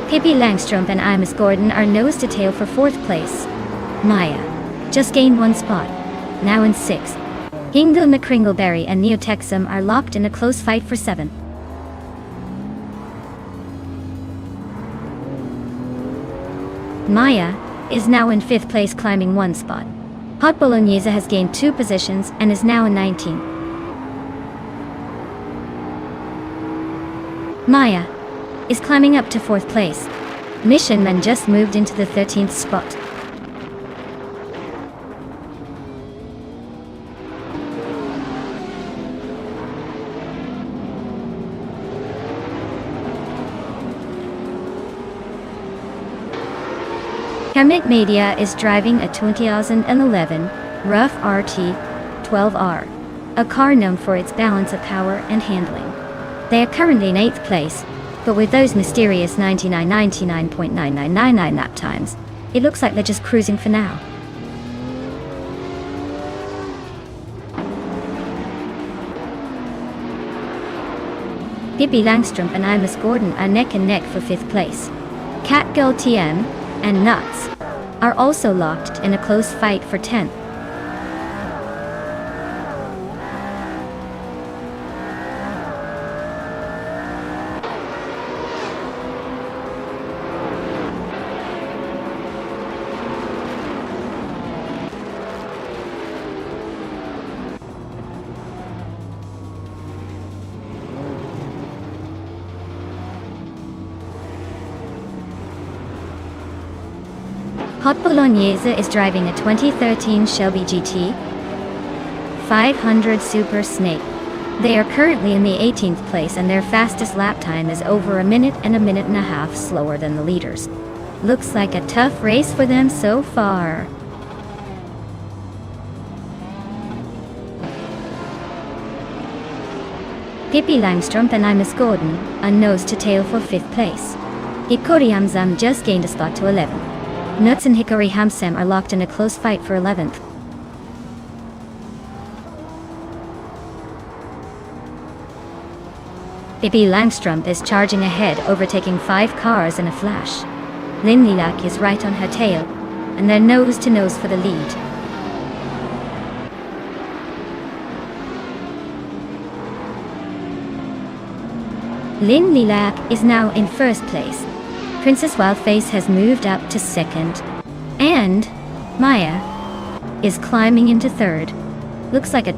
Pippi Langstrumpf and Miss Gordon are nose to tail for 4th place. Maya just gained 1 spot, now in 6th. Hingle McCringleberry and Neo Texum are locked in a close fight for 7th. Maya is now in 5th place, climbing 1 spot. Hot Bolognese has gained 2 positions and is now in 19th. Maya is climbing up to 4th place. Mission Man just moved into the 13th spot. Hermit Media is driving a 2011 Rough RT 12R, a car known for its balance of power and handling. They are currently in 8th place, but with those mysterious 99.9999 lap times, it looks like they're just cruising for now. Pippi Langstrumpf and Miss Gordon are neck and neck for 5th place. Catgirl TM and Nuts are also locked in a close fight for 10th. Hot Bolognese is driving a 2013 Shelby GT 500 Super Snake. They are currently in the 18th place and their fastest lap time is over a minute and a half slower than the leaders. Looks like a tough race for them so far. Pippi Langstrumpf and Miss Gordon are nose to tail for 5th place. Hikori Hamzam just gained a spot to 11th. Nuts and Hickory Hamsam are locked in a close fight for 11th. Pippi Langstrumpf is charging ahead, overtaking 5 cars in a flash. Lynn Lilac is right on her tail, and they're nose to nose for the lead. Lynn Lilac is now in 1st place. Princess Wildface has moved up to 2nd, and Maya is climbing into 3rd. Looks like a